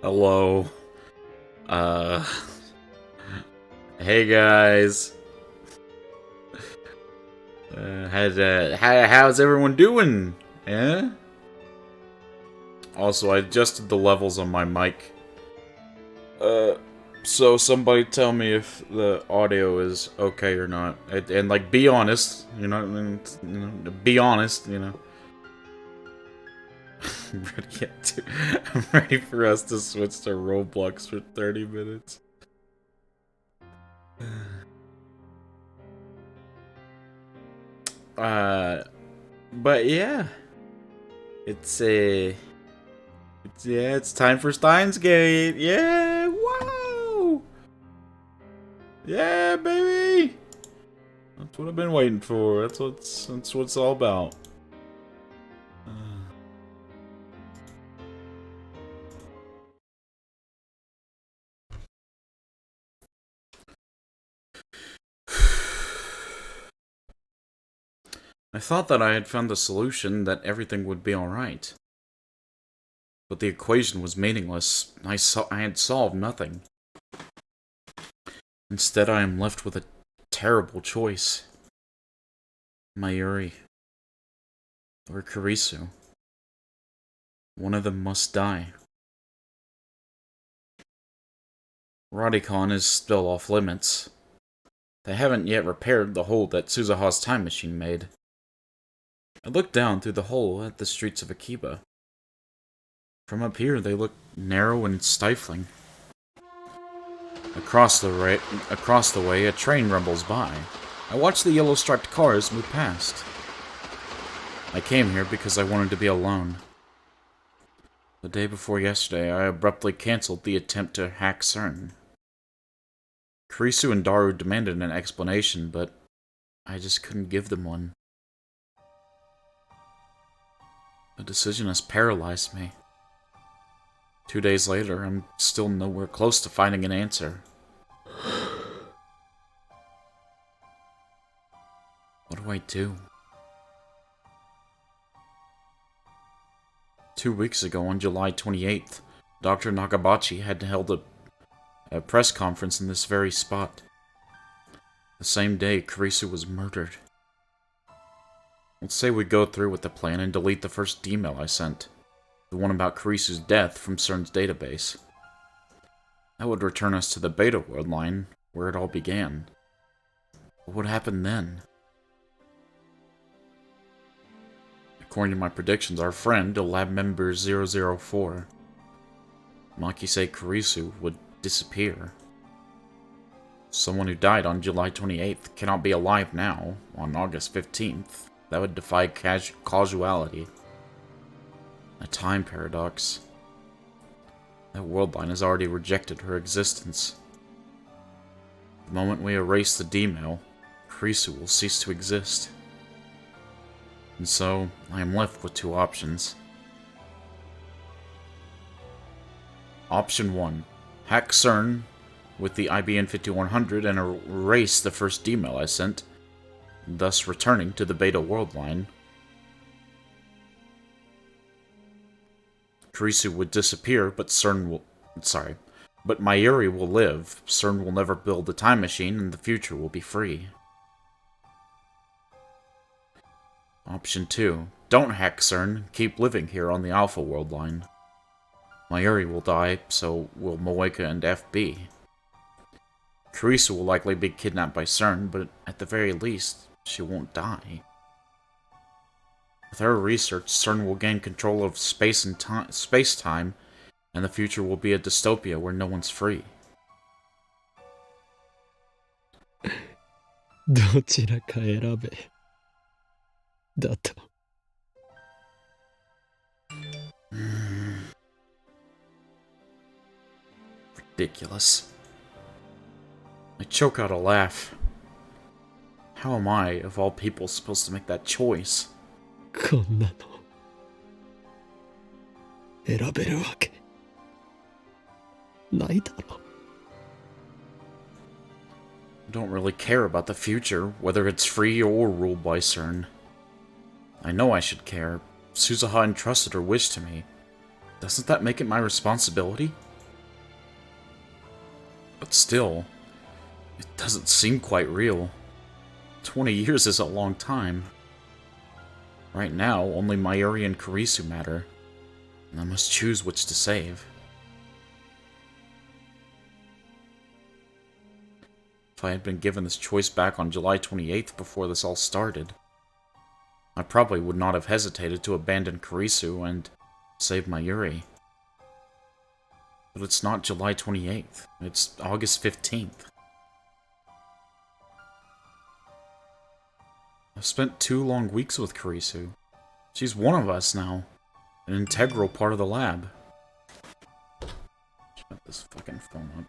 Hello. Uh, hey guys. How's everyone doing? Yeah? Also, I adjusted the levels on my mic. Uh, so somebody tell me if the audio is okay or not. And like, be honest. Be honest, I'm ready, I'm ready for us to switch to Roblox for 30 minutes. Uh, but yeah. It's it's time for Steins Gate. Yeah, whoa, yeah, baby. That's what I've been waiting for. That's what it's all about. I thought that I had found the solution, that everything would be alright. But the equation was meaningless. I had solved nothing. Instead, I am left with a terrible choice. Mayuri. Or Kurisu. One of them must die. Radicon is still off limits. They haven't yet repaired the hole that Suzuha's time machine made. I looked down through the hole at the streets of Akiba. From up here, they look narrow and stifling. Across the way, a train rumbles by. I watch the yellow-striped cars move past. I came here because I wanted to be alone. The day before yesterday, I abruptly canceled the attempt to hack CERN. Kurisu and Daru demanded an explanation, but I just couldn't give them one. The decision has paralyzed me. 2 days later, I'm still nowhere close to finding an answer. What do I do? 2 weeks ago, on July 28th, Dr. Nakabachi had held a press conference in this very spot. The same day, Kurisu was murdered. Let's say we go through with the plan and delete the first email I sent. The one about Kurisu's death from CERN's database. That would return us to the Beta World line, where it all began. What would happen then? According to my predictions, our friend, lab member 004, Makise Kurisu, would disappear. Someone who died on July 28th cannot be alive now, on August 15th. That would defy causality. A time paradox. That world line has already rejected her existence. The moment we erase the D-mail, Kurisu will cease to exist. And so, I am left with two options. Option 1. Hack CERN with the IBN 5100 and erase the first D-mail I sent, thus returning to the Beta World line. Kurisu would disappear, but but Mayuri will live. CERN will never build a time machine, and the future will be free. Option 2. Don't hack CERN, keep living here on the Alpha World line. Mayuri will die, so will Moeka and FB. Kurisu will likely be kidnapped by CERN, but at the very least, she won't die. With her research, CERN will gain control of space-time, and the future will be a dystopia where no one's free. どちらか選べ。だと。Ridiculous. I choke out a laugh. How am I, of all people, supposed to make that choice? こんなの選べるわけないだろ。I don't really care about the future, whether it's free or ruled by CERN. I know I should care. Suzuha entrusted her wish to me. Doesn't that make it my responsibility? But still, it doesn't seem quite real. 20 years is a long time. Right now, only Mayuri and Kurisu matter, and I must choose which to save. If I had been given this choice back on July 28th before this all started, I probably would not have hesitated to abandon Kurisu and save Mayuri. But it's not July 28th, it's August 15th. I've spent 2 long weeks with Kurisu. She's one of us now. An integral part of the lab. Shut this fucking phone up.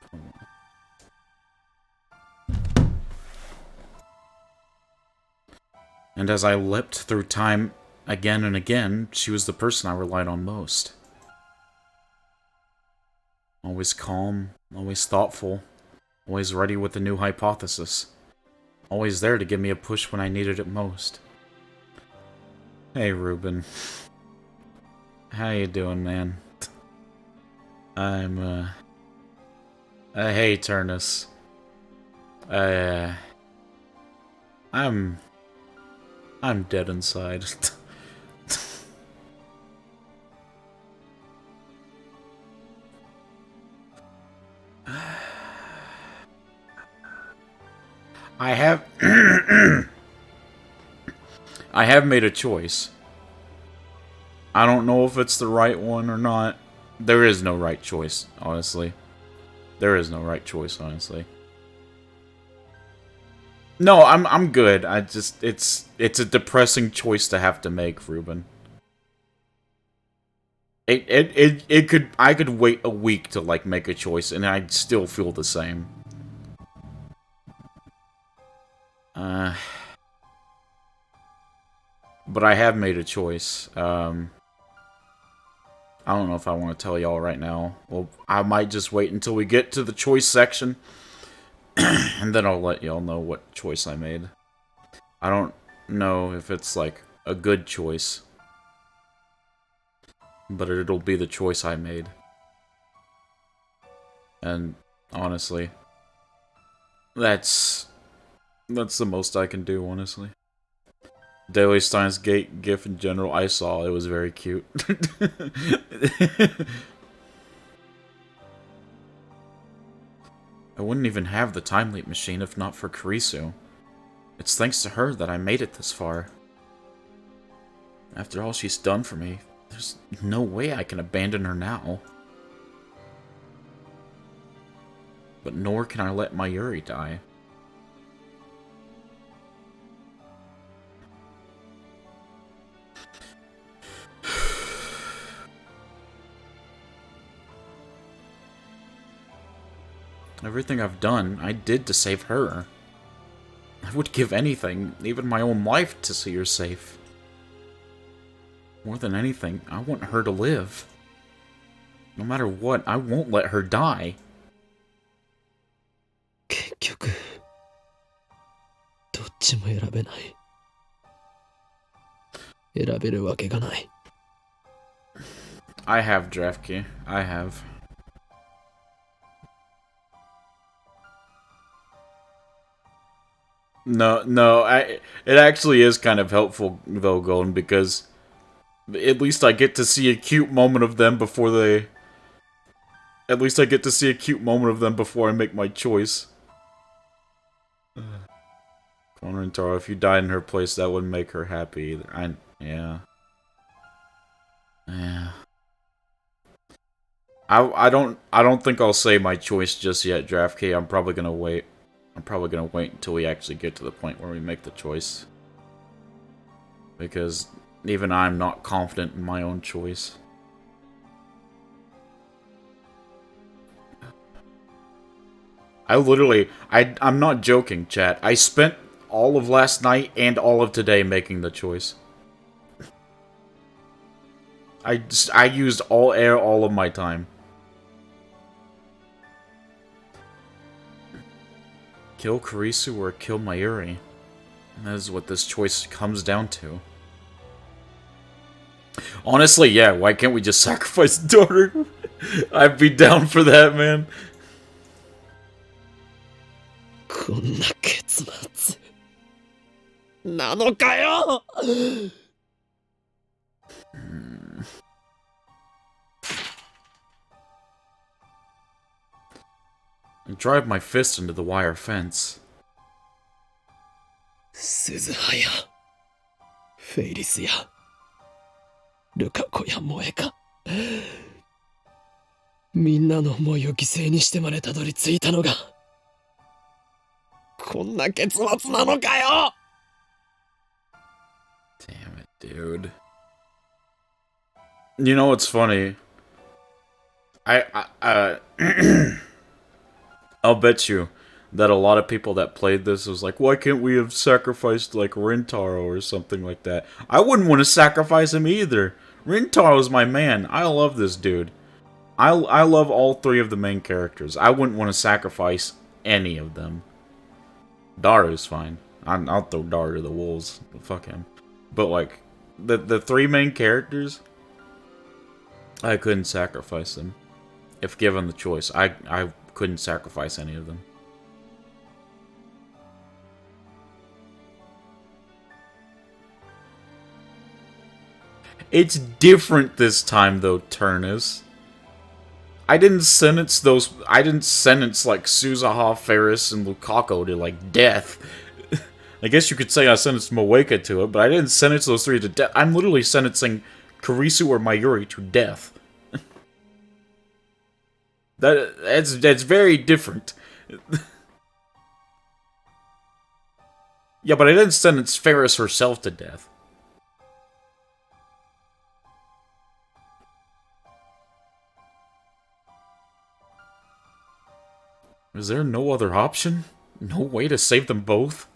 And as I leapt through time again and again, she was the person I relied on most. Always calm, always thoughtful, always ready with a new hypothesis. Always there to give me a push when I needed it most. Hey, Ruben. How you doing, man? Hey, Turnus. I'm dead inside. I have made a choice. I don't know if it's the right one or not. There is no right choice, honestly. There is no right choice, honestly. No, I'm good. I just it's a depressing choice to have to make, Ruben. I could wait a week to like make a choice and I'd still feel the same. But I have made a choice. I don't know if I want to tell y'all right now. Well, I might just wait until we get to the choice section. And then I'll let y'all know what choice I made. I don't know if it's, like, a good choice. But it'll be the choice I made. And, honestly, that's the most I can do, honestly. Daily Steins Gate GIF in general, I saw. It was very cute. I wouldn't even have the time leap machine if not for Kurisu. It's thanks to her that I made it this far. After all she's done for me, there's no way I can abandon her now. But nor can I let Mayuri die. Everything I've done, I did to save her. I would give anything, even my own life, to see her safe. More than anything, I want her to live. No matter what, I won't let her die. 結局どっちも選べない。選べるわけがない。I have draft key. I have. No, it actually is kind of helpful though, Golden, because at least I get to see a cute moment of them before they... At least I get to see a cute moment of them before I make my choice. Connor and Taro, if you died in her place, that wouldn't make her happy either. Yeah. Yeah. I don't think I'll say my choice just yet, Draft Key. I'm probably gonna wait. I'm probably gonna wait until we actually get to the point where we make the choice. Because even I'm not confident in my own choice. I literally, I'm not joking, chat. I spent all of last night and all of today making the choice. I used all of my time. Kill Kurisu or kill Mayuri. That is what this choice comes down to. Honestly, yeah, why can't we just sacrifice the daughter? I'd be down for that, man. こんな結末なのかよ。I drive my fist into the wire fence. 鈴葉やフェイリスやルカ子や萌えか、みんなの思いを犠牲にしてまでたどり着いたのがこんな結末なのかよ。 Damn it, dude. You know what's funny? I'll bet you that a lot of people that played this was like, why can't we have sacrificed, like, Rintaro or something like that? I wouldn't want to sacrifice him either. Rintaro's my man. I love this dude. I love all three of the main characters. I wouldn't want to sacrifice any of them. Daru's fine. I'll throw Daru to the wolves. Fuck him. But, like, the three main characters, I couldn't sacrifice them. If given the choice, I couldn't sacrifice any of them. It's different this time, though, Turnus. I didn't sentence like Suzuha, Ferris, and Lukaku to like death. I guess you could say I sentenced Moeka to it, but I didn't sentence those three to death. I'm literally sentencing Kurisu or Mayuri to death. That's very different. Yeah, but I didn't sentence Ferris herself to death. Is there no other option? No way to save them both?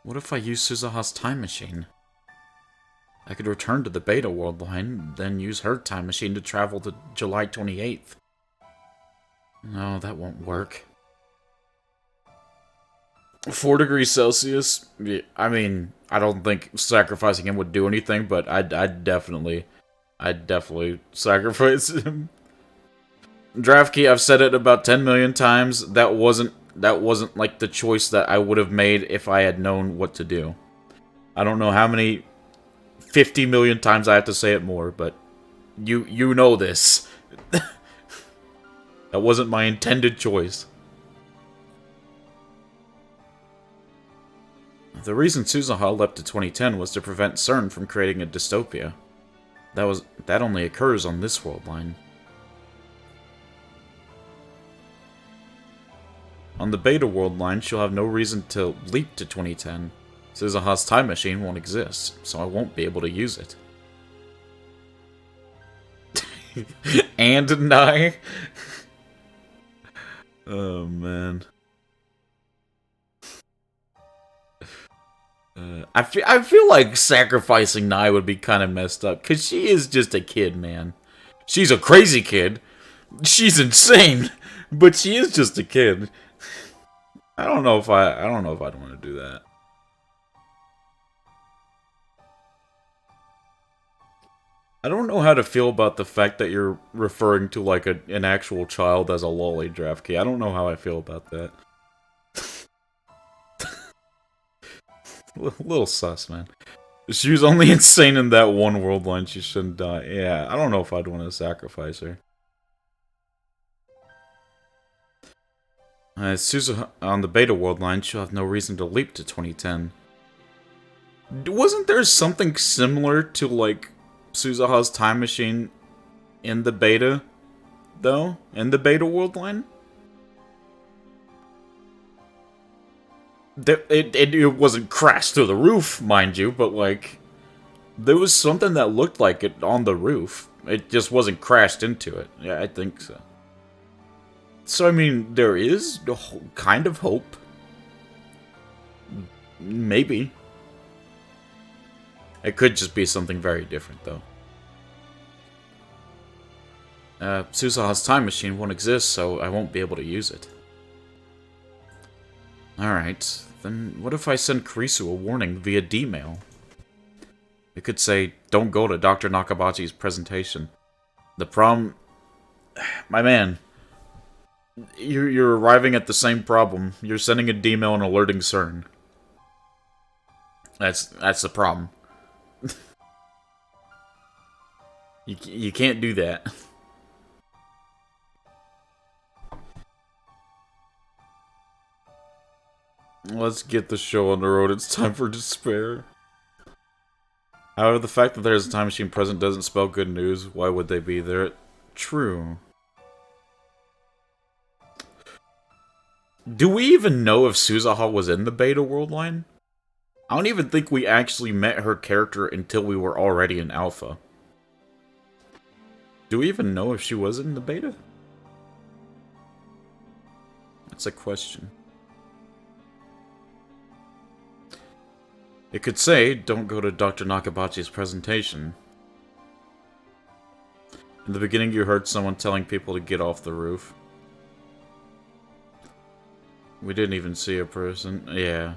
What if I use Suzuha's time machine? I could return to the Beta World line, then use her time machine to travel to July 28th. No, that won't work. 4 degrees Celsius? I mean, I don't think sacrificing him would do anything, but I'd definitely sacrifice him. Draftkey, I've said it about 10 million times. That wasn't like the choice that I would have made if I had known what to do. I don't know how many 50 million times I have to say it more, but you know this. That wasn't my intended choice. The reason Suzuha leapt to 2010 was to prevent CERN from creating a dystopia. That only occurs on this world line. On the Beta World line, she'll have no reason to leap to 2010. Suzuha's time machine won't exist, so I won't be able to use it. And deny? Oh, man. I feel like sacrificing Nai would be kind of messed up, because she is just a kid, man. She's a crazy kid. She's insane, but she is just a kid. I don't know if I'd want to do that. I don't know how to feel about the fact that you're referring to like an actual child as a lolly, Draftkey. I don't know how I feel about that. Little sus, man. She was only insane in that one world line. She shouldn't die. Yeah, I don't know if I'd want to sacrifice her. Suzuha on the Beta World line, she'll have no reason to leap to 2010. Wasn't there something similar to, like, Suzuha's time machine in the Beta, though? In the Beta World line? It wasn't crashed through the roof, mind you, but, like, there was something that looked like it on the roof. It just wasn't crashed into it. Yeah, I think so. So, I mean, there is kind of hope. Maybe. It could just be something very different, though. Suzuha's time machine won't exist, so I won't be able to use it. Alright, then what if I send Kurisu a warning via D-mail? It could say, don't go to Dr. Nakabachi's presentation. The problem... My man... You're arriving at the same problem. You're sending a D-mail and alerting CERN. That's the problem. You can't do that. Let's get the show on the road. It's time for despair. However, the fact that there's a time machine present doesn't spell good news. Why would they be there? True. Do we even know if Suzuha was in the beta world line? I don't even think we actually met her character until we were already in alpha. Do we even know if she was in the beta? That's a question. It could say, don't go to Dr. Nakabachi's presentation. In the beginning you heard someone telling people to get off the roof. We didn't even see a person. Yeah.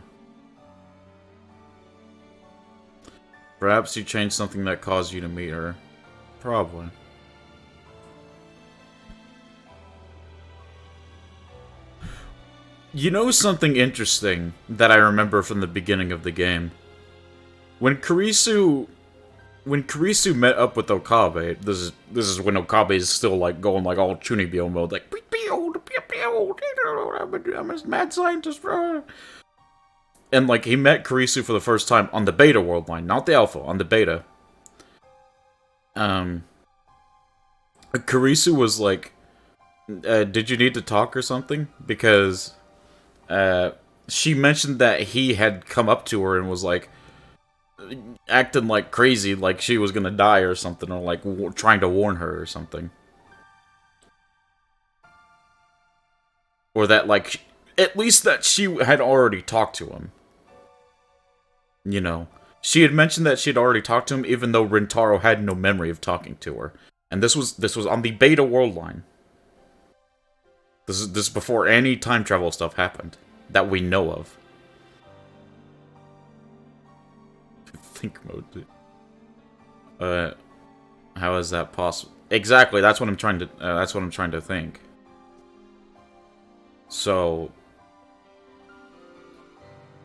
Perhaps you changed something that caused you to meet her. Probably. You know something interesting that I remember from the beginning of the game? When Kurisu met up with Okabe, this is when Okabe is still like going like all Chunibyo mode, like I'm a mad scientist, bro. And like he met Kurisu for the first time on the beta world line, not the alpha, on the beta. Kurisu was like, did you need to talk or something? Because she mentioned that he had come up to her and was like acting like crazy, like she was gonna die or something, or like trying to warn her or something. Or that like, at least that she had already talked to him. You know, she had mentioned that she had already talked to him, even though Rintaro had no memory of talking to her. And this was on the beta world line. This is before any time travel stuff happened that we know of. Think mode. How is that possible? Exactly. That's what I'm trying to. That's what I'm trying to think. So,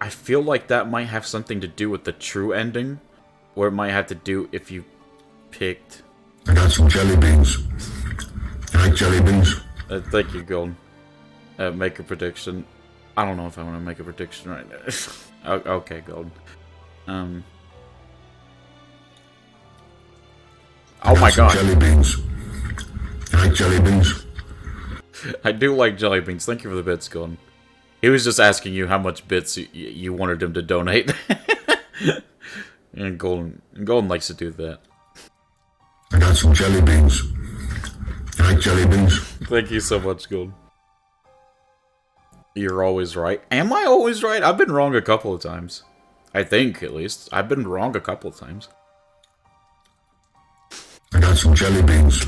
I feel like that might have something to do with the true ending, or it might have to do if you picked. I got some jelly beans. I like jelly beans. Thank you, Golden. Make a prediction. I don't know if I want to make a prediction right now. Okay, Golden. Oh my god. Jelly beans. I like jelly beans. I do like jelly beans. Thank you for the bits, Golden. He was just asking you how much bits you wanted him to donate. And Golden likes to do that. I got some jelly beans. I like jelly beans. Thank you so much, Golden. You're always right. Am I always right? I've been wrong a couple of times. I think, at least. I've been wrong a couple of times. I got some jelly beans.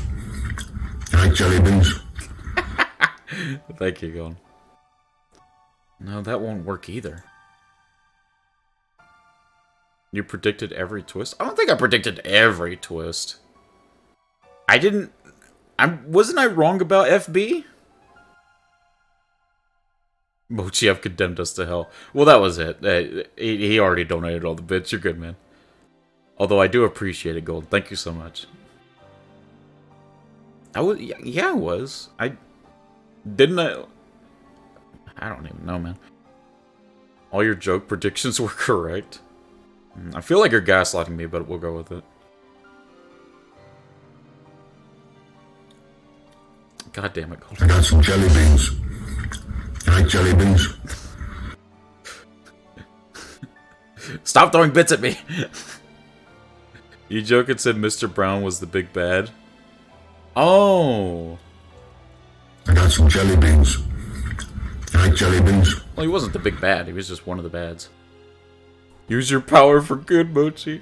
I like jelly beans. Thank you, Golden. No, that won't work either. You predicted every twist? I don't think I predicted every twist. I didn't... Wasn't I wrong about FB? Mochiev condemned us to hell. Well, that was it. He already donated all the bits. You're good, man. Although I do appreciate it, Gold. Thank you so much. Yeah, I was. I don't even know, man. All your joke predictions were correct. I feel like you're gaslighting me, but we'll go with it. God damn it, Gold. I got some jelly beans. I like jelly beans. Stop throwing bits at me! You joke and said Mr. Brown was the big bad? Oh! I got some jelly beans. I like jelly beans. Well, he wasn't the big bad, he was just one of the bads. Use your power for good, Mochi.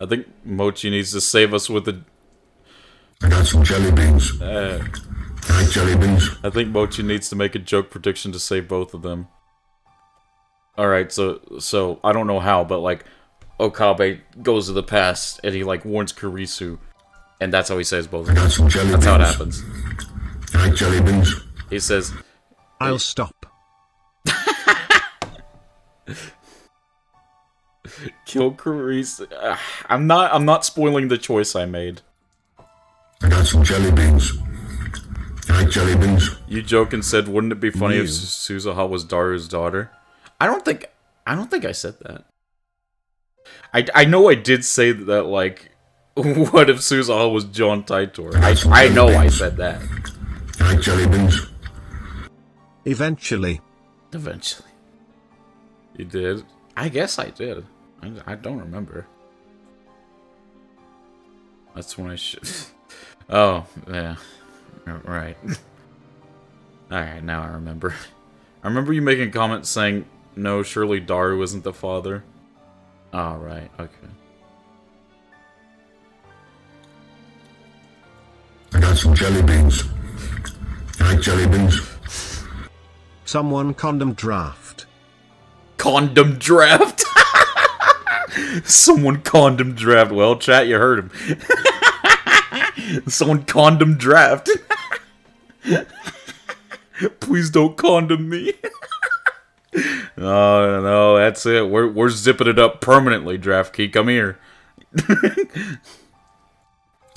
I think Mochi needs to save us with the... I got some jelly beans. I like jelly beans. I think Mochi needs to make a joke prediction to save both of them. Alright, so I don't know how, but like, Okabe goes to the past, and he like warns Kurisu, And that's how he says both. I got some jelly That's beans. how it happens. I like jelly beans. He says, I'll stop. kill Carice. I'm not spoiling the choice I made. I got some jelly beans. I like jelly beans. You joked and said, wouldn't it be funny if Suzuha was Daru's daughter? I don't think I said that. I know I did say that, like, what if Suzuha was John Titor? I know I said that. I like jelly beans. Eventually. Eventually. You did? I guess I did. I don't remember. That's when I should... Oh, yeah. Right. Alright, now I remember. I remember you making a comment saying, no, surely Daru isn't the father. Oh, right, okay. I got some jelly beans. I like jelly beans. Someone condom draft. Condom draft! Someone condom draft. Well, chat, you heard him. Someone condom draft. Please don't condom me. No, that's it. We're zipping it up permanently, Draft Key. Come here. I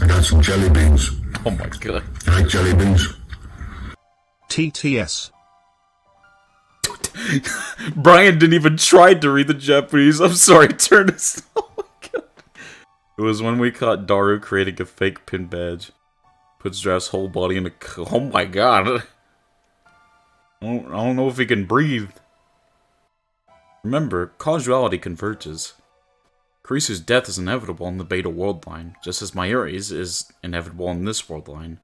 got some jelly beans. Oh my god. I like jelly beans. TTS. Brian didn't even try to read the Japanese. I'm sorry, Turnus. Oh my god. It was when we caught Daru creating a fake pin badge. Puts Draft's whole body in a... Oh my god. I don't know if he can breathe. Remember, causality converges. Kurisu's death is inevitable in the Beta world line, just as Mayuri's is inevitable in this world line.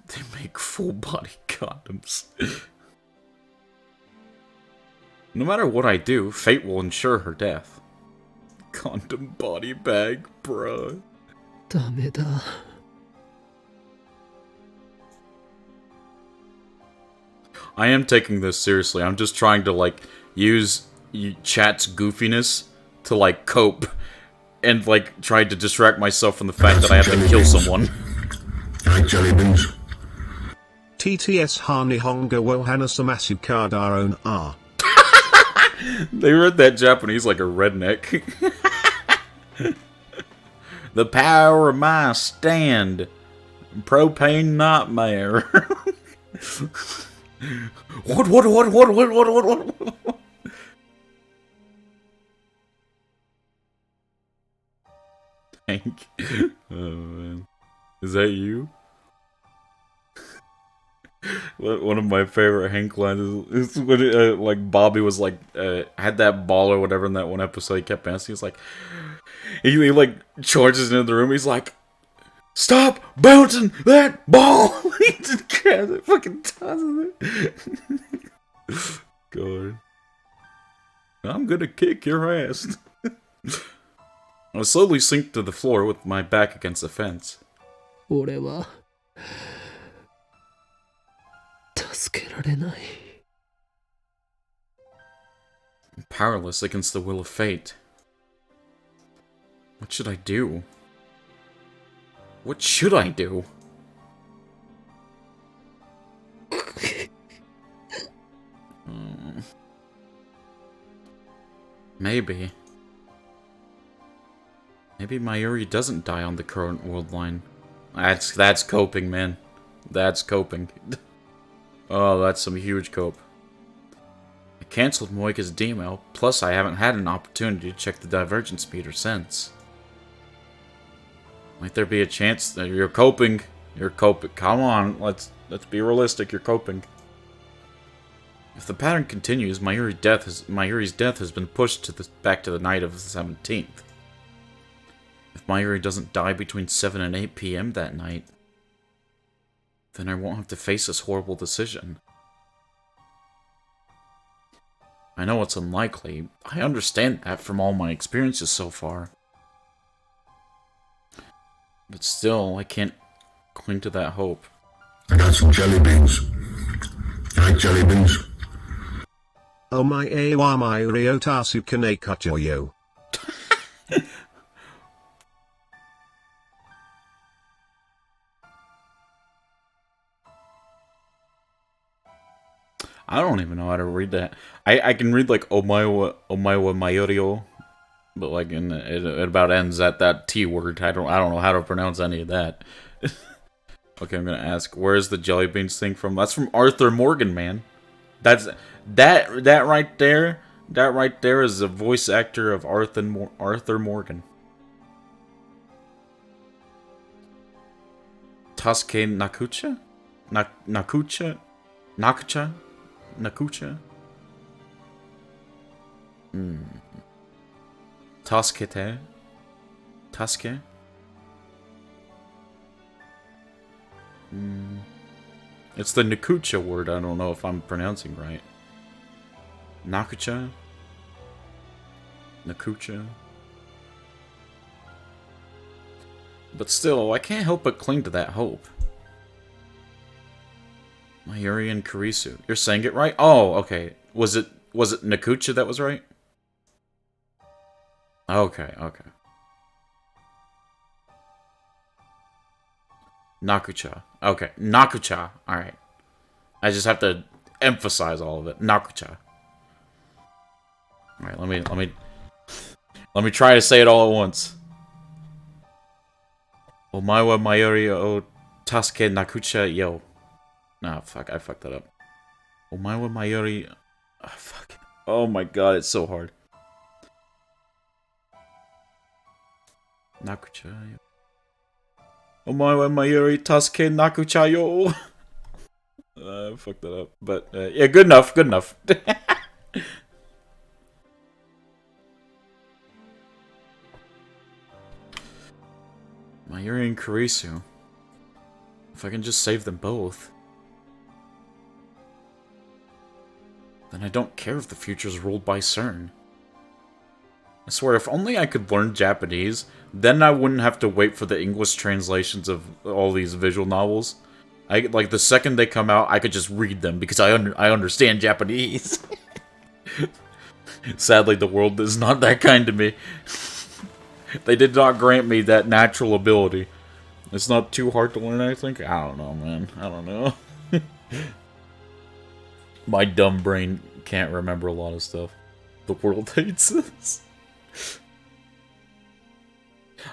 They make full-body condoms. No matter what I do, fate will ensure her death. Condom body bag, bruh. ダメだ。I am taking this seriously. I'm just trying to, like, use chat's goofiness to, like, cope. And, like, try to distract myself from the fact that I have to kill someone. I like jelly beans. TTS ha Nihongo wo hanasamasu kadaron a. They read that Japanese like a redneck. The power of my stand. Propane nightmare. What? Hank. Oh, man. Is that you? One of my favorite Hank lines is when like Bobby was like had that ball or whatever in that one episode. He kept asking, he's like, he like charges into the room. He's like, "Stop bouncing that ball!" He just grabs it, fucking tosses it. God, I'm gonna kick your ass. I slowly sink to the floor with my back against the fence. 俺は助けられない。 I'm powerless against the will of fate. What should I do? What should I do? Maybe. Maybe Mayuri doesn't die on the current world line. That's coping, man. That's coping. Oh, that's some huge cope. I cancelled Moika's demo, plus I haven't had an opportunity to check the divergence meter since. Might there be a chance that you're coping? You're coping. Come on, let's be realistic. You're coping. If the pattern continues, Mayuri's death has been pushed back to the night of the 17th. If Mayuri doesn't die between 7 and 8 p.m. that night, then I won't have to face this horrible decision. I know it's unlikely. I understand that from all my experiences so far. But still, I can't cling to that hope. I got some jelly beans. I like jelly beans. Oh my wa my ryotasu kane kachoyo. I don't even know how to read that. I can read like Omaiwa Mayorio, but like it about ends at that T word. I don't know how to pronounce any of that. Okay, I'm gonna ask, where's the jelly beans thing from? That's from Arthur Morgan, man. That right there. That right there is the voice actor of Arthur Morgan. Tasuke Nakucha? Nakucha? Nakucha? Nakucha? Tasuke? Tasuke? It's the Nakucha word. I don't know if I'm pronouncing right. Nakucha? Nakucha? But still, I can't help but cling to that hope. Mayuri and Kurisu. You're saying it right? Oh, okay. Was it Nakucha that was right? Okay, okay. Nakucha. Okay, Nakucha. Alright. I just have to emphasize all of it. Nakucha. Alright, let me try to say it all at once. Omaiwa Mayuri o Tasuke Nakucha yo. Nah, fuck, I fucked that up. Omaiwa Mayuri... Oh, fuck. Oh my god, it's so hard. Nakucha yo. Omaiwa Mayuri Tasuke Nakucha yo. I fucked that up. But, yeah, good enough, good enough. Mayuri and Kurisu. If I can just save them both. Then I don't care if the future's ruled by CERN. I swear, if only I could learn Japanese, then I wouldn't have to wait for the English translations of all these visual novels. Like, the second they come out, I could just read them, because I understand Japanese. Sadly, the world is not that kind to me. They did not grant me that natural ability. It's not too hard to learn, I think. I don't know, man. I don't know. My dumb brain can't remember a lot of stuff. The world hates us.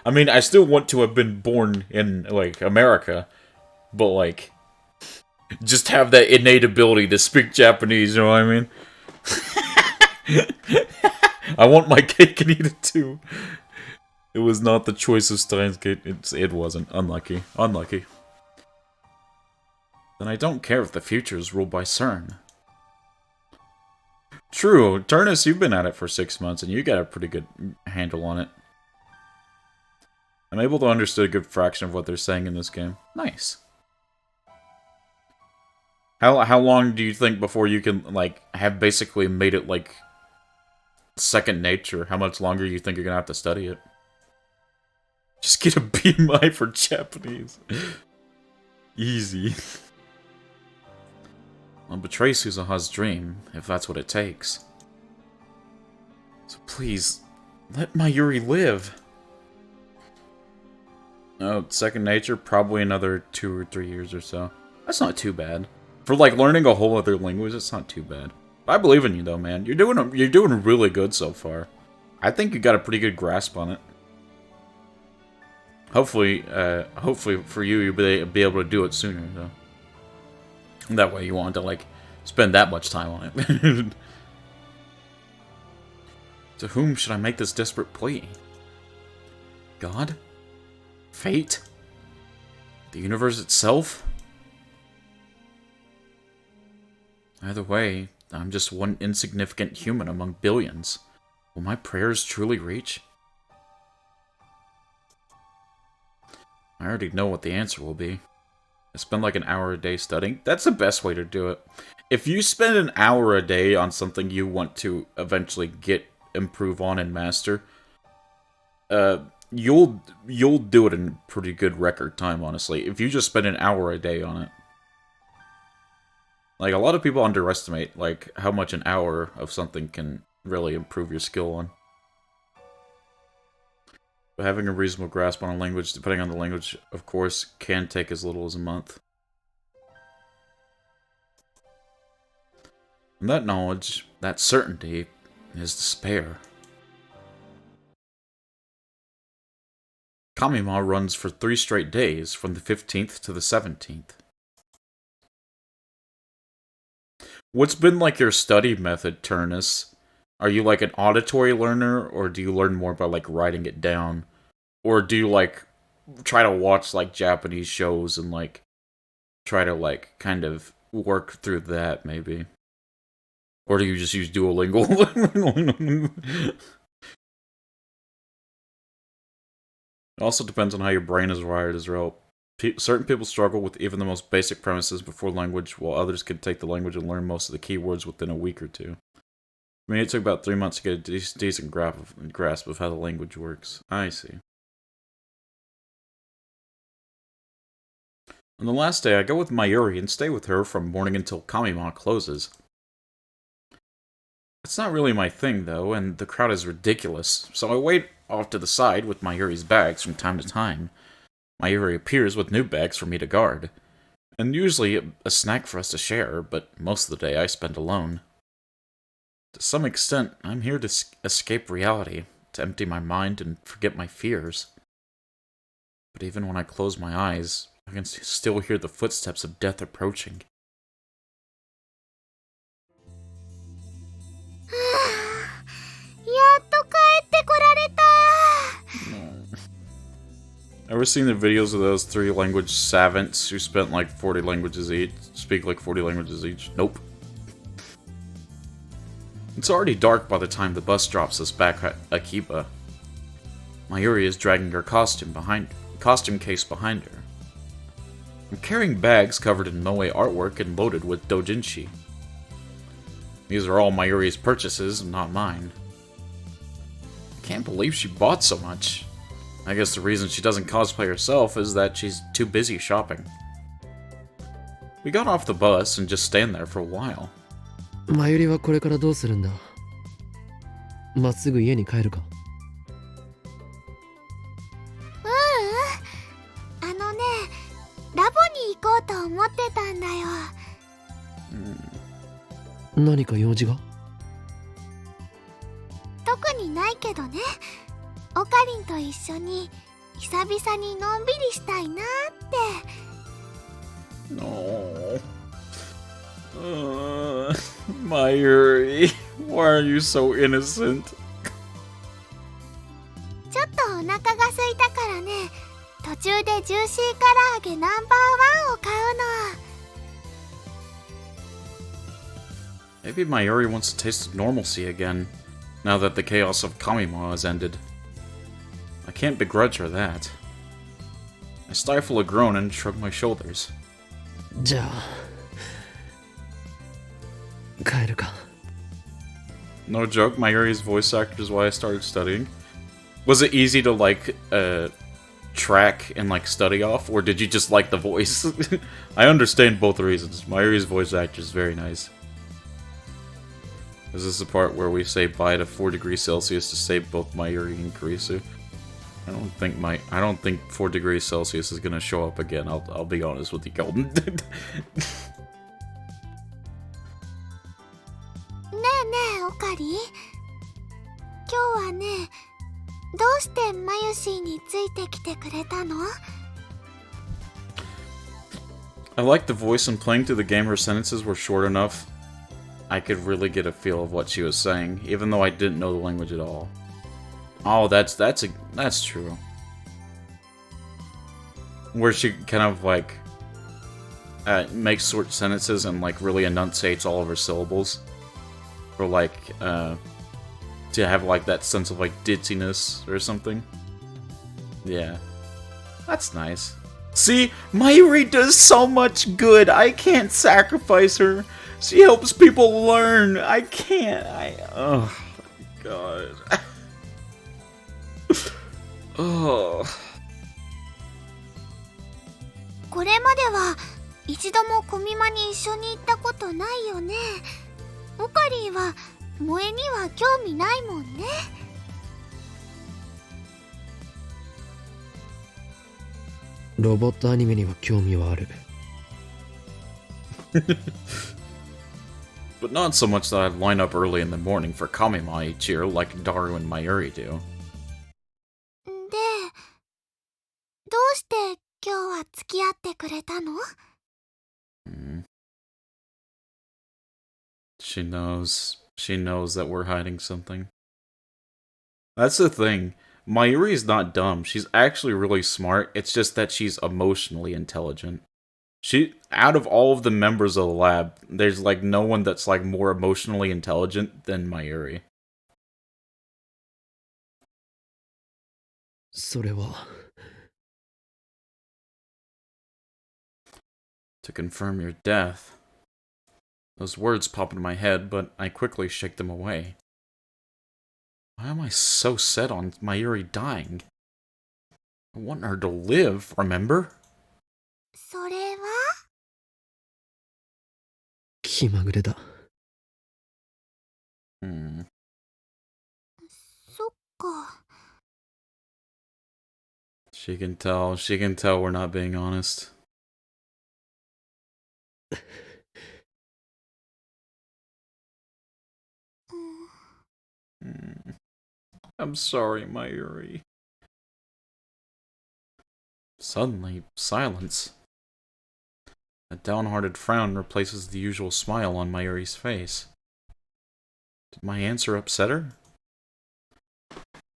I mean, I still want to have been born in, like, America. But, like, just have that innate ability to speak Japanese, you know what I mean? I want my cake and eat it too. It was not the choice of Steins Gate. It wasn't. Unlucky. Unlucky. Then I don't care if the future is ruled by CERN. True. Turnus, you've been at it for 6 months, and you got a pretty good handle on it. I'm able to understand a good fraction of what they're saying in this game. Nice. How long do you think before you can, like, have basically made it, like, second nature? How much longer do you think you're gonna have to study it? Just get a BMI for Japanese. Easy. I'll betray Suzuha's dream, if that's what it takes. So please, let Mayuri live. Oh, second nature? Probably another 2 or 3 years or so. That's not too bad. For, like, learning a whole other language, it's not too bad. I believe in you, though, man. You're doing really good so far. I think you got a pretty good grasp on it. Hopefully for you, you'll be able to do it sooner, though. That way you won't have to, like, spend that much time on it. To whom should I make this desperate plea? God? Fate? The universe itself? Either way, I'm just one insignificant human among billions. Will my prayers truly reach? I already know what the answer will be. I spend like an hour a day studying. That's the best way to do it. If you spend an hour a day on something you want to eventually improve on and master, you'll do it in pretty good record time, honestly. If you just spend an hour a day on it. Like, a lot of people underestimate, like, how much an hour of something can really improve your skill on. But having a reasonable grasp on a language, depending on the language, of course, can take as little as a month. And that knowledge, that certainty, is despair. Kamima runs for 3 straight days, from the 15th to the 17th. What's been like your study method, Turnus? Are you like an auditory learner, or do you learn more by like writing it down? Or do you like try to watch like Japanese shows and like try to like kind of work through that maybe? Or do you just use Duolingo? It also depends on how your brain is wired as well. Certain people struggle with even the most basic premises before language, while others can take the language and learn most of the keywords within a week or two. I mean, it took about 3 months to get a decent grasp of how the language works. I see. On the last day, I go with Mayuri and stay with her from morning until Kamima closes. It's not really my thing, though, and the crowd is ridiculous, so I wait off to the side with Mayuri's bags from time to time. Mayuri appears with new bags for me to guard, and usually a snack for us to share, but most of the day I spend alone. To some extent, I'm here to escape reality, to empty my mind and forget my fears. But even when I close my eyes, I can still hear the footsteps of death approaching. Ever seen the videos of those 3 language savants who spent like 40 languages each? Speak like 40 languages each? Nope. It's already dark by the time the bus drops us back at Akiba. Mayuri is dragging her costume case behind her. I'm carrying bags covered in moe artwork and loaded with doujinshi. These are all Mayuri's purchases, not mine. I can't believe she bought so much. I guess the reason she doesn't cosplay herself is that she's too busy shopping. We got off the bus and just stand there for a while. マユリはこれからどうするんだ？まっすぐ家に帰るか？ラボに行こうと思ってたんだよ。何か用事が？特にないけどね。オカリンと一緒に久々にのんびりしたいなって。No. Mayuri, why are you so innocent? ちょっとお腹が空いたからね。途中でジューシー唐揚げナンバーワンを買うの。 Maybe Mayuri wants to taste normalcy again, now that the chaos of Kamima has ended. I can't begrudge her that. I stifle a groan and shrug my shoulders. じゃあ帰るか。 No joke, Mayuri's voice actor is why I started studying. Was it easy to, like, track and, like, study off, or did you just like the voice? I understand both reasons. Mayuri's voice actor is very nice. Is this the part where we say bye to 4 degrees Celsius to save both Mayuri and Kurisu? I don't think 4 degrees Celsius is gonna show up again. I'll be honest with you, Golden. ねえねえオカリ、今日はね、どうしてマユシーについてきてくれたの？ I liked the voice, and playing through the game her sentences were short enough I could really get a feel of what she was saying, even though I didn't know the language at all. Oh, that's true. Where she kind of like makes short sentences and like really enunciates all of her syllables, or like to have like that sense of like ditziness or something. Yeah, that's nice. See, Mayuri does so much good. I can't sacrifice her. She helps people learn. I can't. Oh God. Oh. これまでは一度もコミマに一緒に行ったことないよね。オカリーは萌えには興味ないもんね。ロボットアニメには興味はある。But not so much that I'd line up early in the morning for Kamima each year like Daru and Mayuri do. で、どうして今日は付き合ってくれたの？ She knows that we're hiding something. That's the thing. Mayuri's not dumb. She's actually really smart. It's just that she's emotionally intelligent. Out of all of the members of the lab, there's like no one that's like more emotionally intelligent than Mayuri. それは To confirm your death. Those words pop into my head, but I quickly shake them away. Why am I so set on Mayuri dying? I want her to live, remember? それは？気まぐれだ。そっか。She can tell we're not being honest. I'm sorry, Mayuri. Suddenly, silence. A downhearted frown replaces the usual smile on Mayuri's face. Did my answer upset her?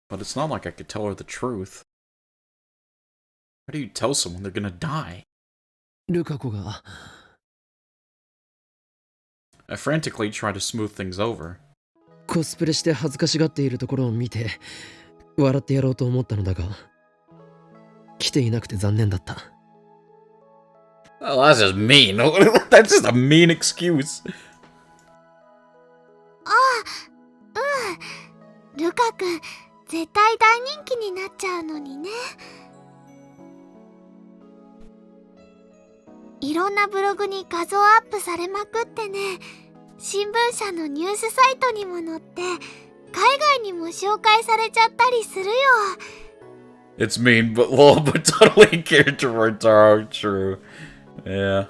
But it's not like I could tell her the truth. How do you tell someone they're gonna die? ルカ子が I frantically try to smooth things over. コスプレして恥ずかしがっているところを見て笑ってやろうと思ったのだが来ていなくて残念だった。Oh, that's just mean. That's just a mean excuse. ああ、うん。ルカ君、絶対大人気になっちゃうのにね。いろんなブログに画像アップされまくってね、新聞社のニュースサイトにも載って、海外にも紹介されちゃったりするよ。It's mean, but lol, but totally character words are true. Yeah.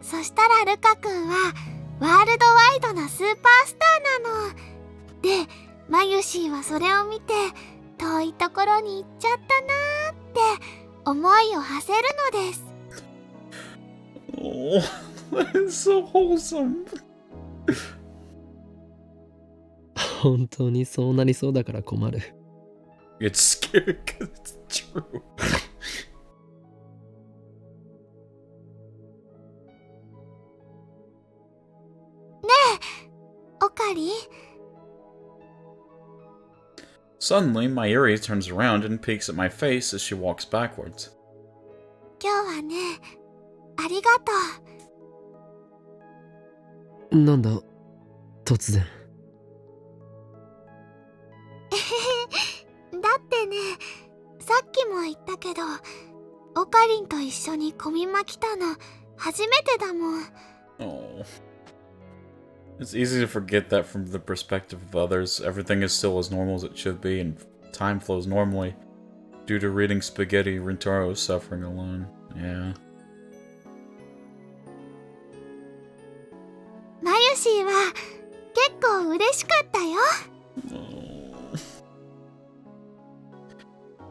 そしたらルカ君はワールドワイドなスーパースターなの。で、マユシーはそれを見て遠いところに行っちゃったなーって思いを馳せるのです。Oh, that is so wholesome. 本当にそうなりそうだから困る。It's scary because it's true. ねえ、オカリ。Suddenly, Mayuri turns around and peeks at my face as she walks backwards. 今日はね、ありがとう。なんだ突然。だってね、さっきも言ったけど、オカリンと一緒にコミマ来たの初めてだもん。Oh. It's easy to forget that from the perspective of others, everything is still as normal as it should be, and time flows normally. Due to reading spaghetti, Rintaro is suffering alone. Yeah. マユシーは結構嬉しかったよ。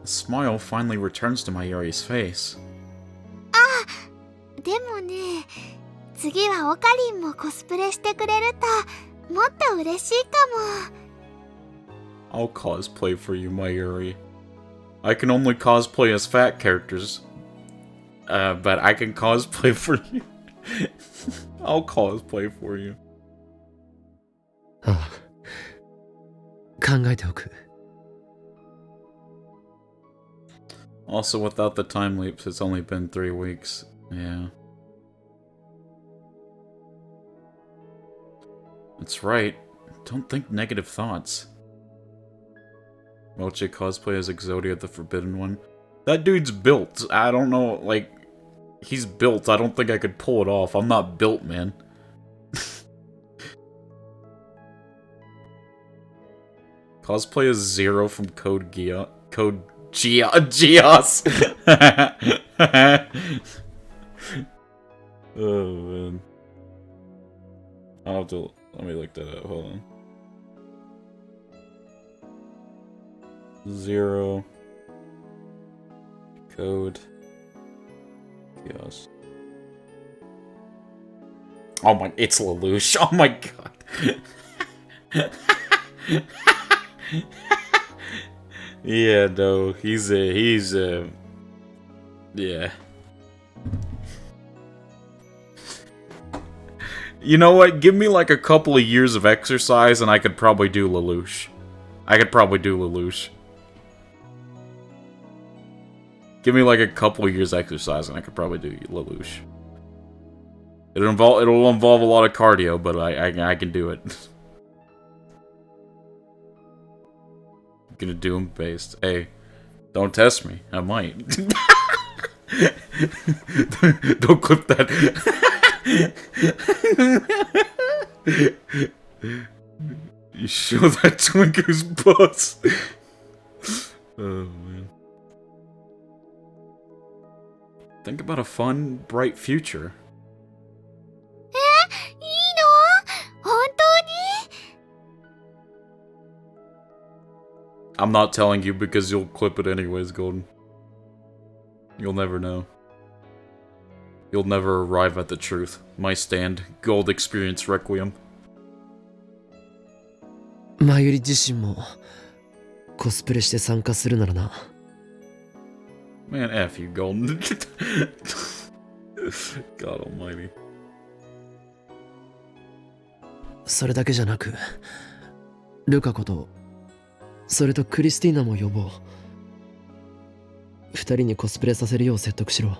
A smile finally returns to Mayuri's face. でもね、次はオカリンもコスプレしてくれるともっと嬉しいかも。 I'll cosplay for you, Mayuri. I can only cosplay as fat characters. But I can cosplay for you. I'll cosplay for you. ああ、考えておく。Also, without the time leaps, it's only been 3 weeks. Yeah. That's right. Don't think negative thoughts. Moche cosplay as Exodia the Forbidden One. That dude's built. I don't know, like... He's built. I don't think I could pull it off. I'm not built, man. Cosplay as Zero from Code Geass. Oh, man. I'll have to... Let me look that up. Hold on. 0. Code. Chaos. Oh my... It's Lelouch. Oh my god. Yeah, no. He's yeah. You know what? Give me like a couple of years of exercise and I could probably do Lelouch. Give me like a couple of years exercise and I could probably do Lelouch. It'll involve a lot of cardio, but I can do it. I'm gonna do him based. Hey, don't test me. I might. Don't clip that. You show that Twinker's butts. Oh man. Think about a fun, bright future. いいの？本当に？ I'm not telling you because you'll clip it anyways, Golden. You'll never know. You'll never arrive at the truth. My stand, Gold Experience Requiem. まゆり自身もコスプレして参加するならな。Man, F you, Golden. God almighty. それだけじゃなく、ルカ子と、それとクリスティーナも呼ぼう。二人にコスプレさせるよう説得しろ。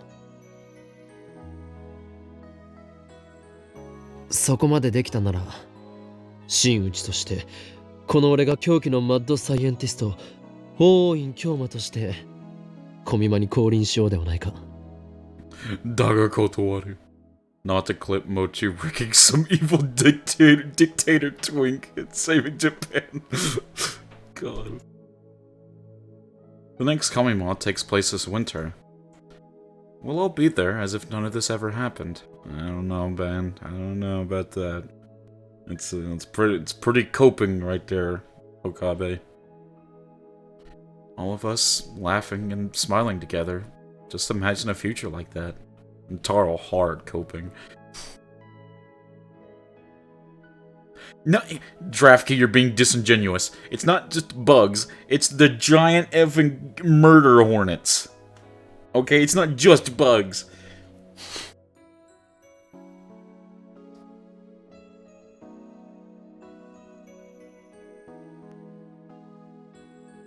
そこまでできたなら、真打ちとして、この俺が狂気のマッドサイエンティスト、王院京馬として、小見間に降臨しようではないか。だが断る。Not to clip Mochi wrecking some evil dictator twink and saving Japan. God. The next Kamimon takes place this winter. We'll all be there as if none of this ever happened. I don't know, Ben. I don't know about that. It's pretty coping right there, Okabe. All of us laughing and smiling together. Just imagine a future like that. And Taro hard coping. No, Draftkey, you're being disingenuous. It's not just bugs, it's the giant effing murder hornets. Okay, it's not just bugs.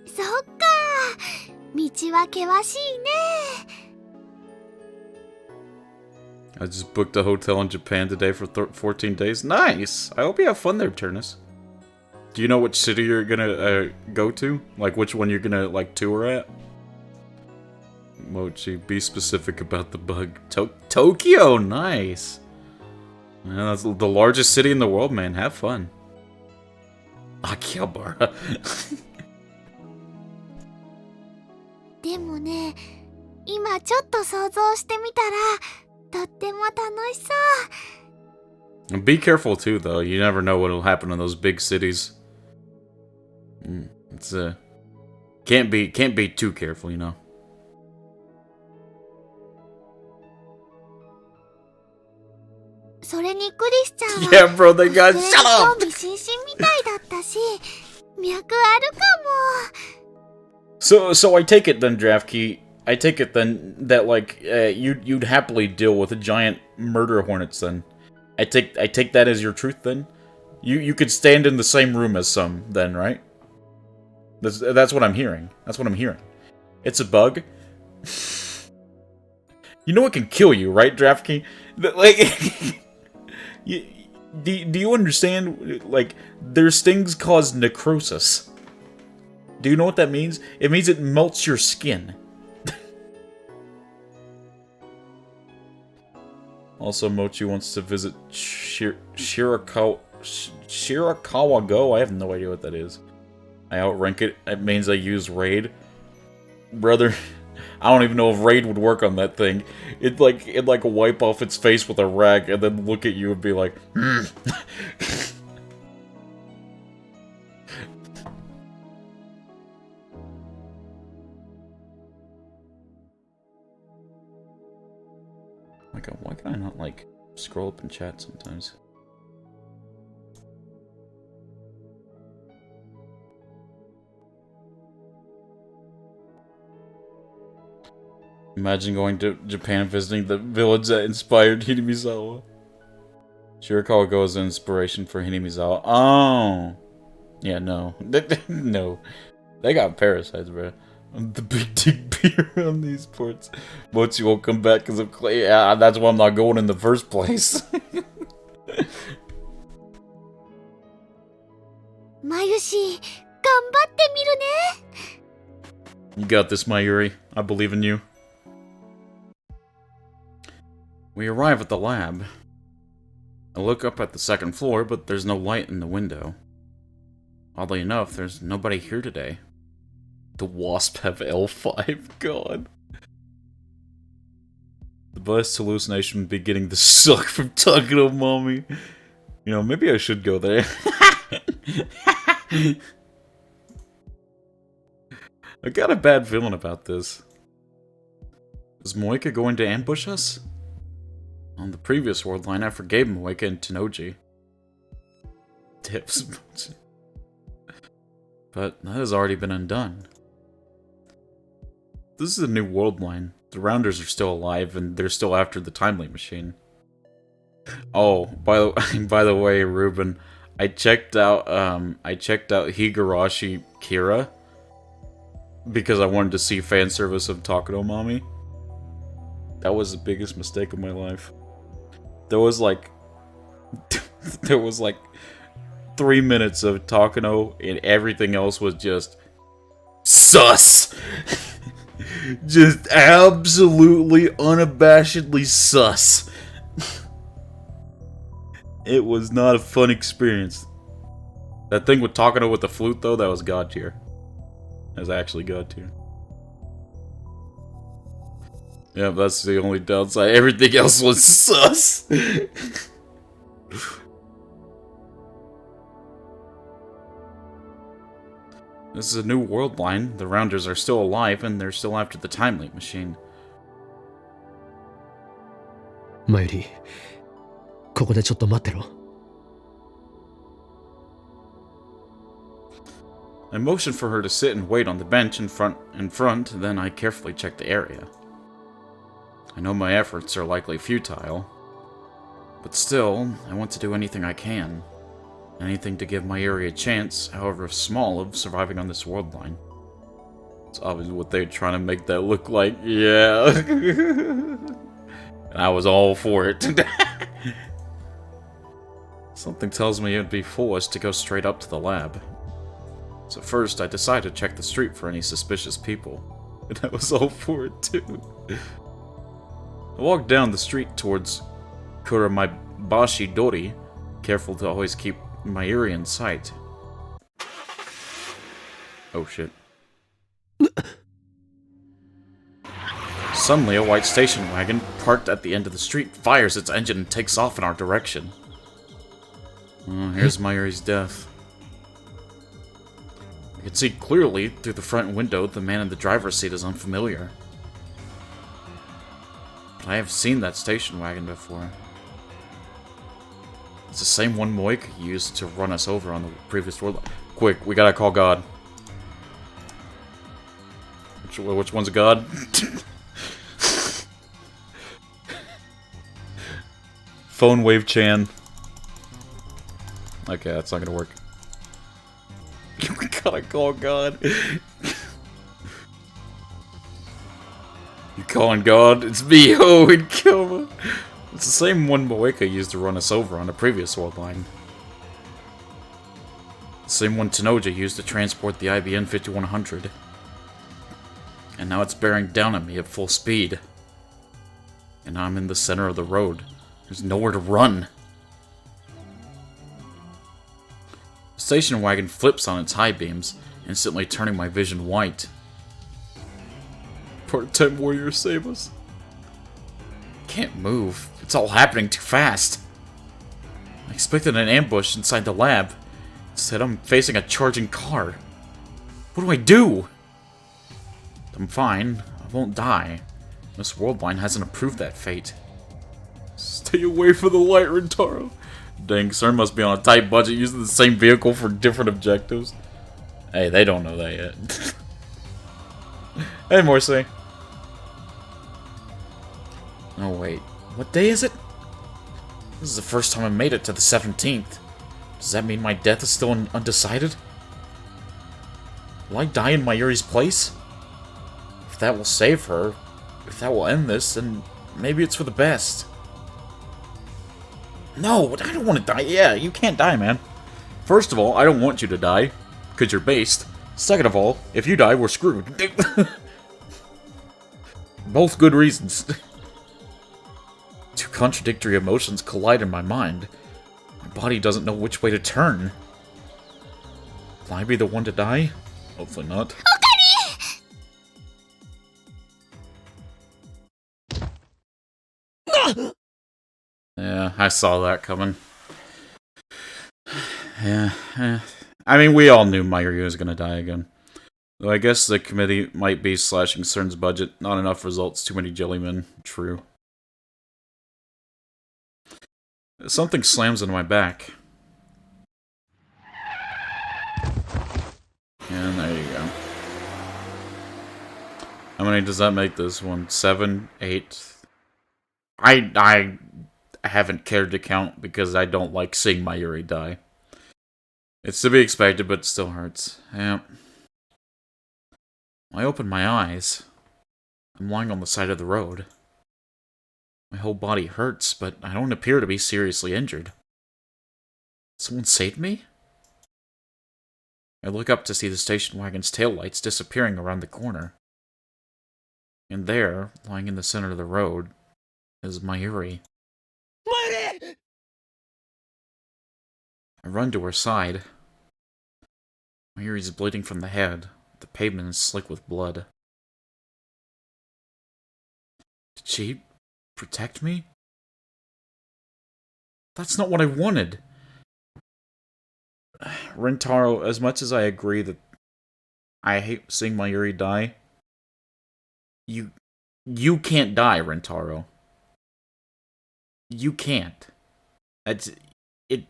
So 道は険しいね。 I just booked a hotel in Japan today for 14 days. Nice! I hope you have fun there, Turnus. Do you know which city you're gonna go to? Like, which one you're gonna, like, tour at? Mochi, be specific about the bug. Tokyo! Nice! Yeah, that's the largest city in the world, man. Have fun. Akihabara. でもね、今ちょっと想像してみたら、とっても楽しそう。 Be careful too, though. You never know what'll happen in those big cities. It's can't be too careful, you know. それにクリスちゃんは Yeah, bro, they got shut 興 up. 味津々みたいだったし、脈あるかも。 So I take it then, Draftkey. I take it then that like you'd happily deal with a giant murder hornets then. I take that as your truth then. You could stand in the same room as some then, right? That's what I'm hearing. That's what I'm hearing. It's a bug. You know it can kill you, right, Draftkey? Like, do you understand? Like, their stings cause necrosis. Do you know what that means? It means it melts your skin. Also, Mochi wants to visit Shirakawa Go. I have no idea what that is. I outrank it. It means I use raid. Brother, I don't even know if raid would work on that thing. It'd like wipe off its face with a rag and then look at you and be like, hmm. My god, why can I not, like, scroll up in chat sometimes? Imagine going to Japan and visiting the village that inspired Hinamizawa. Shirakawa goes as inspiration for Hinamizawa. Oh! Yeah, no. No. They got parasites, bro. The big dick beer on these ports. Mochi won't come back because of clay. Yeah, that's why I'm not going in the first place. Mayushi, 頑張ってみるね. You got this, Mayuri. I believe in you. We arrive at the lab. I look up at the second floor, but there's no light in the window. Oddly enough, there's nobody here today. The Wasp have L5? God. The best hallucination would be getting the suck from Takano Mommy. You know, maybe I should go there. I got a bad feeling about this. Is Moika going to ambush us? On the previous world line, I forgave Moika and Tenoji. Tips. But that has already been undone. This is a new world line. The Rounders are still alive, and they're still after the Timely Machine. Oh, by the way, Ruben, I checked out Higurashi Kira because I wanted to see fan service of Takano Mami. That was the biggest mistake of my life. There was like 3 minutes of Takano, and everything else was just sus. Just absolutely unabashedly sus. It was not a fun experience. That thing with Takano with the flute, though, that was god tier. That was actually god tier. Yeah, that's the only downside. Everything else was sus. This is a new world line. The Rounders are still alive, and they're still after the Timely Machine. Mayuri, ここでちょっと待ってろ. I motioned for her to sit and wait on the bench in front, then I carefully checked the area. I know my efforts are likely futile, but still, I want to do anything I can. Anything to give Mayuri a chance, however small, of surviving on this world line. It's obviously what they're trying to make that look like, yeah. And I was all for it. Something tells me it would be foolish to go straight up to the lab. So first, I decided to check the street for any suspicious people. And I was all for it, too. I walked down the street towards Kuramabashi Dori, careful to always keep Mayuri in sight. Oh shit. Suddenly, a white station wagon, parked at the end of the street, fires its engine and takes off in our direction. Oh, here's Mayuri's death. I can see clearly through the front window the man in the driver's seat is unfamiliar. But I have seen that station wagon before. It's the same one Moika used to run us over on the previous world. Quick, we gotta call God. Which one's a God? Phone wave Chan. Okay, that's not gonna work. We gotta call God. You calling God? It's me, oh, and Koma. It's the same one Moeka used to run us over on the previous world line. The same one Tenoja used to transport the IBN 5100. And now it's bearing down on me at full speed. And now I'm in the center of the road. There's nowhere to run. The station wagon flips on its high beams, instantly turning my vision white. Part-time warrior, save us. Can't move. It's all happening too fast. I expected an ambush inside the lab. Instead, I'm facing a charging car. What do I do? I'm fine. I won't die. Miss Worldline hasn't approved that fate. Stay away from the light, Rintaro. Dang, CERN must be on a tight budget using the same vehicle for different objectives. Hey, they don't know that yet. Hey, Morrissey. Oh, wait. What day is it? This is the first time I made it to the 17th. Does that mean my death is still undecided? Will I die in Mayuri's place? If that will save her, if that will end this, then maybe it's for the best. No, I don't want to die. Yeah, you can't die, man. First of all, I don't want you to die, because you're based. Second of all, if you die, we're screwed. Both good reasons. Two contradictory emotions collide in my mind. My body doesn't know which way to turn. Will I be the one to die? Hopefully not. Yeah, I saw that coming. Yeah. I mean, we all knew Mayuri was gonna die again. Though I guess the committee might be slashing CERN's budget. Not enough results, too many jellymen. True. Something slams into my back. And there you go. How many does that make this one? 7, 8. I haven't cared to count because I don't like seeing Mayuri die. It's to be expected, but it still hurts. Yeah. I open my eyes. I'm lying on the side of the road. My whole body hurts, but I don't appear to be seriously injured. Someone saved me? I look up to see the station wagon's taillights disappearing around the corner. And there, lying in the center of the road, is Mayuri. Mayuri! I run to her side. Mayuri's bleeding from the head. The pavement is slick with blood. Did she protect me? That's not what I wanted. Rintaro, as much as I agree that I hate seeing Mayuri die, you can't die, Rintaro. You can't. That's it.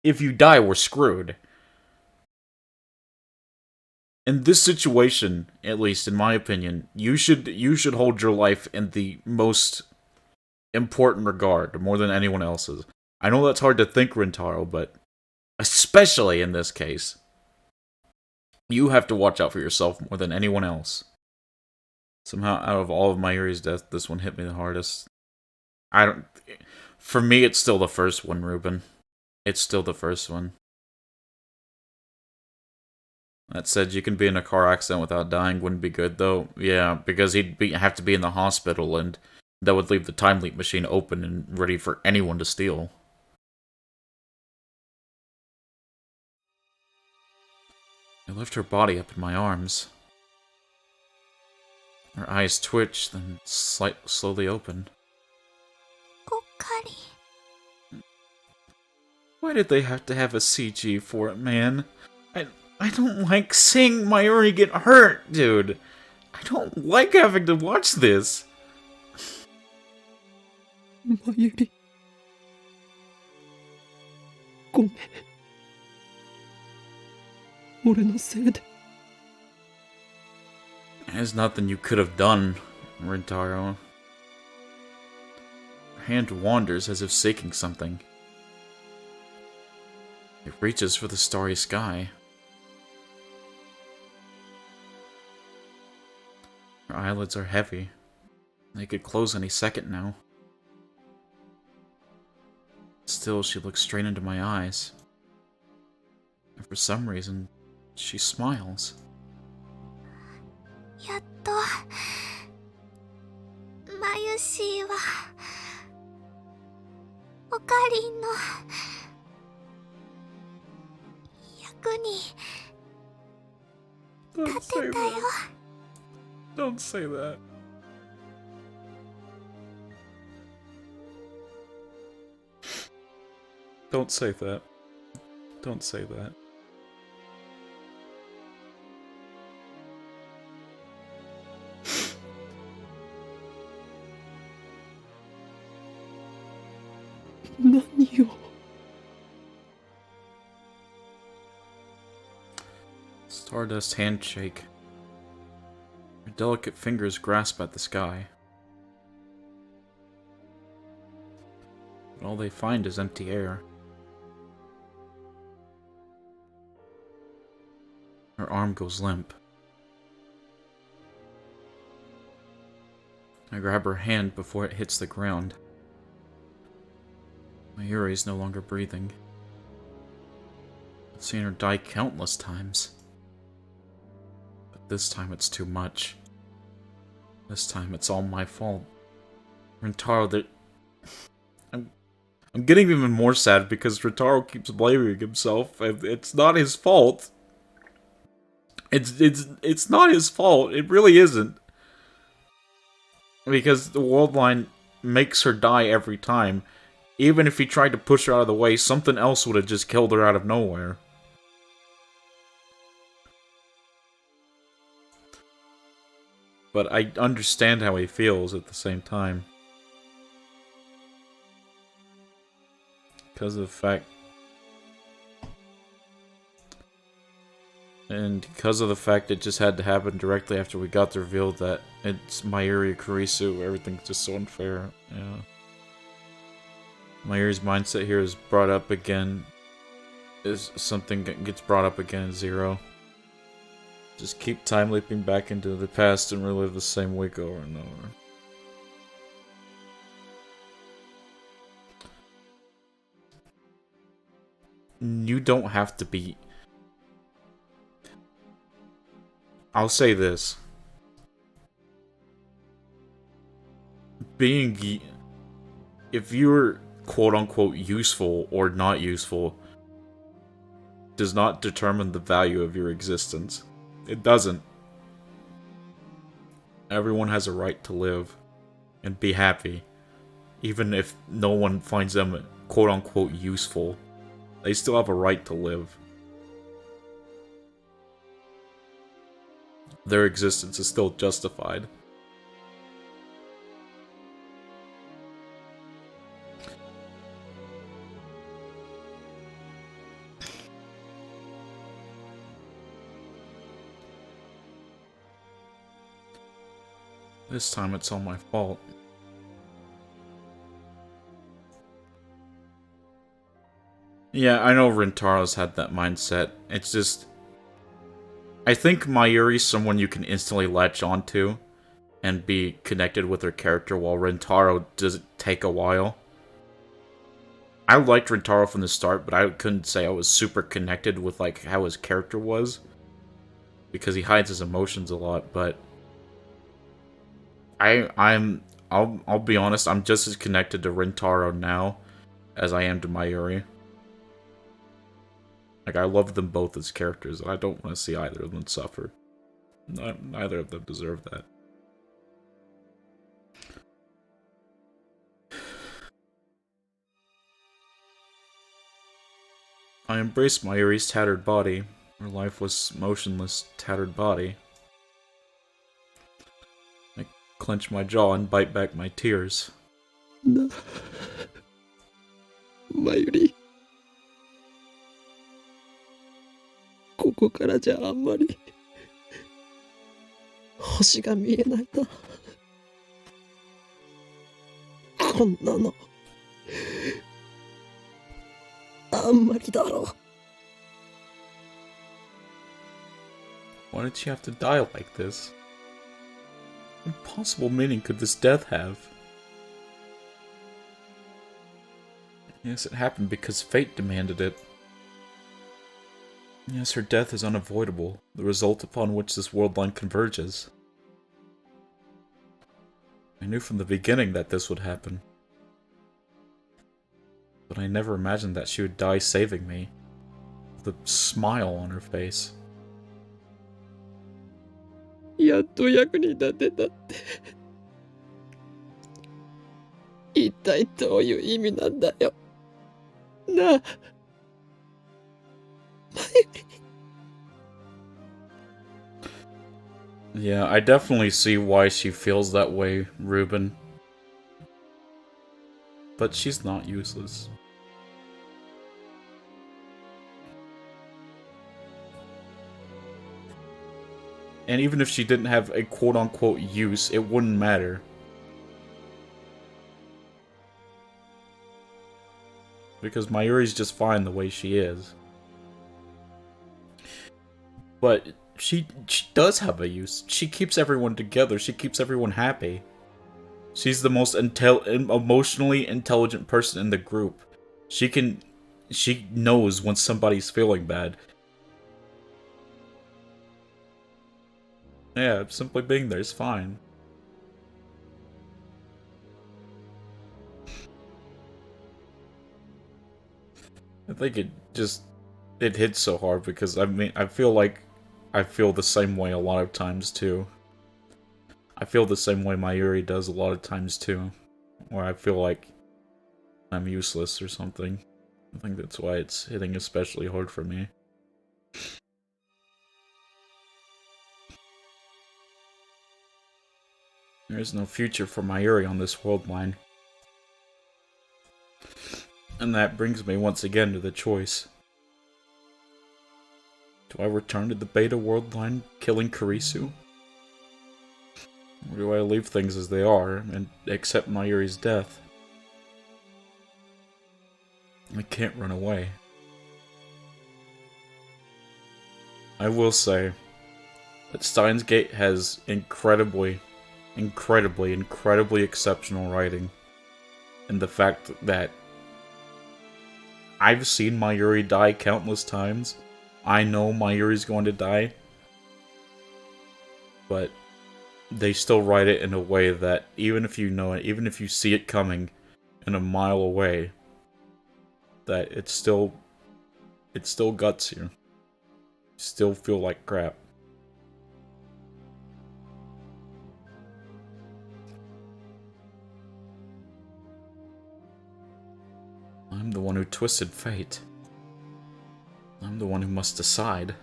If you die, we're screwed. In this situation, at least in my opinion, you should hold your life in the most important regard, more than anyone else's. I know that's hard to think, Rintaro, but especially in this case, you have to watch out for yourself more than anyone else. Somehow, out of all of Mayuri's deaths, this one hit me the hardest. For me, it's still the first one, Ruben. It's still the first one. That said, you can be in a car accident without dying, wouldn't be good, though. Yeah, because he'd have to be in the hospital, and that would leave the time leap machine open and ready for anyone to steal. I lift her body up in my arms. Her eyes twitch, then slowly open. Kokari. Why did they have to have a CG for it, man? I don't like seeing Mayuri get hurt, dude. I don't like having to watch this. Mayuri. ごめん。俺のせいで。There's nothing you could have done, Rintaro. Her hand wanders as if seeking something. It reaches for the starry sky. Her eyelids are heavy. They could close any second now. Still, she looks straight into my eyes. And for some reason, she smiles. やっとマユシーはオカリンの役に立てたよ。Don't say that. Don't say that. Don't say that.何を。Stardust handshake. Her delicate fingers grasp at the sky. But all they find is empty air. Her arm goes limp. I grab her hand before it hits the ground. Mayuri is no longer breathing. I've seen her die countless times. But this time it's too much. This time it's all my fault. Rintaro, I'm getting even more sad because Rintaro keeps blaming himself, and it's not his fault. It's not his fault. It really isn't. Because the world line makes her die every time. Even if he tried to push her out of the way, something else would have just killed her out of nowhere. But I understand how he feels at the same time. Because of the fact... And because of the fact it just had to happen directly after we got the reveal that it's Mayuri Kurisu, everything's just so unfair. Yeah. Mayuri's mindset here is brought up again. Is something that gets brought up again in Zero. Just keep time leaping back into the past and relive the same week over and over. You don't have to be... I'll say this. If you're quote-unquote useful or not useful does not determine the value of your existence. It doesn't. Everyone has a right to live and be happy. Even if no one finds them quote-unquote useful. They still have a right to live. Their existence is still justified. This time it's all my fault. Yeah, I know Rintaro's had that mindset. It's just... I think Mayuri's someone you can instantly latch onto and be connected with her character, while Rintaro does take a while. I liked Rintaro from the start, but I couldn't say I was super connected with like how his character was, because he hides his emotions a lot. But I'll be honest, I'm just as connected to Rintaro now as I am to Mayuri. Like, I love them both as characters, and I don't want to see either of them suffer. Neither of them deserve that. I embraced Mayuri's tattered body. Her lifeless, motionless, tattered body. I clench my jaw and bite back my tears. Mayuri. ここからじゃあんまり星が見えないな。こんなのあんまりだろう。 Why did she have to die like this? What possible meaning could this death have? Yes, it happened because fate demanded it. Yes, her death is unavoidable, the result upon which this world line converges. I knew from the beginning that this would happen. But I never imagined that she would die saving me, with a smile on her face. やっと役に立てたって。一体どういう意味なんだよ。なあ、Yeah, I definitely see why she feels that way, Ruben. But she's not useless. And even if she didn't have a quote-unquote use, it wouldn't matter. Because Mayuri's just fine the way she is. But she does have a use. She keeps everyone together. She keeps everyone happy. She's the most emotionally intelligent person in the group. She knows when somebody's feeling bad. Yeah, simply being there is fine. I think it hits so hard because I feel like I feel the same way a lot of times too. I feel the same way Mayuri does a lot of times too, where I feel like I'm useless or something. I think that's why it's hitting especially hard for me. There is no future for Mayuri on this world line. And that brings me once again to the choice. Do I return to the Beta world line, killing Kurisu? Or do I leave things as they are and accept Mayuri's death? I can't run away. I will say that Steins Gate has incredibly exceptional writing. And the fact that I've seen Mayuri die countless times. I know Mayuri's going to die. But they still write it in a way that even if you know it, even if you see it coming in a mile away, that it still guts you. You still feel like crap. I'm the one who twisted fate. I'm the one who must decide.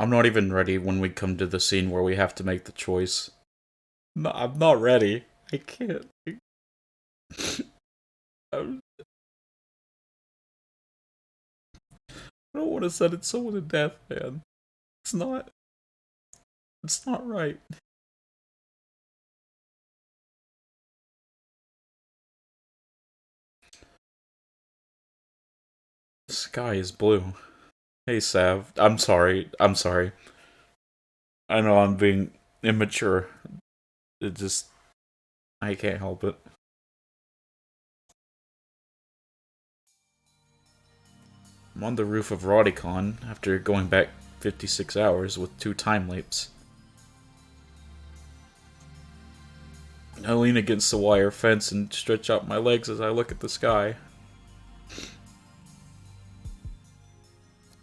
I'm not even ready when we come to the scene where we have to make the choice. No, I'm not ready. I can't. I don't want to send someone to death, man. It's not right. The sky is blue. Hey, Sav. I'm sorry. I know I'm being immature. I can't help it. I'm on the roof of Rodicon after going back 56 hours with 2 time leaps. I lean against the wire fence and stretch out my legs as I look at the sky.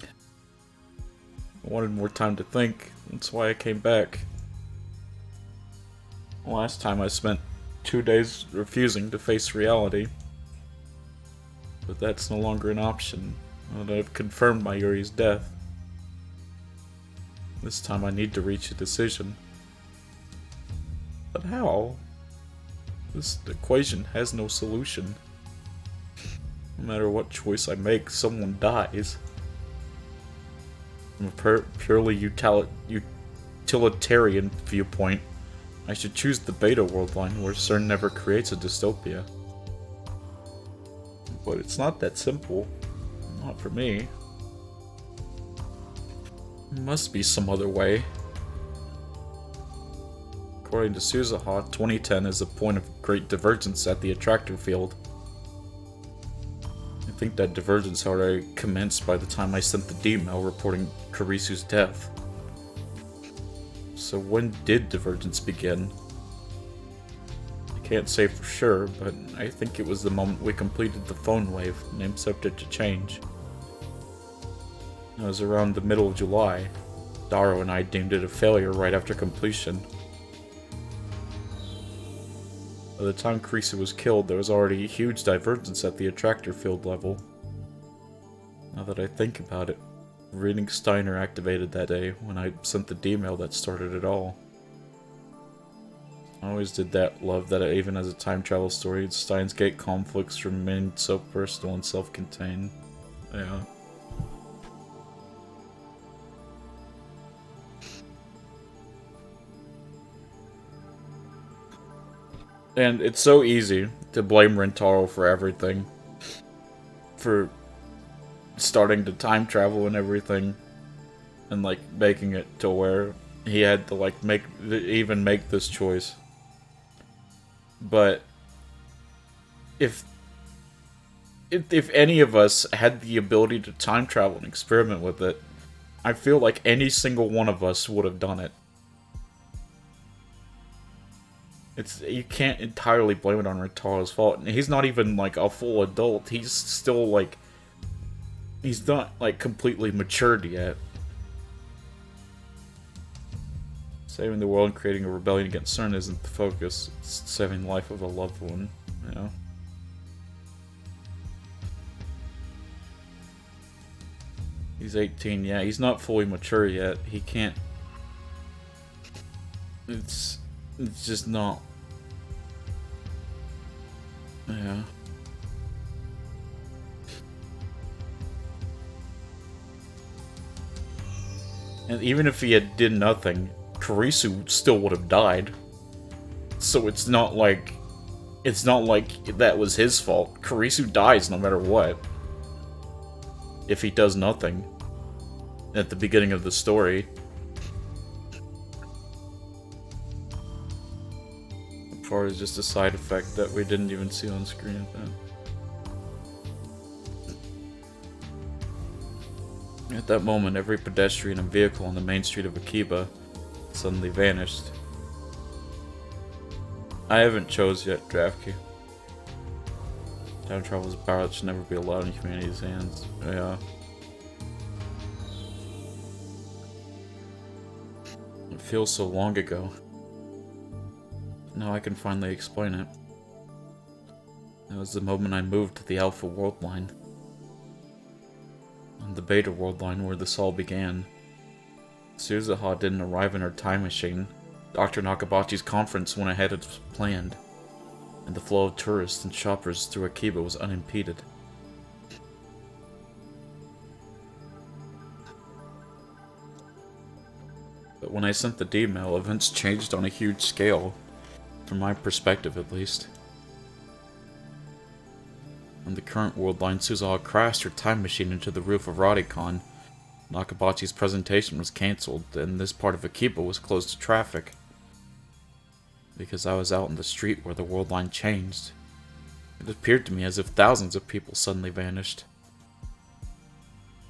I wanted more time to think, that's why I came back. Last time I spent 2 days refusing to face reality. But that's no longer an option, and I've confirmed Mayuri's death. This time I need to reach a decision. But how? This equation has no solution. No matter what choice I make, someone dies. From a purely utilitarian viewpoint, I should choose the Beta world line where CERN never creates a dystopia. But it's not that simple. Not for me. There must be some other way. According to Suzuha, 2010 is a point of great divergence at the attractor field. think that divergence had already commenced by the time I sent the D-mail reporting Kurisu's death. So when did divergence begin? I can't say for sure, but I think it was the moment we completed the phone wave, named subject to change. It was around the middle of July. Daro and I deemed it a failure right after completion. By the time Kurisu was killed, there was already a huge divergence at the attractor field level. Now that I think about it, reading Steiner activated that day when I sent the D-mail that started it all. I always did love that even as a time travel story, Steins Gate conflicts remained so personal and self-contained. Yeah. And it's so easy to blame Rentaro for everything. For starting to time travel and everything. And, like, making it to where he had to, like, even make this choice. But if any of us had the ability to time travel and experiment with it, I feel like any single one of us would have done it. You can't entirely blame it on Rentaro's fault. He's not even, like, a full adult. He's still, like... He's not, like, completely matured yet. Saving the world and creating a rebellion against CERN isn't the focus. It's saving the life of a loved one, you know? He's 18, yeah, he's not fully mature yet. He can't... It's just not. Yeah. And even if he had did nothing, Kurisu still would have died. So it's not like that was his fault. Kurisu dies no matter what. If he does nothing at the beginning of the story. As far as just a side effect that we didn't even see on screen at that. At that moment, every pedestrian and vehicle on the main street of Akiba suddenly vanished. I haven't chose yet, Draftkey. Time travel is a power that should never be allowed in humanity's hands. Yeah. It feels so long ago. Now I can finally explain it. That was the moment I moved to the Alpha World Line. On the Beta World Line where this all began. Suzuha didn't arrive in her time machine. Dr. Nakabachi's conference went ahead as planned, and the flow of tourists and shoppers through Akiba was unimpeded. But when I sent the D-mail, events changed on a huge scale. From my perspective, at least. On the current world line, Suzuha crashed her time machine into the roof of Radicon. Nakabachi's presentation was cancelled, and this part of Akiba was closed to traffic. Because I was out in the street where the world line changed. It appeared to me as if thousands of people suddenly vanished.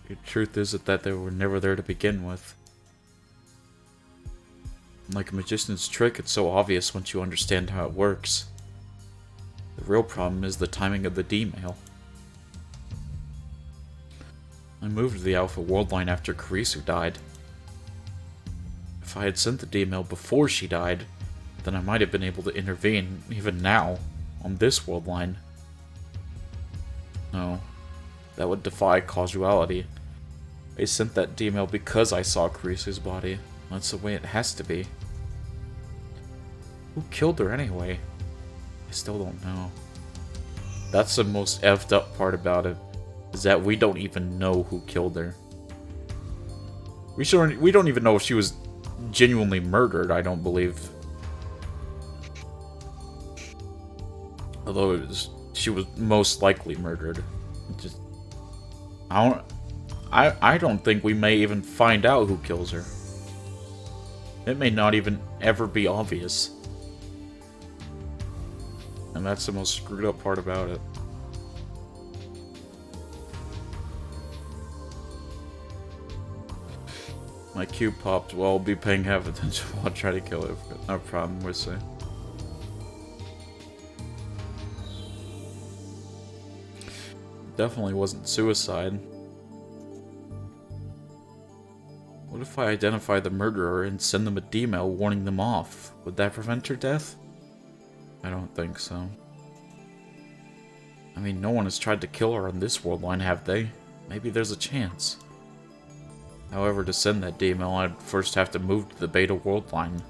The truth is that they were never there to begin with. Like a magician's trick, it's so obvious once you understand how it works. The real problem is the timing of the D-mail. I moved to the Alpha World Line after Kurisu died. If I had sent the D-mail before she died, then I might have been able to intervene, even now, on this world line. No, that would defy causality. I sent that D-mail because I saw Kurisu's body. That's the way it has to be. Who killed her anyway? I still don't know. That's the most effed up part about it, is that we don't even know who killed her. We don't even know if she was genuinely murdered, I don't believe. Although she was most likely murdered. I don't think we may even find out who kills her. It may not even ever be obvious. And that's the most screwed up part about it. My cue popped. Well, I'll be paying half attention while I try to kill it. No problem, we'll see. Definitely wasn't suicide. What if I identify the murderer and send them a D-mail warning them off? Would that prevent her death? I don't think so. I mean, no one has tried to kill her on this world line, have they? Maybe there's a chance. However, to send that D-mail, I'd first have to move to the beta world line.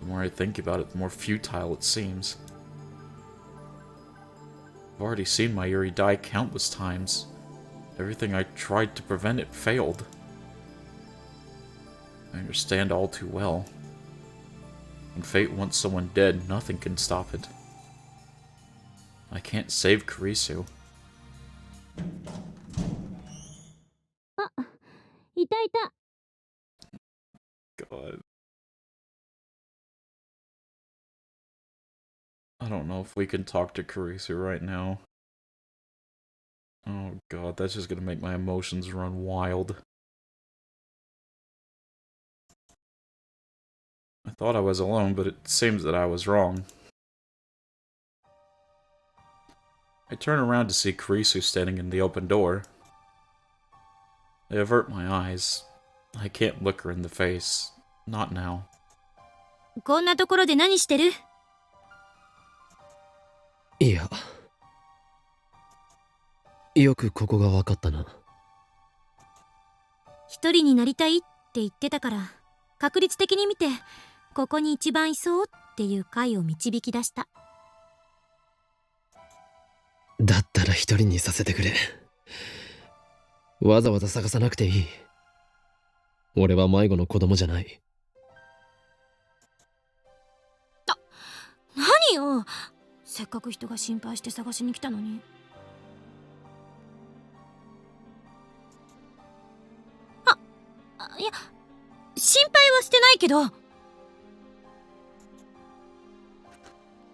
The more I think about it, the more futile it seems. I've already seen my Yuri die countless times. Everything I tried to prevent it failed. I understand all too well. When fate wants someone dead, nothing can stop it. I can't save Kurisu. いたいた。 God. I don't know if we can talk to Kurisu right now. Oh god, that's just gonna make my emotions run wild. I thought I was alone, but it seems that I was wrong. I turn around to see Kurisu standing in the open door. I avert my eyes. I can't look her in the face. Not now. こんなところで何してる？いや、よくここが分かったな。一人になりたいって言ってたから、確率的に見てここに一番いそうっていう回を導き出した。だったら一人にさせてくれ。わざわざ探さなくていい。俺は迷子の子供じゃない。何よ、せっかく人が心配して探しに来たのに。いや、心配はしてないけど。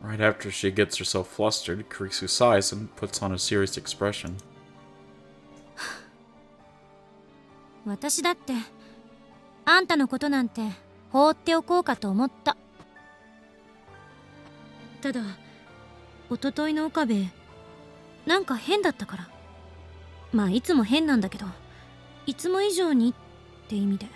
Right after she gets herself flustered, Kurisu sighs and puts on a serious expression. 私だってあんたのことなんて放っておこうかと思った。ただ一昨日の岡部なんか変だったから。まあいつも変なんだけど、いつも以上にって意味で。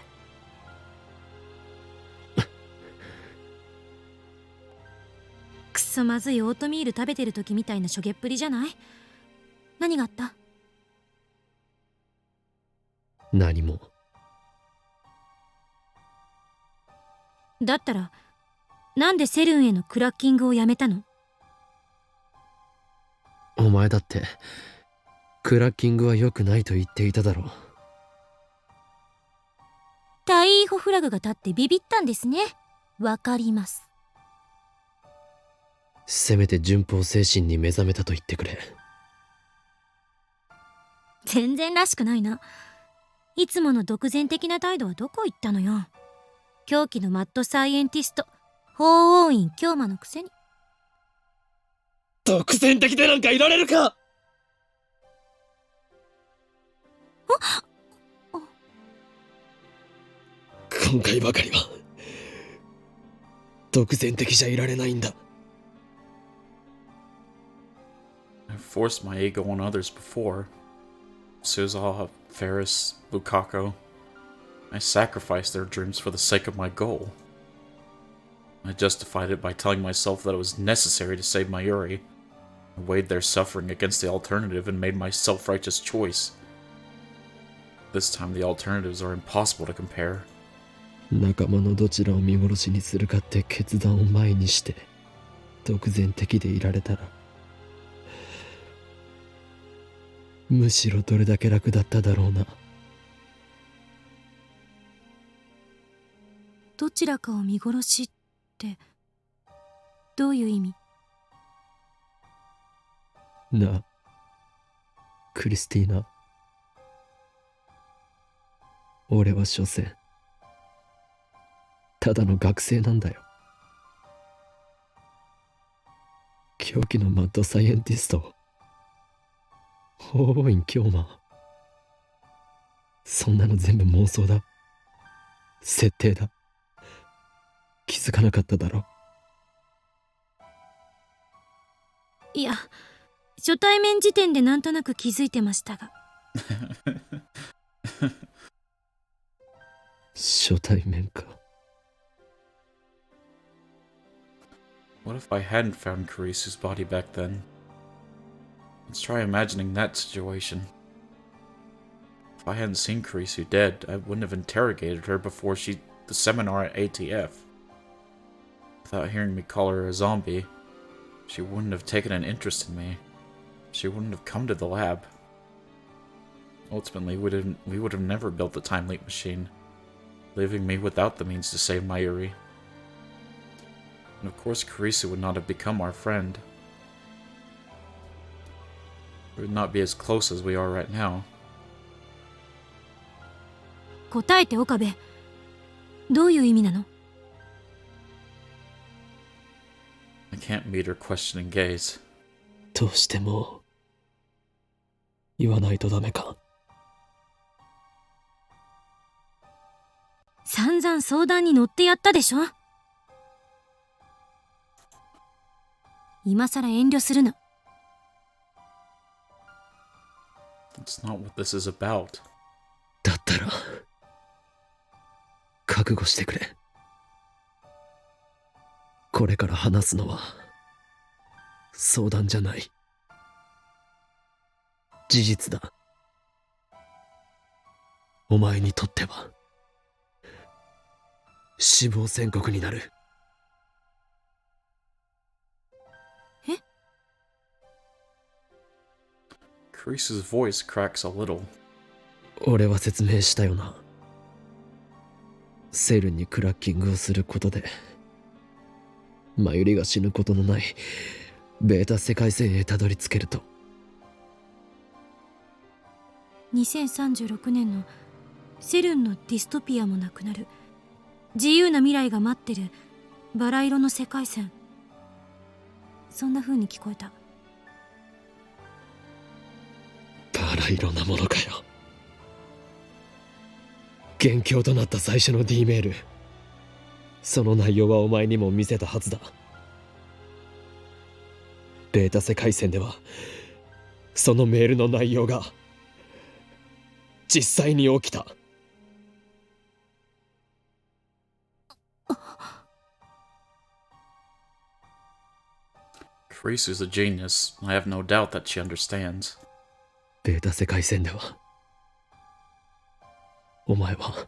くそまずいオートミール食べてる時みたいなしょげっぷりじゃない？何があった？何も。だったらなんでセルンへのクラッキングをやめたの？お前だってクラッキングは良くないと言っていただろう。タイーホフラグが立ってビビったんですね。わかります。せめて順法精神に目覚めたと言ってくれ。全然らしくないな。いつもの独善的な態度はどこ行ったのよ。狂気のマッドサイエンティスト法王院京馬のくせに。独善的でなんかいられるか。今回ばかりは独善的じゃいられないんだ。I've forced my ego on others before. Suzawa, Ferris, Bukako. I sacrificed their dreams for the sake of my goal. I justified it by telling myself that it was necessary to save Mayuri. I weighed their suffering against the alternative and made my self-righteous choice. This time the alternatives are impossible to compare. 仲間のどちらを見殺しにするかって決断を前にして独善的でいられたら、むしろどれだけ楽だっただろうな。どちらかを見殺しってどういう意味？なあ、クリスティーナ。俺は所詮ただの学生なんだよ。狂気のマッドサイエンティスト、法王院京馬、そんなの全部妄想だ。設定だ。気づかなかっただろ。いや、初対面時点でなんとなく気づいてましたが。初対面か。What if I hadn't found Karisu's body back then? Let's try imagining that situation. If I hadn't seen Karisu dead, I wouldn't have interrogated her before the seminar at ATF. Without hearing me call her a zombie, she wouldn't have taken an interest in me. She wouldn't have come to the lab. Ultimately, we would have never built the time leap machine, leaving me without the means to save Mayuri. And of course, Karisu would not have become our friend. We would not be as close as we are right now. 答えて岡部。どういう意味なの？ I can't meet her questioning gaze. どうしても言わないとダメか。散々相談に乗ってやったでしょ。今さら遠慮するな。That's not what this is about. だったら覚悟してくれ。これから話すのは相談じゃない。事実だ。お前にとっては死亡宣告になる。え？ Karisu's voice cracks a little. 俺は説明したよな。セルにクラッキングをすることでマユリが死ぬことのないベータ世界線へたどり着けると。2036年のセルンのディストピアもなくなる自由な未来が待ってるバラ色の世界線。そんな風に聞こえた。バラ色なものかよ。元凶となった最初の D メール、その内容はお前にも見せたはずだ。ベータ世界線ではそのメールの内容が実際に起きた。Karisu's a genius. I have no doubt that she understands. ベータ世界線ではお前は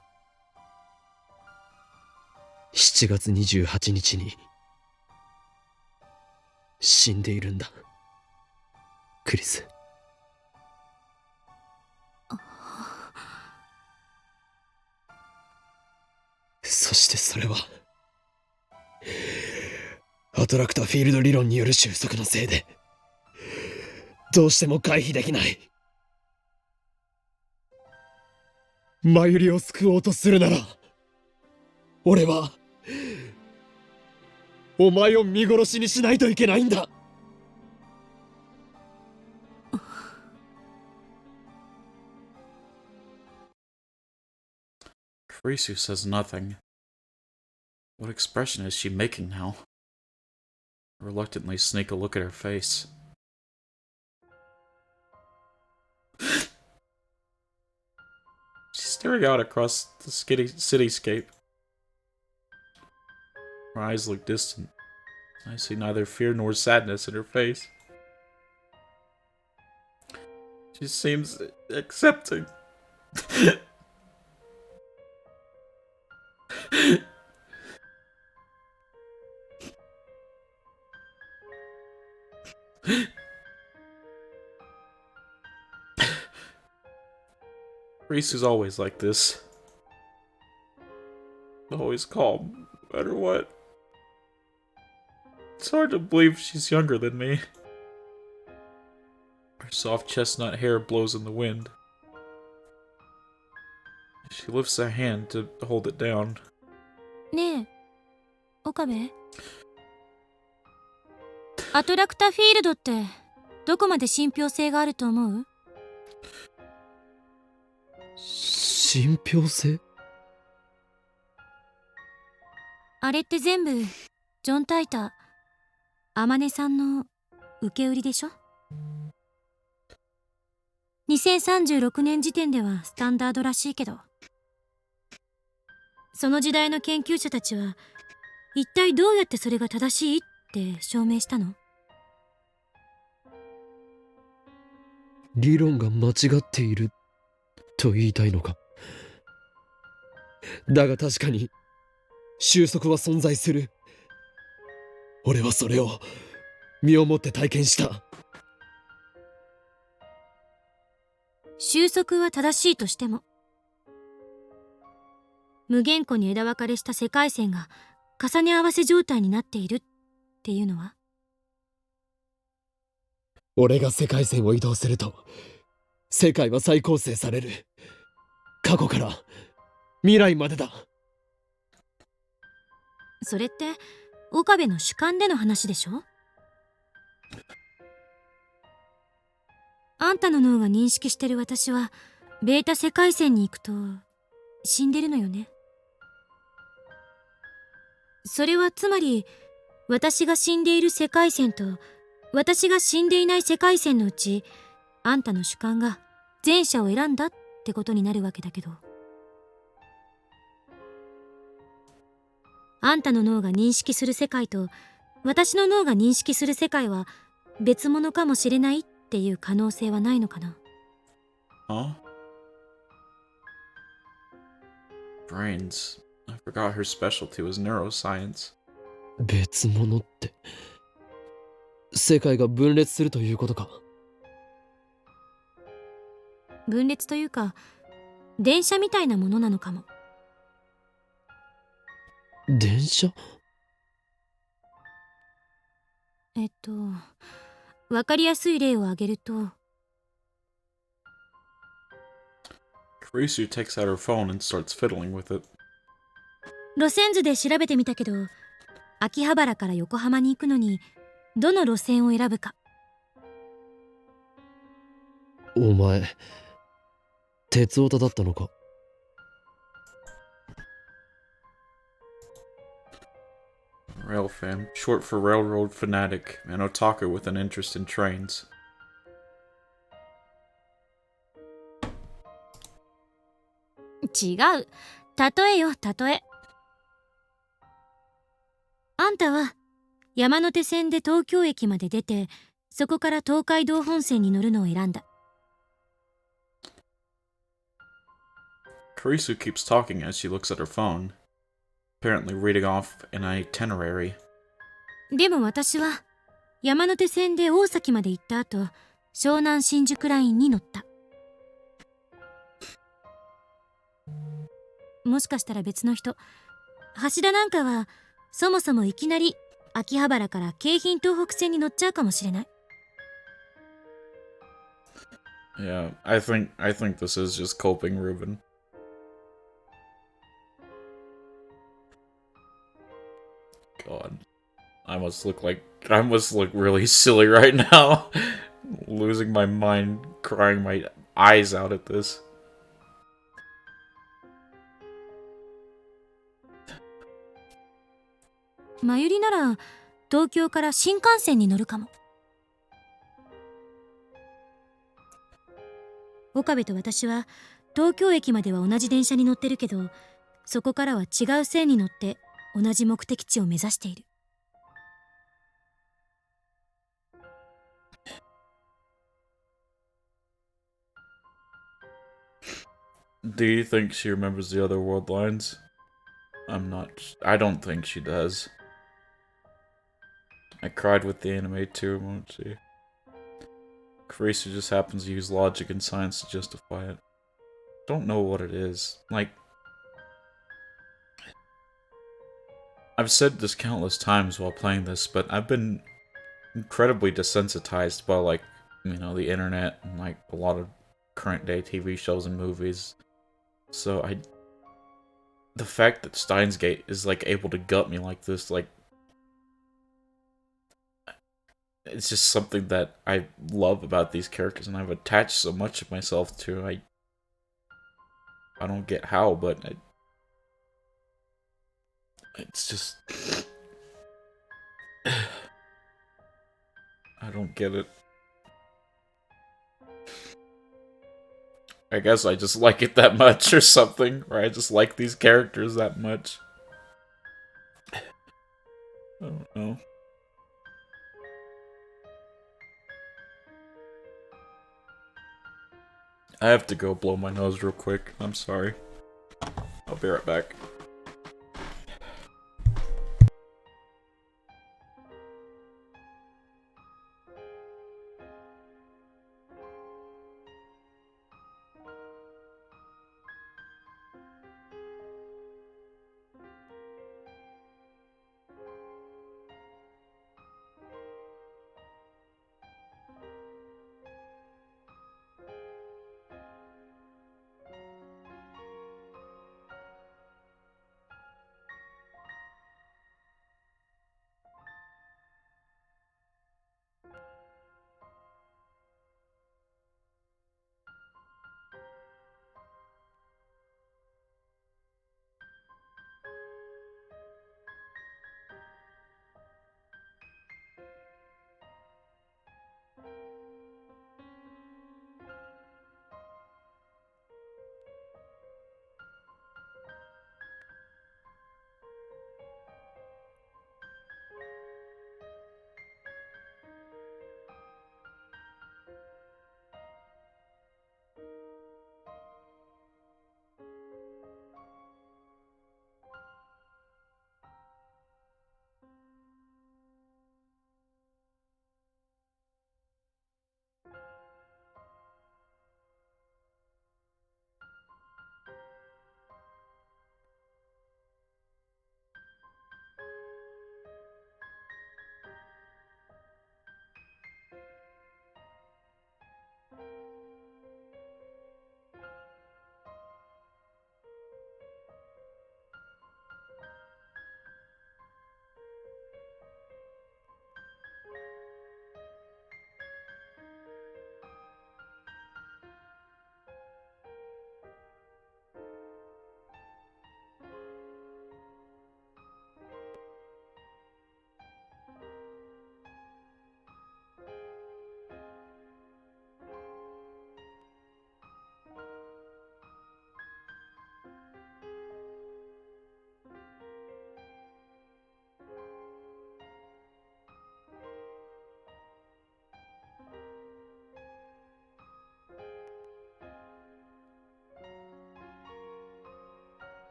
7月28日に死んでいるんだ、クリス。そしてそれはアトラクターフィールド理論による収束のせいでどうしても回避できない。マユリを救おうとするなら俺はお前を見殺しにしないといけないんだ。Karisu says nothing. What expression is she making now? I reluctantly sneak a look at her face. She's staring out across the cityscape. Her eyes look distant. I see neither fear nor sadness in her face. She seems accepting. Reese's always like this. Always calm, no matter what. It's hard to believe she's younger than me. Her soft chestnut hair blows in the wind. She lifts a hand to hold it down. ねえ、岡部。アトラクターフィールドってどこまで信憑性があると思う？信憑性？あれって全部ジョン・タイター、天音さんの受け売りでしょ。2036年時点ではスタンダードらしいけど、その時代の研究者たちは一体どうやってそれが正しいって証明したの？理論が間違っていると言いたいのか。だが確かに収束は存在する。俺はそれを身をもって体験した。収束は正しいとしても、無限個に枝分かれした世界線が重ね合わせ状態になっているっていうのは？俺が世界線を移動すると世界は再構成される。過去から未来までだ。それって岡部の主観での話でしょ？あんたの脳が認識してる私はベータ世界線に行くと死んでるのよね。それはつまり私が死んでいる世界線と私が死んでいない世界線のうち、あんたの主観が前者を選んだってことになるわけだけど、あんたの脳が認識する世界と私の脳が認識する世界は別物かもしれないっていう可能性はないのかな。Huh? Brains. I forgot her specialty was neuroscience. 別物って世界が分裂するということか。分裂というか電車みたいなものなのかも。電車？わかりやすい例を挙げると、Kurisu takes out her phone and starts fiddling with it. 路線図で調べてみたけど、秋葉原から横浜に行くのにどの路線を選ぶか。お前鉄オタだったのか。Rail fan, short for railroad fanatic, an otaku with an interest in trains. 違う。例えよ、例え。あんたは山手線で東京駅まで出て、そこから東海道本線に乗るのを選んだ。Kurisu keeps talking as she looks at her phone, apparently reading off an itinerary. でも私は山手線で大崎まで行った後、湘南新宿ラインに乗った。もしかしたら別の人、橋田なんかはそもそもいきなり秋葉原から京浜東北線に乗っちゃうかもしれない。Yeah, I think this is just coping, Ruben. God, I must look really silly right now. Losing my mind, crying my eyes out at this. マユリなら東京から新幹線に乗るかも。岡部と私は東京駅までは同じ電車に乗ってるけど、そこからは違う線に乗って同じ目的地を目指している。Do you think she remembers the other world lines? I don't think she does. I cried with the anime too, won't she? Kurisu just happens to use logic and science to justify it. Don't know what it is. Like, I've said this countless times while playing this, but I've been incredibly desensitized by, like, you know, the internet and, like, a lot of current day TV shows and movies. So the fact that Steins Gate is, like, able to gut me like this, like, it's just something that I love about these characters, and I've attached so much of myself to. I don't get how, but It's just... I don't get it. I guess I just like it that much or something, or I just like these characters that much. I don't know. I have to go blow my nose real quick. I'm sorry. I'll be right back.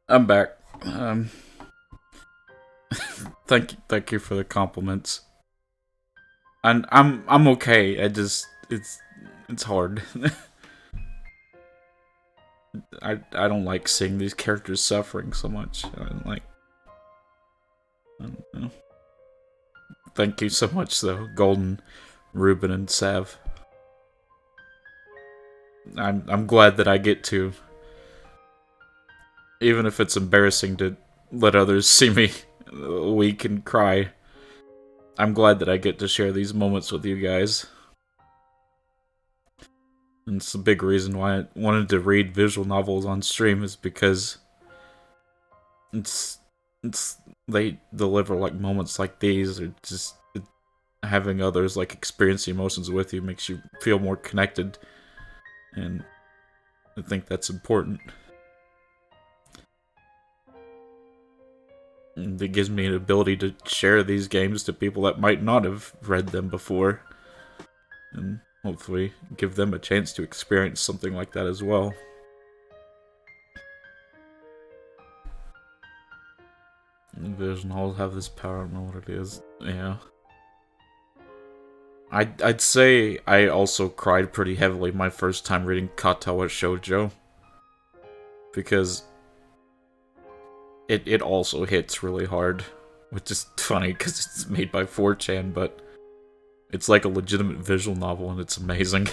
I'm back. Thank you for the compliments. And I'm okay. It's hard. I don't like seeing these characters suffering so much. I don't know. Thank you so much though, Golden, Ruben, and Sav. I'm glad that I get to, even if it's embarrassing to let others see me weak and cry. I'm glad that I get to share these moments with you guys. And it's a big reason why I wanted to read visual novels on stream, is because it's they deliver like moments like these, or just having others like experience the emotions with you makes you feel more connected, and I think that's important. And it gives me an ability to share these games to people that might not have read them before, and hopefully give them a chance to experience something like that as well. Vision halls have this power, I don't know what it is. Yeah. I'd say I also cried pretty heavily my first time reading Katawa Shoujo, because it also hits really hard, which is funny because it's made by 4chan, but it's like a legitimate visual novel and it's amazing.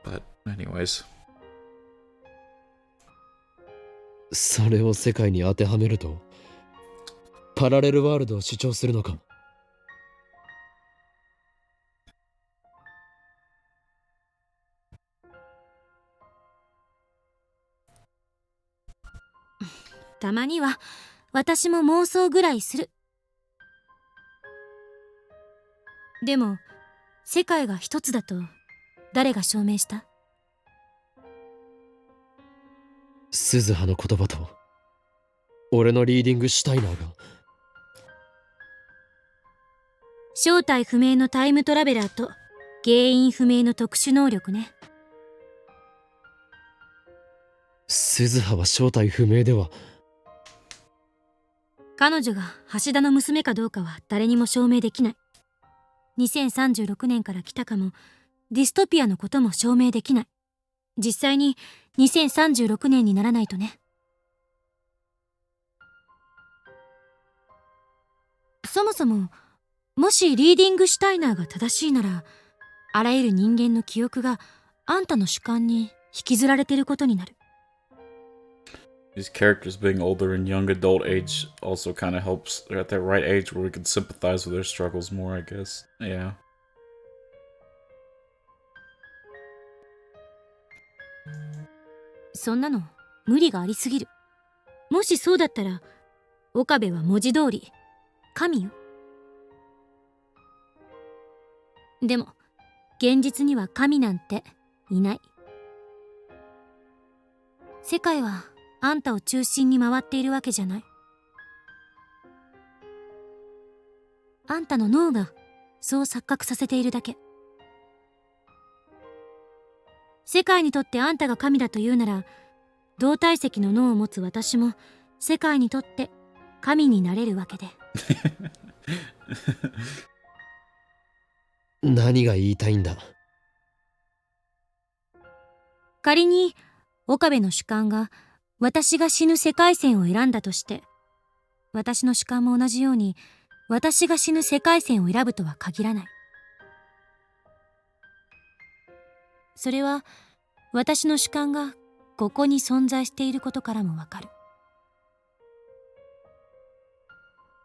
But anyways. それを世界に当てはめるとパラレルワールドを主張するのかも。たまには私も妄想ぐらいする。でも世界が一つだと誰が証明した？鈴葉の言葉と俺のリーディングシュタイナーが。正体不明のタイムトラベラーと原因不明の特殊能力ね。鈴葉は正体不明では。彼女が橋田の娘かどうかは誰にも証明できない。2036年から来たかも、ディストピアのことも証明できない。実際に2036年にならないとね。そもそも、もしリーディングシュタイナーが正しいなら、あらゆる人間の記憶があんたの主観に引きずられていることになる。These characters being older in young adult age also kind of helps. They're at that right age where we can sympathize with their struggles more, I guess. Yeah. そんなの無理がありすぎる。もしそうだったら、岡部は文字通り神よ。でも現実には神なんていない。世界はあんたを中心に回っているわけじゃない。あんたの脳がそう錯覚させているだけ。世界にとってあんたが神だというなら、同体積の脳を持つ私も世界にとって神になれるわけで。何が言いたいんだ？仮に岡部の主観が私が死ぬ世界線を選んだとして、私の主観も同じように私が死ぬ世界線を選ぶとは限らない。それは私の主観がここに存在していることからもわかる。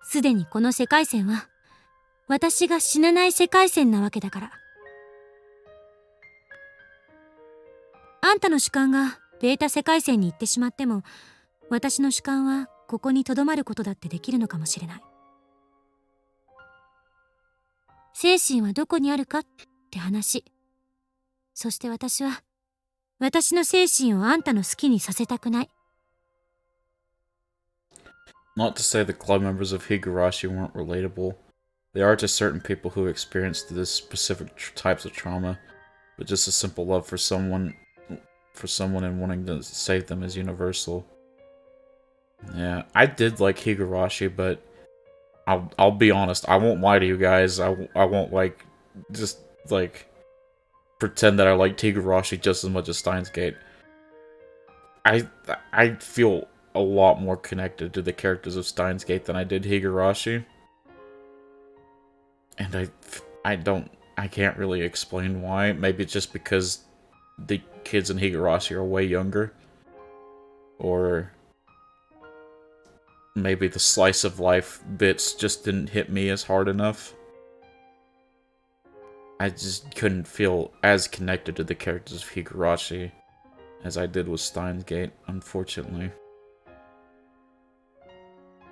すでにこの世界線は私が死なない世界線なわけだから。あんたの主観がベータ世界線に行ってしまっても、私の主観はここに留まることだってできるのかもしれない。精神はどこにあるかって話。そして私は私の精神をあんたの好きにさせたくない。 Not to say the club members of Higurashi weren't relatable. They are to certain people who experienced this specific types of trauma, but just a simple love for someone and wanting to save them is universal. Yeah, I did like Higurashi, but I'll be honest, I won't lie to you guys. I won't just pretend that I like Higurashi just as much as Steins Gate. I feel a lot more connected to the characters of Steins Gate than I did Higurashi. And I can't really explain why. Maybe it's just because the kids in Higurashi are way younger. Or maybe the slice of life bits just didn't hit me as hard enough. I just couldn't feel as connected to the characters of Higurashi as I did with Steins Gate, unfortunately.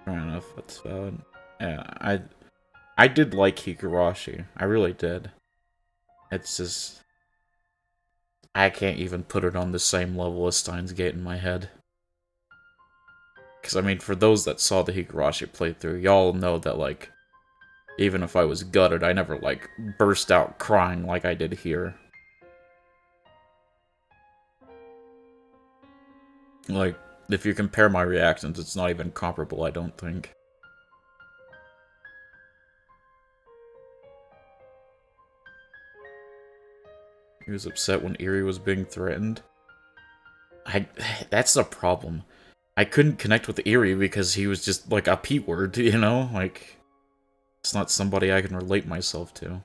Fair enough, that's valid. Yeah, I did like Higurashi. I really did. It's just, I can't even put it on the same level as Steins Gate in my head. Because, I mean, for those that saw the Higurashi playthrough, y'all know that, like, even if I was gutted, I never, like, burst out crying like I did here. Like, if you compare my reactions, it's not even comparable, I don't think. He was upset when Eerie was being threatened. That's the problem. I couldn't connect with Eerie because he was just, like, a P-word, you know? Like, it's not somebody I can relate myself to.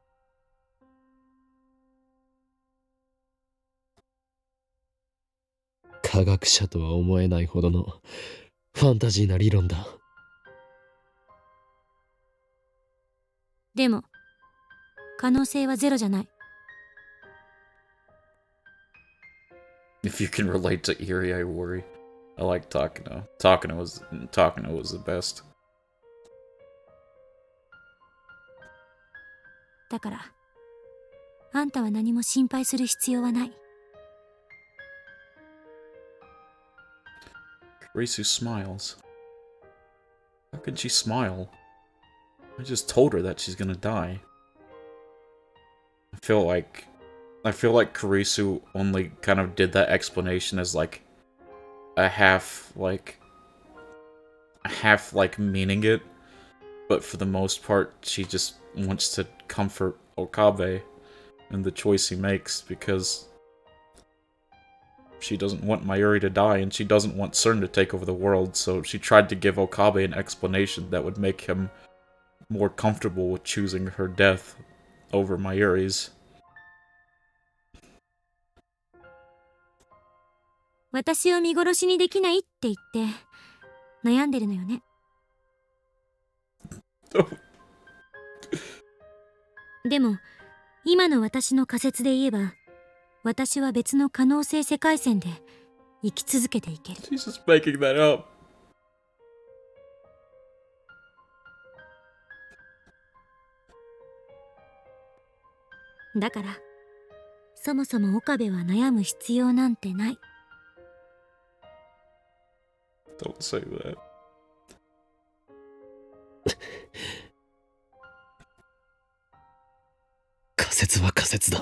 科学者とは思えないほどのファンタジーな理論だ。でも可能性はゼロじゃない。If you can relate to Eerie, I worry. I like Takano. Takano was the best. だから、あんたは何も心配する必要はない。Risu smiles. How can she smile? I just told her that she's gonna die. I feel like Kurisu only kind of did that explanation as like a half meaning it, but for the most part she just wants to comfort Okabe and the choice he makes because she doesn't want Mayuri to die and she doesn't want CERN to take over the world, so she tried to give Okabe an explanation that would make him more comfortable with choosing her death over Mayuri's. 私を見殺しにできないって言って悩んでるのよね。でも今の私の仮説で言えば、私は別の可能性世界線で生き続けていける。 She's just making that up. だからそもそも岡部は悩む必要なんてない。 Don't say that. 仮説は仮説だ。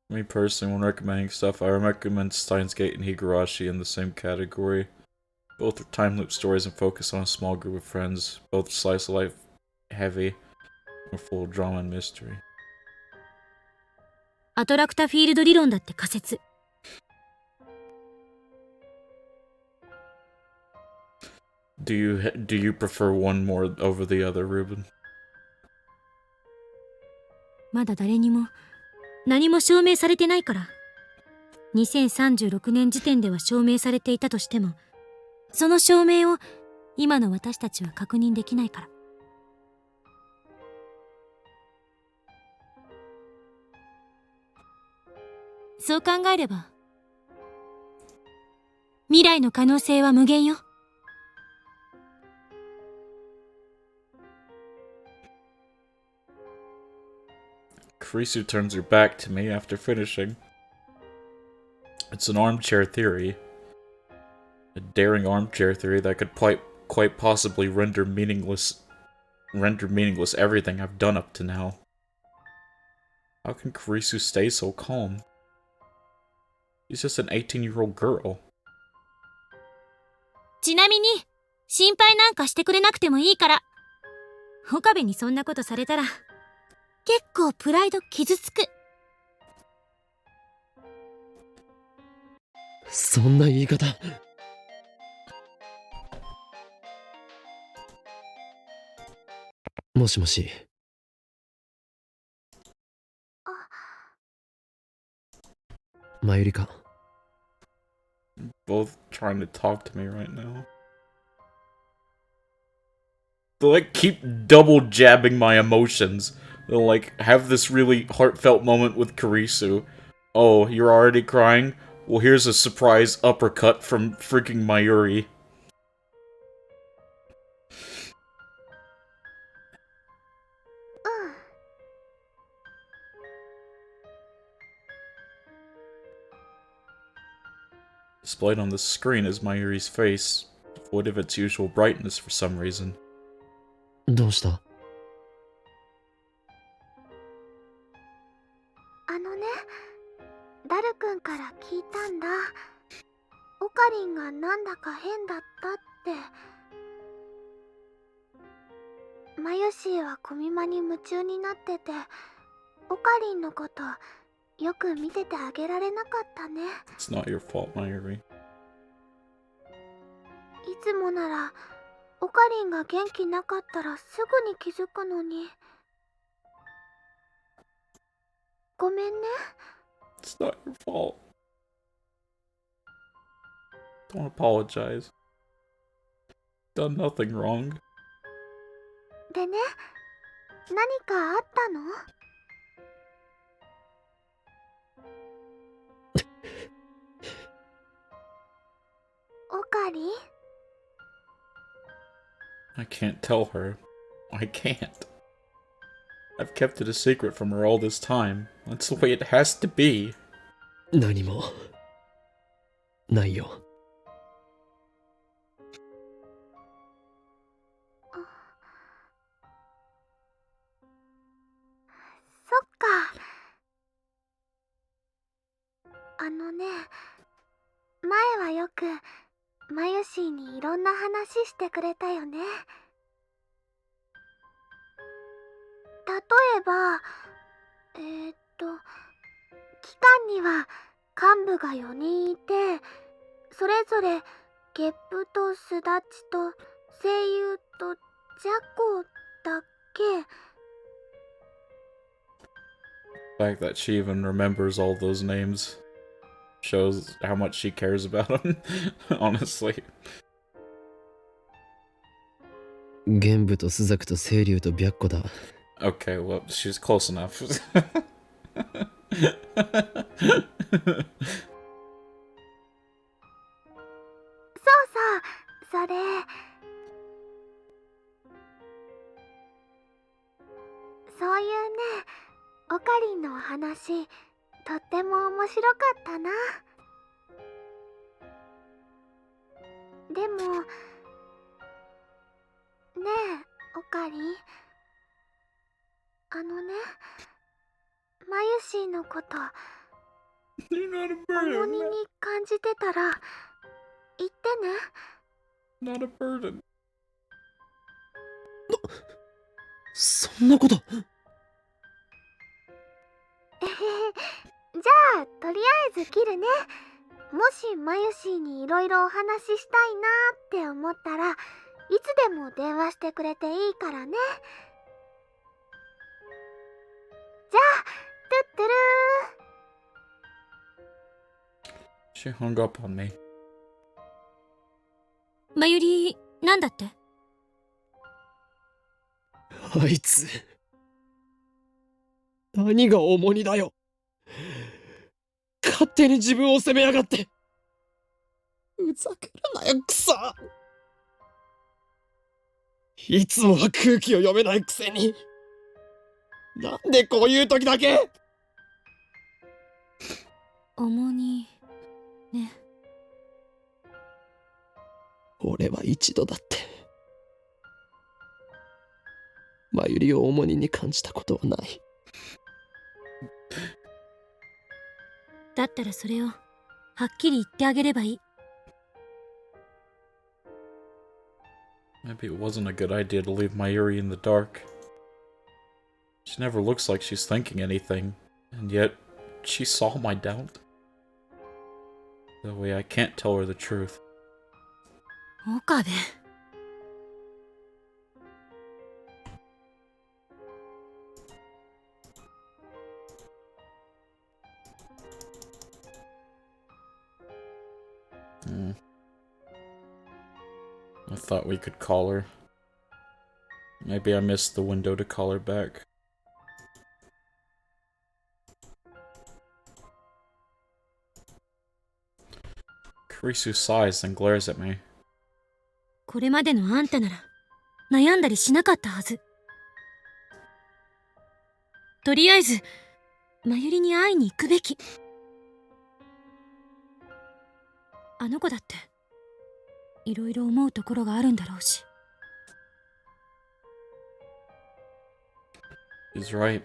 Me personally, when recommending stuff, I recommend Steins Gate and Higurashi in the same category. Both are time loop stories and focus on a small group of friends. Both slice of life heavy or full of drama and mystery. アトラクタフィールド理論だって仮説。 Do you prefer one more over the other, Ruben? まだ誰にも何も証明されてないから。2036年時点では証明されていたとしても、その証明を今の私たちは確認できないから。そう考えれば未来の可能性は無限よ。 Kurisu turns her back to me after finishing. It's an armchair theory. A daring armchair theory that could quite possibly render meaningless everything I've done up to now. How can Kurisu stay so calm? She's just an 18-year-old girl. ちなみに心配なんかしてくれなくてもいいから。岡部にそんなことされたら結構プライド傷つく。そんな言い方。もしもし。マユリか。Both trying to talk to me right now. They'll like keep double jabbing my emotions. They'll like have this really heartfelt moment with Kurisu. Oh, you're already crying? Well, here's a surprise uppercut from freaking Mayuri. Displayed on the screen is Mayuri's face, devoid of its usual brightness for some reason. どうした？ダルくんから聞いたんだ。オカリンがなんだか変だったって。マユシーはコミマに夢中になってて、オカリンのことよく見ててあげられなかったね。It's not your fault, Mayuri. いつもならオカリンが元気なかったらすぐに気づくのに。ごめんね。It's not your fault. Don't apologize. Done nothing wrong. でね、何かあったの？かり？ I can't tell her. I can't. I've kept it a secret from her all this time. That's the way it has to be. 何もないよ。そっか。前はよくマユシーにいろんな話してくれたよね。例えば機関には幹部が4人いて、それぞれゲップとスダチと声優とジャコだっけ。 The fact that she even remembers all those names shows how much she cares about them, honestly. 玄武と朱雀と青龍と白虎だ。Okay, well, she's close enough. そうそう、それ。そういうね、オカリンのお話、とっても面白かったな。でもねえ、オカリン、マユシーのこと You're not a 重 burden. 荷に感じてたら言ってね。 Not a burden. そんなこと。じゃあとりあえず切るね。もしマユシーにいろいろお話ししたいなって思ったらいつでも電話してくれていいからね。じゃあトゥットゥルー。 She hung up on me. まゆり、なんだって？あいつ何が重荷だよ。勝手に自分を責めやがって。ふざけるなよ、クソ。いつもは空気を読めないくせに、なんでこういう時だけ。重荷ね。俺は一度だってまゆりを重荷に感じたことはない。だったらそれをはっきり言ってあげればいい。 Maybe it wasn't a good idea to leave Mayuri in the dark. She never looks like she's thinking anything, and yet she saw my doubt. That way I can't tell her the truth. 岡部。I thought we could call her. Maybe I missed the window to call her back. Kurisu sighs and glares at me. これまでのあんたなら悩んだりしなかったはず。とりあえずまゆりに会いに行くべき。あの子だっていろいろ思うところがあるんだろうし。 He's right.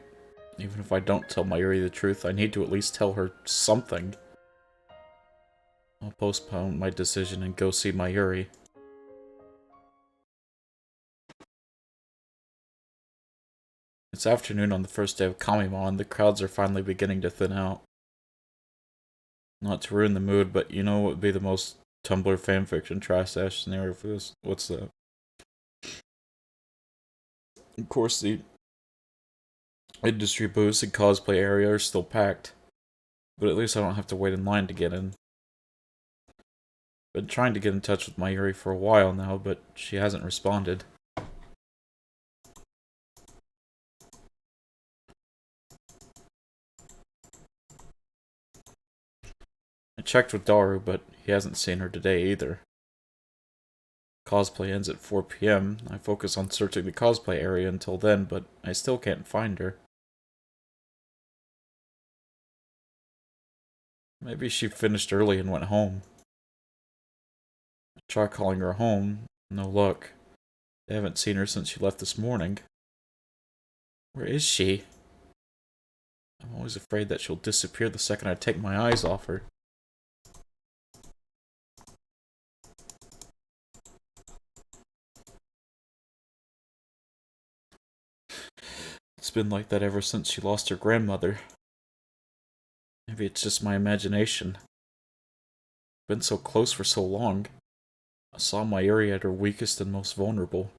Even if I don't tell Mayuri the truth, I need to at least tell her something. I'll postpone my decision and go see Mayuri. It's afternoon on the first day of Kamimon, and the crowds are finally beginning to thin out. Not to ruin the mood, but you know what would be the most Tumblr fanfiction trash scenario for this? What's that? Of course, the industry booths and cosplay area are still packed, but at least I don't have to wait in line to get in. Been trying to get in touch with Mayuri for a while now, but she hasn't responded. I checked with Daru, but he hasn't seen her today either. Cosplay ends at 4 p.m. I focus on searching the cosplay area until then, but I still can't find her. Maybe she finished early and went home. I try calling her home. No luck. They haven't seen her since she left this morning. Where is she? I'm always afraid that she'll disappear the second I take my eyes off her. It's been like that ever since she lost her grandmother. Maybe it's just my imagination. Been so close for so long. I saw Mayuri at her weakest and most vulnerable.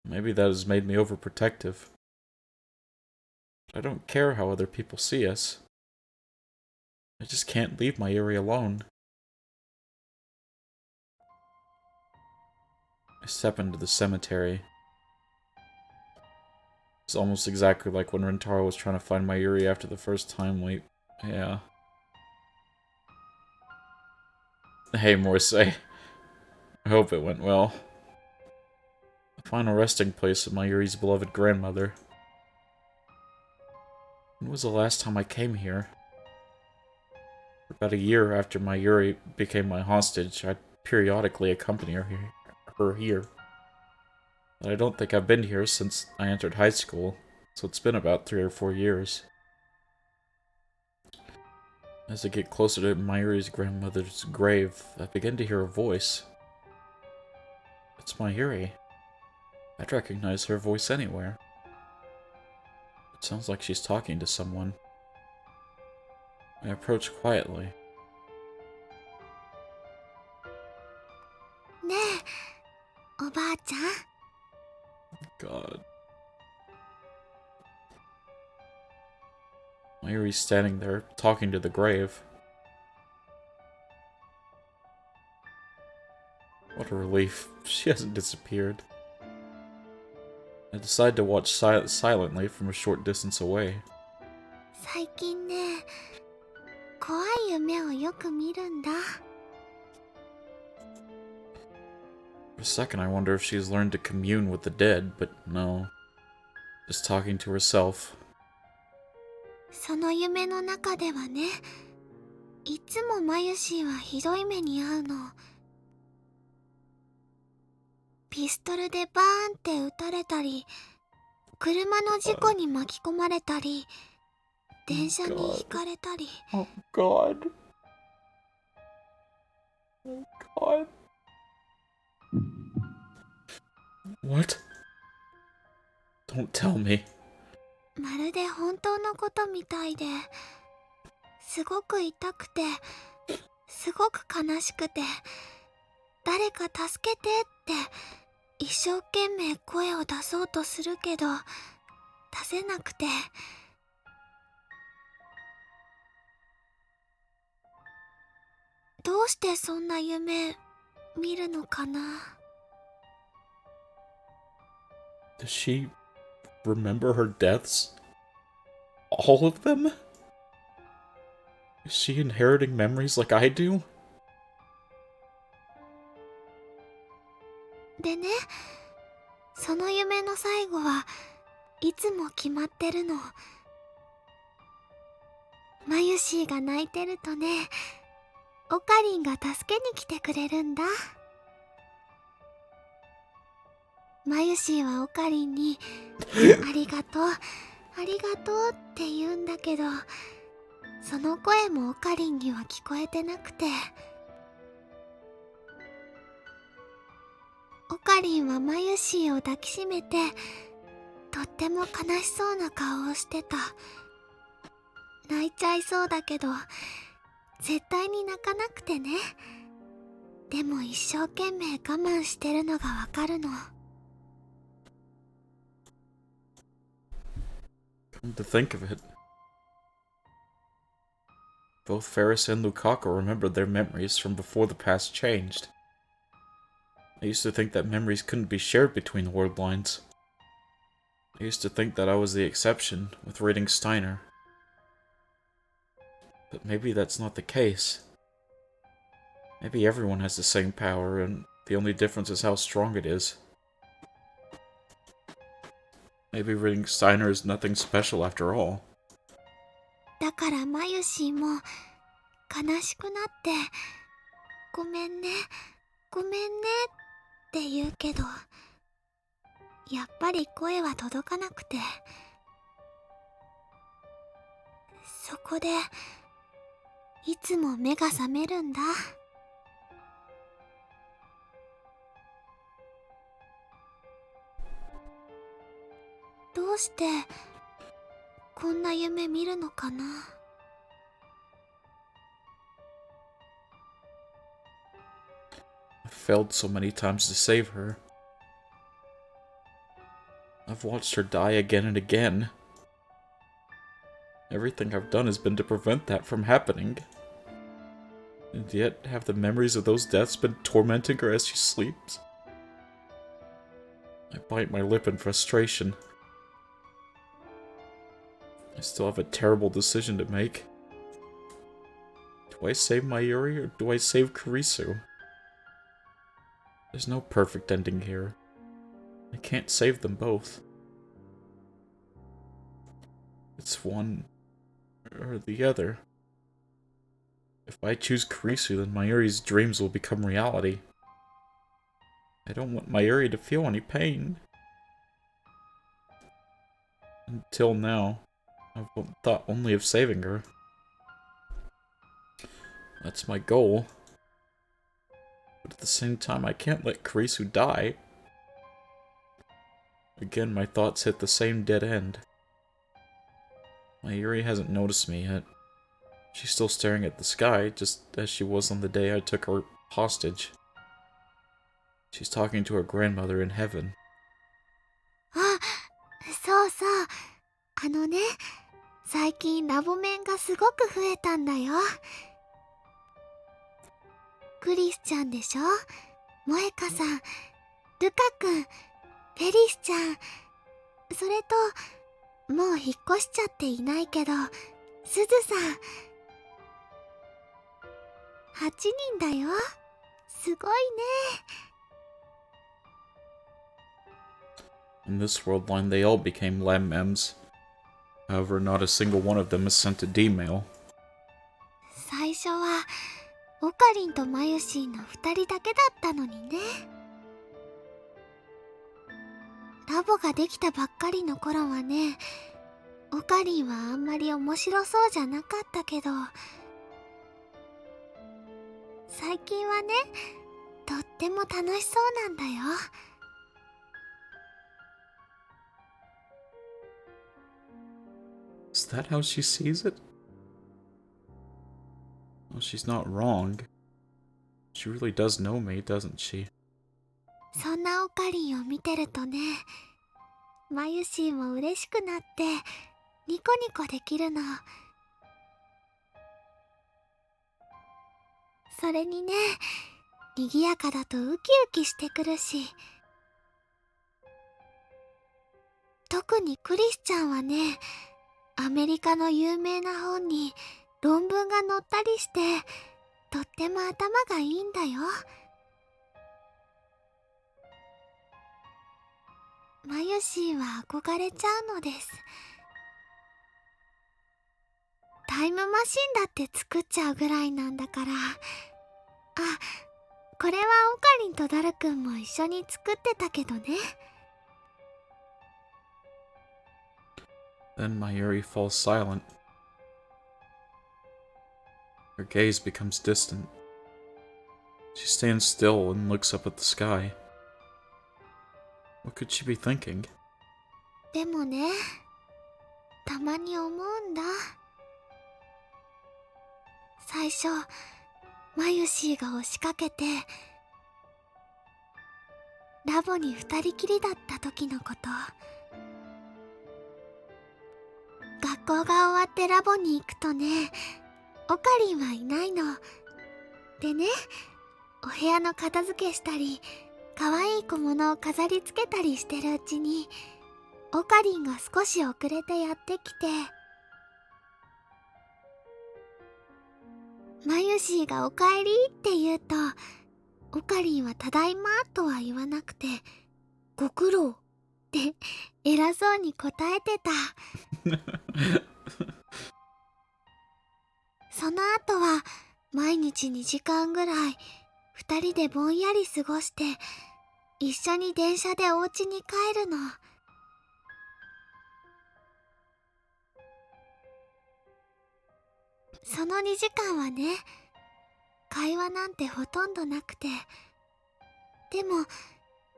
Maybe that has made me overprotective. But I don't care how other people see us. I just can't leave Mayuri alone. I step into the cemetery. It's almost exactly like when Rentaro was trying to find Mayuri after the first time we... Yeah. Hey, Morse. I hope it went well. The final resting place of Mayuri's beloved grandmother. When was the last time I came here? About a year after Mayuri became my hostage, I'd periodically accompany her here. But I don't think I've been here since I entered high school, so it's been about 3 or 4 years. As I get closer to Mayuri's grandmother's grave, I begin to hear a voice. It's Mayuri. I'd recognize her voice anywhere. It sounds like she's talking to someone. I approach quietly. ねえ、おばあちゃん。 God. Mayuri's standing there, talking to the grave. What a relief. She hasn't disappeared. I decide to watch silently from a short distance away. 最近ね、怖い夢をよく見るんだ。 For a second, I wonder if she's learned to commune with the dead, but no. Just talking to herself. その夢の中ではね、いつもマユシーはひどい目に遭うの。ピストルでバーンって撃たれたり、車の事故に巻き込まれたり、電車にひかれたり。 Oh God. Oh God. What? Don't tell me. まるで本当のことみたいで、すごく痛くて、すごく悲しくて、誰か助けてって一生懸命声を出そうとするけど出せなくて。どうしてそんな夢見るのかな。 Does she remember her deaths? All of them? Is she inheriting memories like I do? でね、その夢の最後はいつも決まってるの。マユシーが泣いてるとね、オカリンが助けに来てくれるんだ。マユシーはオカリンにありがとう、ありがとうって言うんだけど、その声もオカリンには聞こえてなくて。オカリンはマユシーを抱きしめて、とっても悲しそうな顔をしてた。泣いちゃいそうだけど、絶対に泣かなくてね。でも一生懸命我慢してるのがわかるの。 Come to think of it, both Ferris and Lukaku remembered their memories from before the past changed. I used to think that memories couldn't be shared between word lines. I used to think that I was the exception with reading Steiner. But maybe that's not the case. Maybe everyone has the same power, and The only difference is how strong it is. Maybe reading Steiner is nothing special after all. だからマユシーも悲しくなってごめんねごめんねって言うけど、やっぱり声は届かなくて、そこでいつも目が覚めるんだ。どうしてこんな夢見るのかな。I've failed so many times to save her. I've watched her die again and again. Everything I've done has been to prevent that from happening. And yet, have the memories of those deaths been tormenting her as she sleeps? I bite my lip in frustration. I still have a terrible decision to make. Do I save Mayuri or do I save Kurisu? There's no perfect ending here. I can't save them both. It's one or the other. If I choose Kurisu, then Mayuri's dreams will become reality. I don't want Mayuri to feel any pain. Until now, I've thought only of saving her. That's my goal. But at the same time, I can't let Kurisu die. Again, my thoughts hit the same dead end. Mayuri hasn't noticed me yet. She's still staring at the sky, just as she was on the day I took her hostage. She's talking to her grandmother in heaven. あ、そうそう。最近ラボメンがすごく増えたんだよ。クリスちゃんでしょ、萌香さん、ルカ君、フェリスちゃん、それともう引っ越しちゃっていないけどすずさん。8人だよ。すごいね。In this world line, they all became Lam Mems. However, not a single one of them is sent a D-mail. 最初はオカリンとマユシーの2人だけだったのにね。ラボができたばっかりの頃はね、オカリンはあんまり面白そうじゃなかったけど、最近はね、とっても楽しそうなんだよ。Is that how she sees it? Well, she's not wrong. She really does know me, doesn't she? そんなオカリンを見てるとね、マユシーも嬉しくなってニコニコできるの。それにね、賑やかだとウキウキしてくるし、特にクリスちゃんはね、アメリカの有名な本に論文が載ったりして、とっても頭がいいんだよ。マユシーは憧れちゃうのです。タイムマシンだって作っちゃうぐらいなんだから。あ、これはオカリンとダルくんも一緒に作ってたけどね。Then Mayuri falls silent. Her gaze becomes distant. She stands still and looks up at the sky. What could she be thinking? でもね、たまに思うんだ。最初、マユシーが押しかけて、ラボに二人きりだった時のこと。学校が終わってラボに行くとね、オカリンはいないの。でね、お部屋の片付けしたり、可愛い小物を飾り付けたりしてるうちに、オカリンが少し遅れてやってきて、マユシーがおかえりって言うと、オカリンはただいまとは言わなくて、ご苦労って偉そうに答えてた。その後は毎日2時間ぐらい2人でぼんやり過ごして、一緒に電車でお家に帰るの。その2時間はね、会話なんてほとんどなくて、でも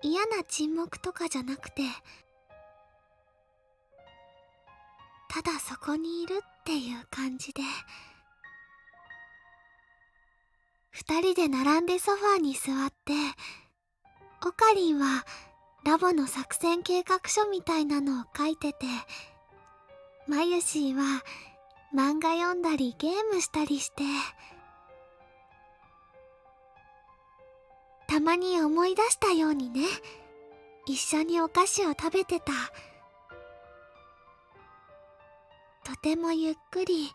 嫌な沈黙とかじゃなくて、ただそこにいるっていう感じで、2人で並んでソファーに座って、オカリンはラボの作戦計画書みたいなのを書いてて、マユシーは漫画読んだりゲームしたりして、たまに思い出したようにね、一緒にお菓子を食べてた。とてもゆっくり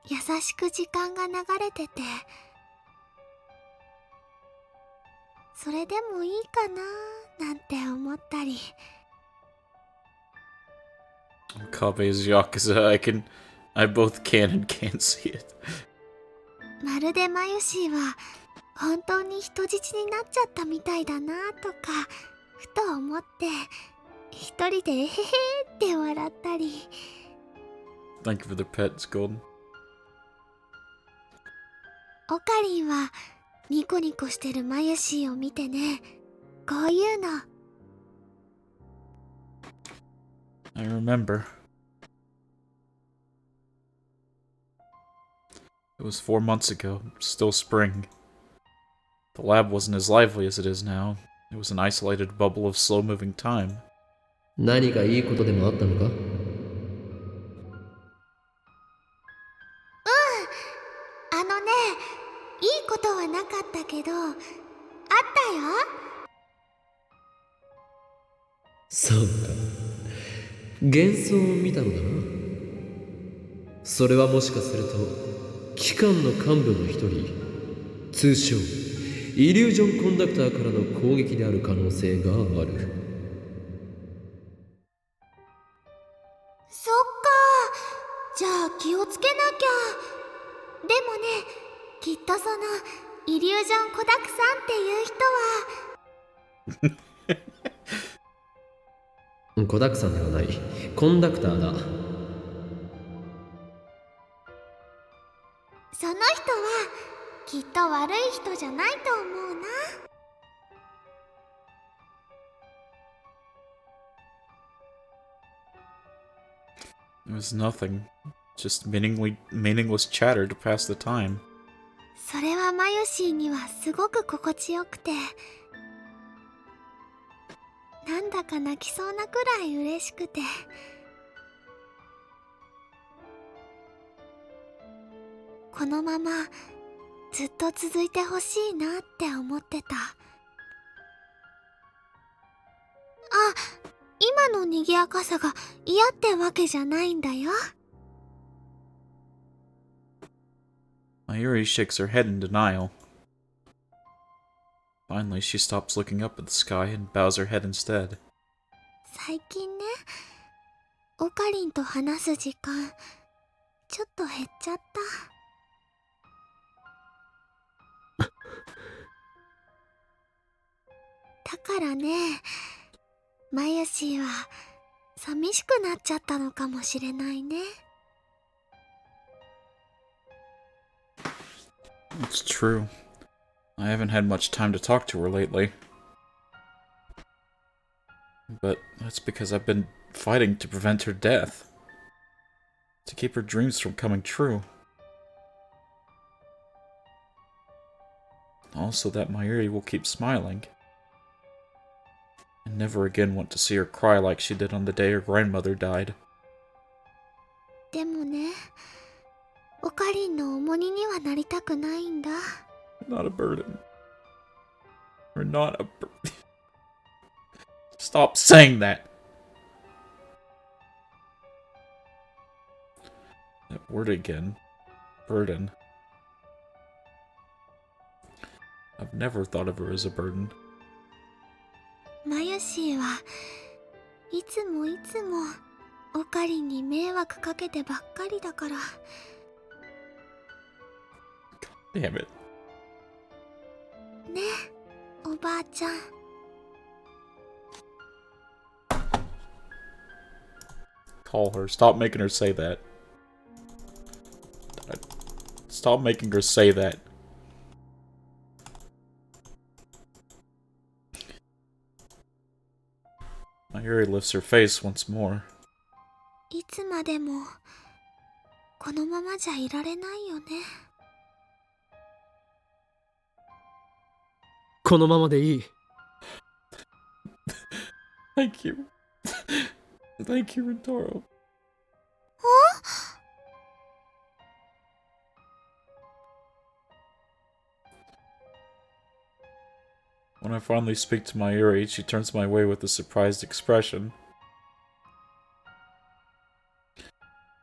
優しく時間が流れてて、それでもいいかななんて思ったり。Kabe's Yakuza, I both can and can't see it. まるでマユシーは本当に人質になっちゃったみたいだなとかふと思って、一人でえへへって笑ったり。 Thank you for the pets, Golden. オカリンはニコニコしてるマユシーを見てね、こういうの。 I remember. It was 4 months ago, still spring. The lab wasn't as lively as it is now. It was an isolated bubble of slow-moving time. 何かいいことでもあったのか？いいことはなかったけど、あったよ。そうか。幻想を見たのだな。それはもしかすると機関の幹部の一人、通称イリュージョンコンダクターからの攻撃である可能性がある。そっか、じゃあ気をつけなきゃ。でもね、きっとそのイリュージョンコダクさんっていう人はコダクさんではない、コンダクターだ。その人はきっと悪い人じゃないと思うな。It was nothing. Just meaningless chatter to pass the time. それはマユシーにはすごく心地よくて、なんだか泣きそうなくらい嬉しくて。このままずっと続いてほしいなって思ってた。あ、今の賑やかさが嫌ってわけじゃないんだよ。Mayuri shakes her head in denial. Finally, she stops looking up at the sky and bows her head instead. 最近ね、オカリンと話す時間ちょっと減っちゃった。だからね、マユシーは寂しくなっちゃったのかもしれないね。It's true. I haven't had much time to talk to her lately. But that's because I've been fighting to prevent her death. To keep her dreams from coming true. Also that Mayuri will keep smiling. And never again want to see her cry like she did on the day her grandmother died. でもね、オカリンの重荷にはなりたくないんだ。Not a burden. We're not a burden. Stop saying that! That word again. Burden. I've never thought of her as a burden. マユシーはいつもいつもオカリンに迷惑かけてばっかりだから。 Damn it. ね、おばあちゃん。 Call her. Stop making her say that. Stop making her say that. Mayuri lifts her face once more. いつまでもこのままじゃいられないよね。このままでいい。Thank you. Thank you, Rintaro. When I finally speak to Mayuri, she turns my way with a surprised expression.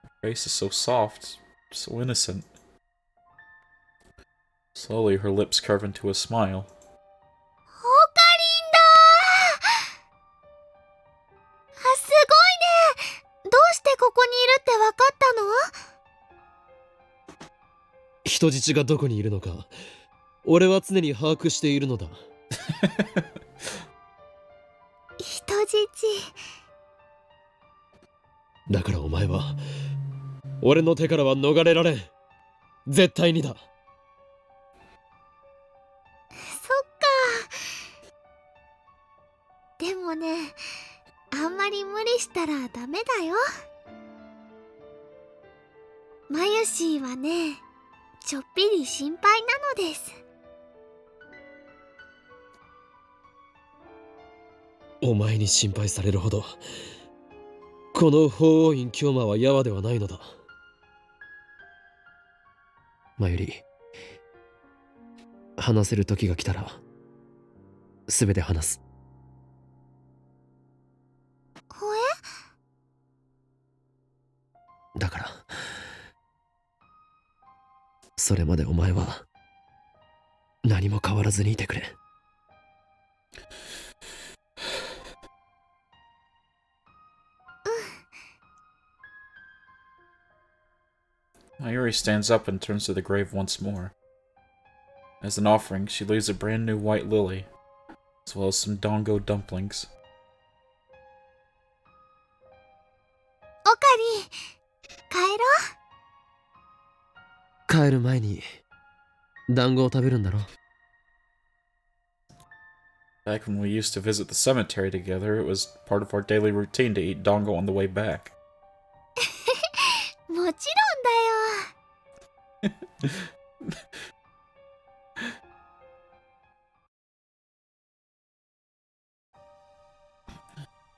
Her face is so soft, so innocent. Slowly, her lips curve into a smile. オカリンだー。あ、すごいね。どうしてここにいるってわかったの？人質がどこにいるのか、俺は常に把握しているのだ。人質。だからお前は俺の手からは逃れられん。絶対にだ。そっか。でもね、あんまり無理したらダメだよ。マユシーはね、ちょっぴり心配なのです。お前に心配されるほどこの法王院京馬はヤワではないのだ。マユリ、話せる時が来たら全て話す。ほえ？だからそれまでお前は何も変わらずにいてくれ。Mayuri stands up and turns to the grave once more. As an offering, she leaves a brand new white lily, as well as some dango dumplings. オカリン、帰ろう。帰る前に団子を食べるんだろ。Back when we used to visit the cemetery together, it was part of our daily routine to eat dango on the way back. もちろんだよ。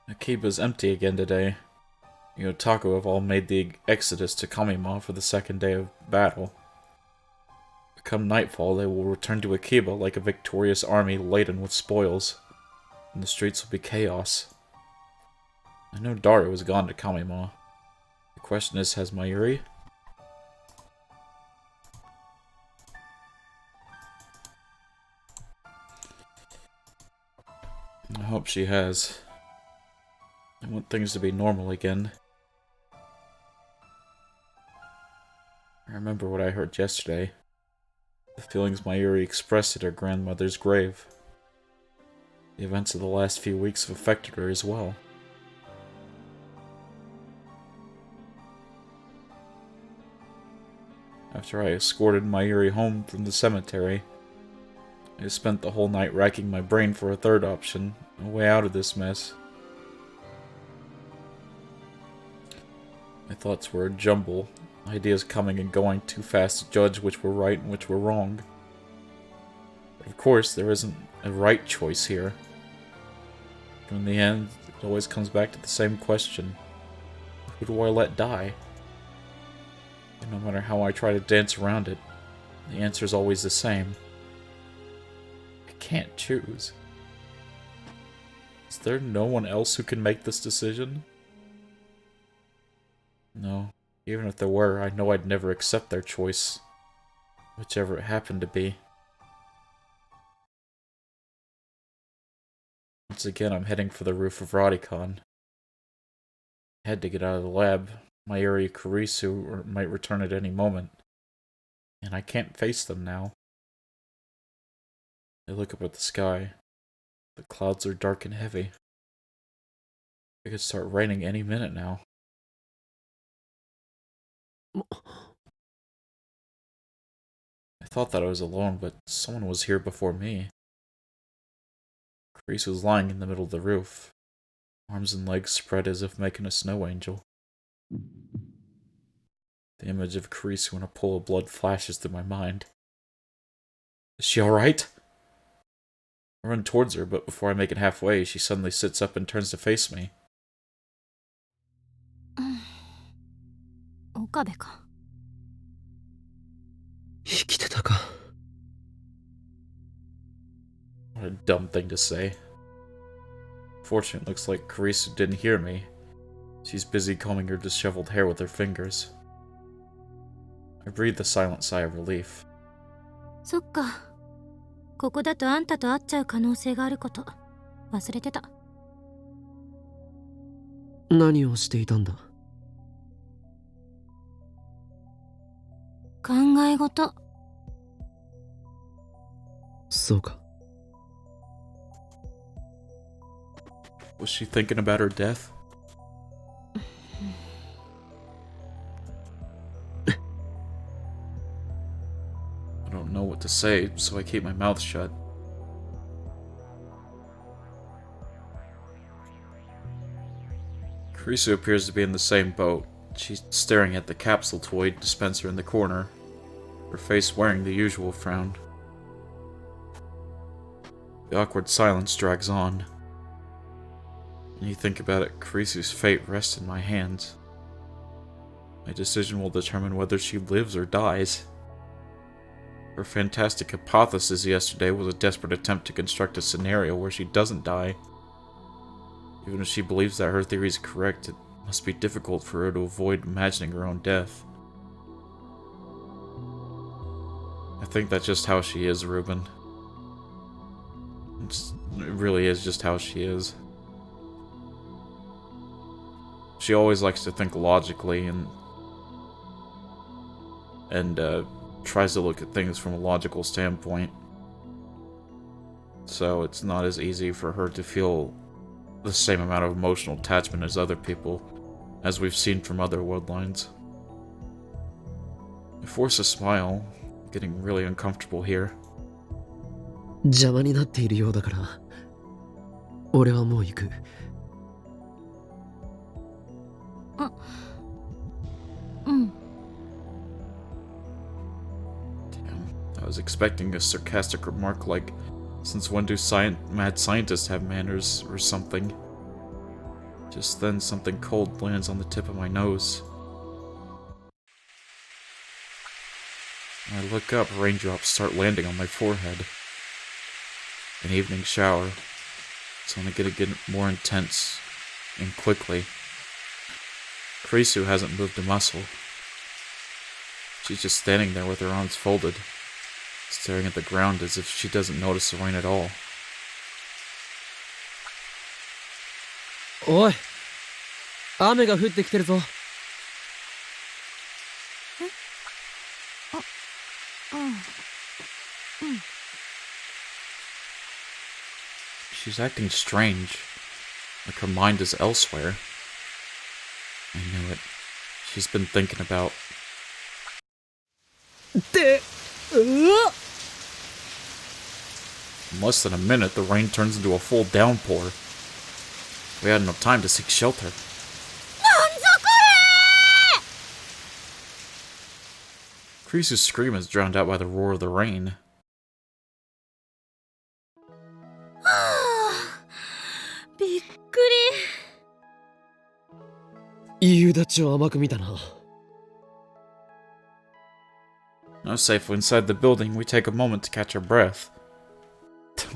Akiba's empty again today. The Otaku have all made the exodus to Kamima for the second day of battle. Come nightfall, they will return to Akiba like a victorious army laden with spoils, and the streets will be chaos. I know Dario was gone to Kamima. The question is, has Mayuri? I hope she has. I want things to be normal again. I remember what I heard yesterday. The feelings Mayuri expressed at her grandmother's grave. The events of the last few weeks have affected her as well. After I escorted Mayuri home from the cemetery, I spent the whole night racking my brain for a third option, a way out of this mess. My thoughts were a jumble, ideas coming and going too fast to judge which were right and which were wrong. But of course, there isn't a right choice here. In the end, it always comes back to the same question. Who do I let die? And no matter how I try to dance around it, the answer is always the same. I can't choose. Is there no one else who can make this decision? No. Even if there were, I know I'd never accept their choice. Whichever it happened to be. Once again, I'm heading for the roof of Rodicon. I had to get out of the lab. Mayuri Kurisu might return at any moment. And I can't face them now. I look up at the sky. The clouds are dark and heavy. It could start raining any minute now. I thought that I was alone, but someone was here before me. Kreese was lying in the middle of the roof, arms and legs spread as if making a snow angel. The image of Kreese in a pool of blood flashes through my mind. Is she alright? I run towards her, but before I make it halfway, she suddenly sits up and turns to face me. 岡部か。生きてたか。 What a dumb thing to say. Fortunately, it looks like Karisu didn't hear me. She's busy combing her disheveled hair with her fingers. I breathed a silent sigh of relief. そっか。ここだとあんたと会っちゃう可能性があること、忘れてた。何をしていたんだ。考え事。そうか。Was she thinking about her death? I don't know what to say, so I keep my mouth shut. Kurisu appears to be in the same boat. She's staring at the capsule toy dispenser in the corner, her face wearing the usual frown. The awkward silence drags on. When you think about it, Kurisu's fate rests in my hands. My decision will determine whether she lives or dies. Her fantastic hypothesis yesterday was a desperate attempt to construct a scenario where she doesn't die. Even if she believes that her theory is correct, it must be difficult for her to avoid imagining her own death. I think that's just how she is, Ruben. It really is just how she is. She always likes to think logically and tries to look at things from a logical standpoint. So it's not as easy for her to feel the same amount of emotional attachment as other people, as we've seen from other Woodlines. I force a smile, getting really uncomfortable here. 邪魔になっているようだから、俺はもう行く。うん。Damn, I was expecting a sarcastic remark like, "Since when do mad scientists have manners?" or something. Just then, something cold lands on the tip of my nose. When I look up, raindrops start landing on my forehead. An evening shower. It's only gonna get more intense, and quickly. Kurisu hasn't moved a muscle. She's just standing there with her arms folded, staring at the ground as if she doesn't notice the rain at all. おい、雨が降ってきてるぞ。She's acting strange, like her mind is elsewhere. I knew it. She's been thinking about... で、In less than a minute, the rain turns into a full downpour. We had enough time to seek shelter. Kreesu's scream is drowned out by the roar of the rain. びっくり。夕立を甘く見たな。Now safely inside the building, we take a moment to catch our breath.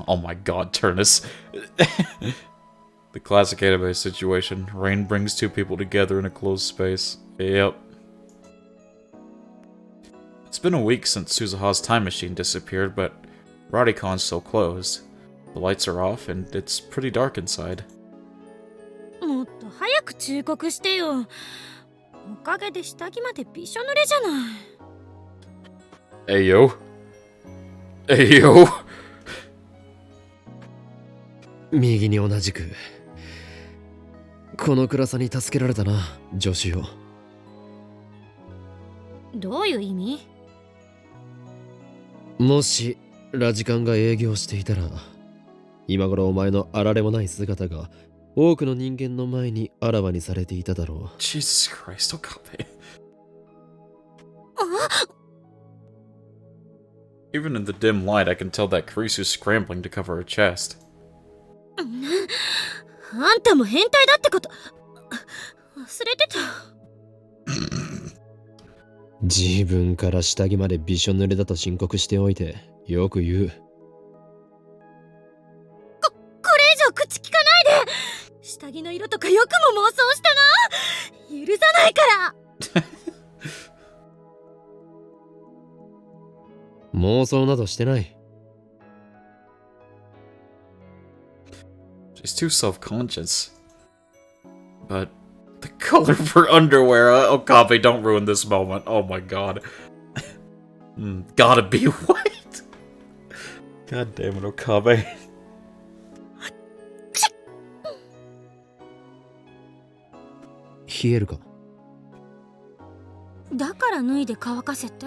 Oh my god, Turnus. The classic anime situation. Rain brings two people together in a closed space. Yep. It's been a week since Suzuha's time machine disappeared, but Radicon's still closed. The lights are off and it's pretty dark inside. もっと早く忠告してよ。おかげで下着までびしょ濡れじゃない。Ayo. Ayo. 右に同じく。この暗さに助けられたな、助手よ。どういう意味？もしラジカンが営業していたら、今頃お前のあられもない姿が多くの人間の前にあらわにされていただろう。Jesus Christ, Okabe. Even in the dim light, I can tell that Kurisu's scrambling to cover her chest. あんたも変態だってこと忘れてた。自分から下着までびしょ濡れだと申告しておいてよく言う。これ以上口聞かないで。下着の色とかよくも妄想したな。許さないから。妄想などしてない。She's too self-conscious. But the color of her underwear, Okabe, don't ruin this moment. Oh my god. Gotta be white. God damn it, Okabe. 冷えるか？だから脱いで乾かせって？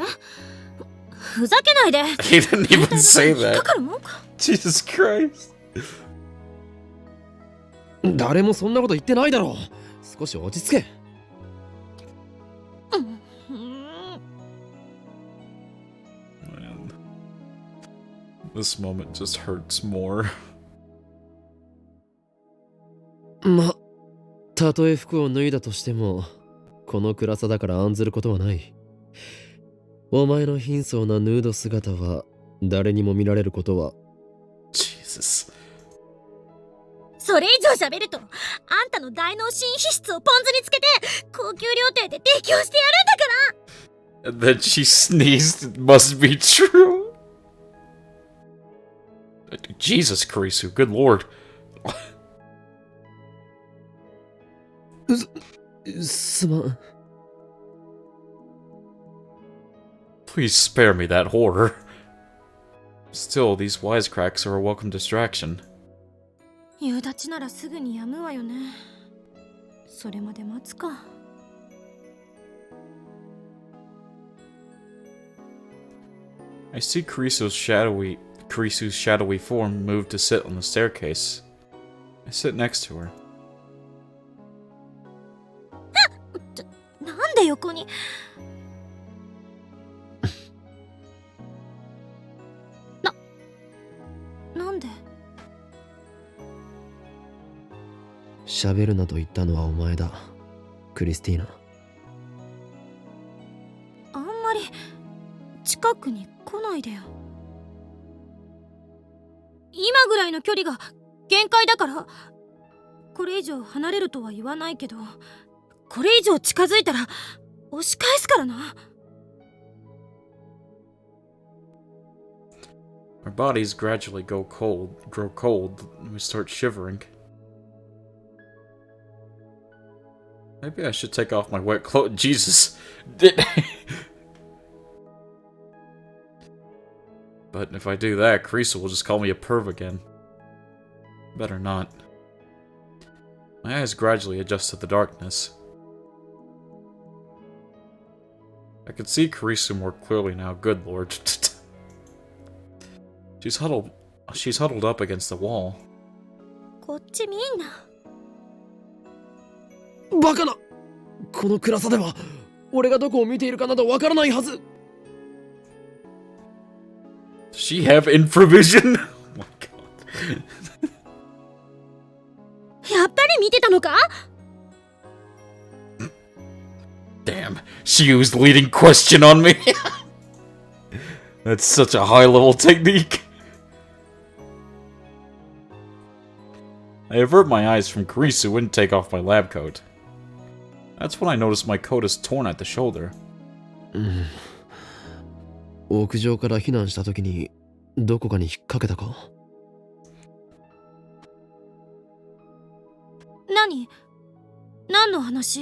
ふざけないで。 He didn't even say 引っか that. かるもんか。 Jesus Christ. 誰もそんなこと言ってないだろう。少し落ち着け。Man. This moment just hurts more. ま、たとえ服を脱いだとしても、この暗さだから案ずることはない。お前の貧相なヌード姿は誰にも見られることは。Jesus. それ以上喋ると、あんたの大脳新皮質をポン酢につけて高級料亭で提供してやるんだから。 And then she sneezed. It must be true. Jesus, Kurisu. Good lord. すまん。 Please spare me that horror. Still, these wisecracks are a welcome distraction. 夕立ならすぐに止むわよね。それまで待つか。I see Kurisu's shadowy form move to sit on the staircase. I sit next to her. なんで横に。なんで。喋るなと言ったのはお前だ、クリスティーナ。あんまり近くに来ないでよ。今ぐらいの距離が限界だから。これ以上離れるとは言わないけど、これ以上近づいたら押し返すからな。Our bodies gradually grow cold, and we start shivering. Maybe I should take off my wet clothes. Jesus! But if I do that, Kurisu will just call me a perv again. Better not. My eyes gradually adjust to the darkness. I can see Kurisu more clearly now, good lord. She's huddled up against the wall. こっち見んな。バカな！この暗さでは俺がどこを見ているかなどわからないはず。 Does she have infravision? Oh my god. やっぱり見てたのか？ Damn, she used leading question on me. That's such a high level technique. I avert my eyes from Kurisu and take off my lab coat. That's when I notice my coat is torn at the shoulder. 屋上から避難した時にどこかに引っ掛けたか？何の話？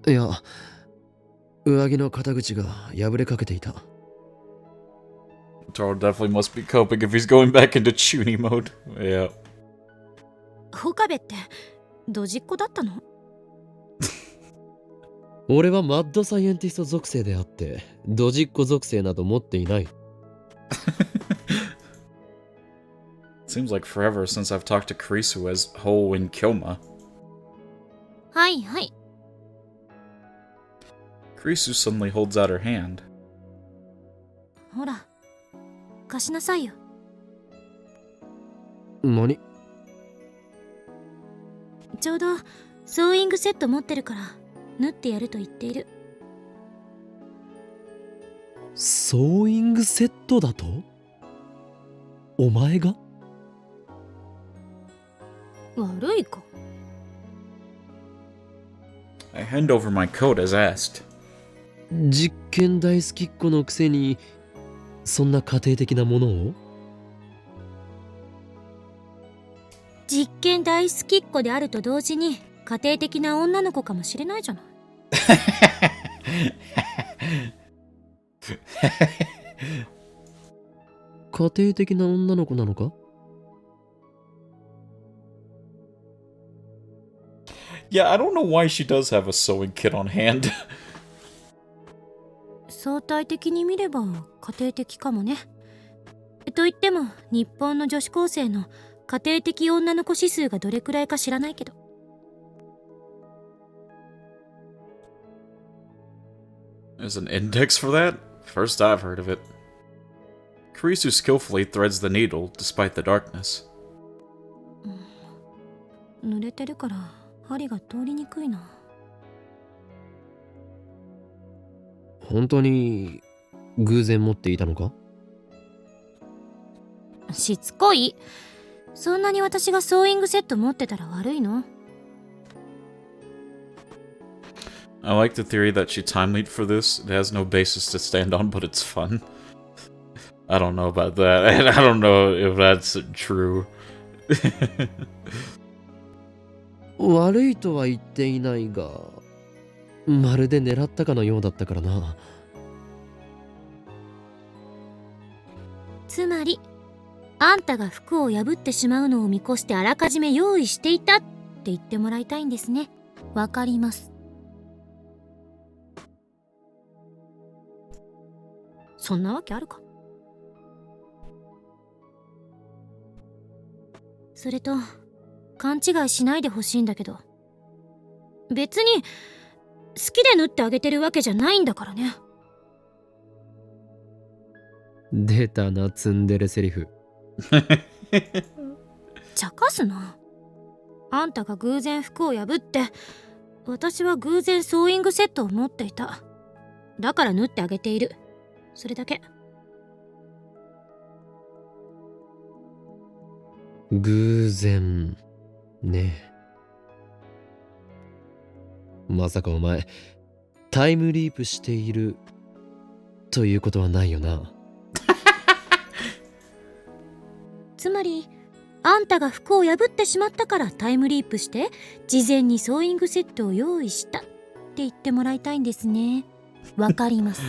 いや、上着の肩口が破れかけていた。Taro definitely must be coping if he's going back into Chuny mode. Yeah. ホカベってドジっ子だったの？俺はマッドサイエンティスト属性であって、ドジっ子属性など持っていない。Seems like forever since I've talked to Kurisu as Ho in Kyoma. はいはい。Kurisu suddenly holds out her hand. ほら、貸しなさいよ。何？ちょうどソーイングセット持ってるから縫ってやると言っている。ソーイングセットだと？お前が？悪いか。I hand over my coat as asked. 実験大好きっ子のくせにそんな家庭的なものを？実験大好きっ子であると同時に家庭的な女の子かもしれないじゃない。家庭的な女の子なのか？ Yeah, I don't know why she does have a sewing kit on hand. 相対的に見れば家庭的かもね。と言っても日本の女子高生の家庭的女の子指数がどれくらいか知らないけど。There's an index for that? First I've heard of it. Kurisu skillfully threads the needle despite the darkness. 濡れてるから針が通りにくいな。本当に偶然持っていたのか？しつこい。そんなに私がソーイングセット持ってたら悪いの？ I like the theory that she time leaped for this. It has no basis to stand on, but it's fun. I don't know about that, and I don't know if that's true. 悪いとは言っていないが、まるで狙ったかのようだったからな。つまりあんたが服を破ってしまうのを見越してあらかじめ用意していたって言ってもらいたいんですね。わかります。そんなわけあるか。それと勘違いしないでほしいんだけど、別に好きで縫ってあげてるわけじゃないんだからね。出たな、ツンデレセリフ。茶化すな。あんたが偶然服を破って、私は偶然ソーイングセットを持っていた。だから縫ってあげている。それだけ。偶然ね。まさかお前タイムリープしているということはないよな。つまりあんたが服を破ってしまったからタイムリープして事前にソーイングセットを用意したって言ってもらいたいんですね。わかります。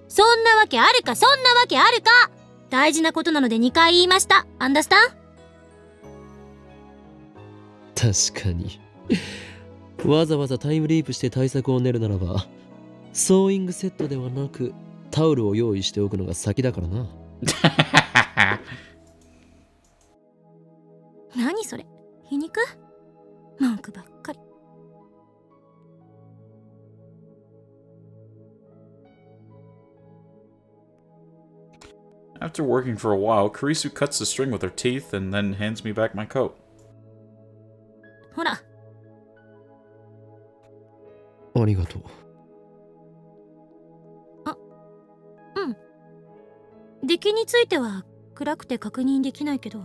そんなわけあるか、そんなわけあるか。大事なことなので2回言いました。アンダースタン？確かにわざわざタイムリープして対策を練るならばソーイングセットではなくタオルを用意しておくのが先だからな。何それ、皮肉？文句ばっかり。After working for a while, Kurisu cuts the string with her teeth and then hands me back my coat. ほら。ありがとう。うん。出来については暗くて確認できないけど、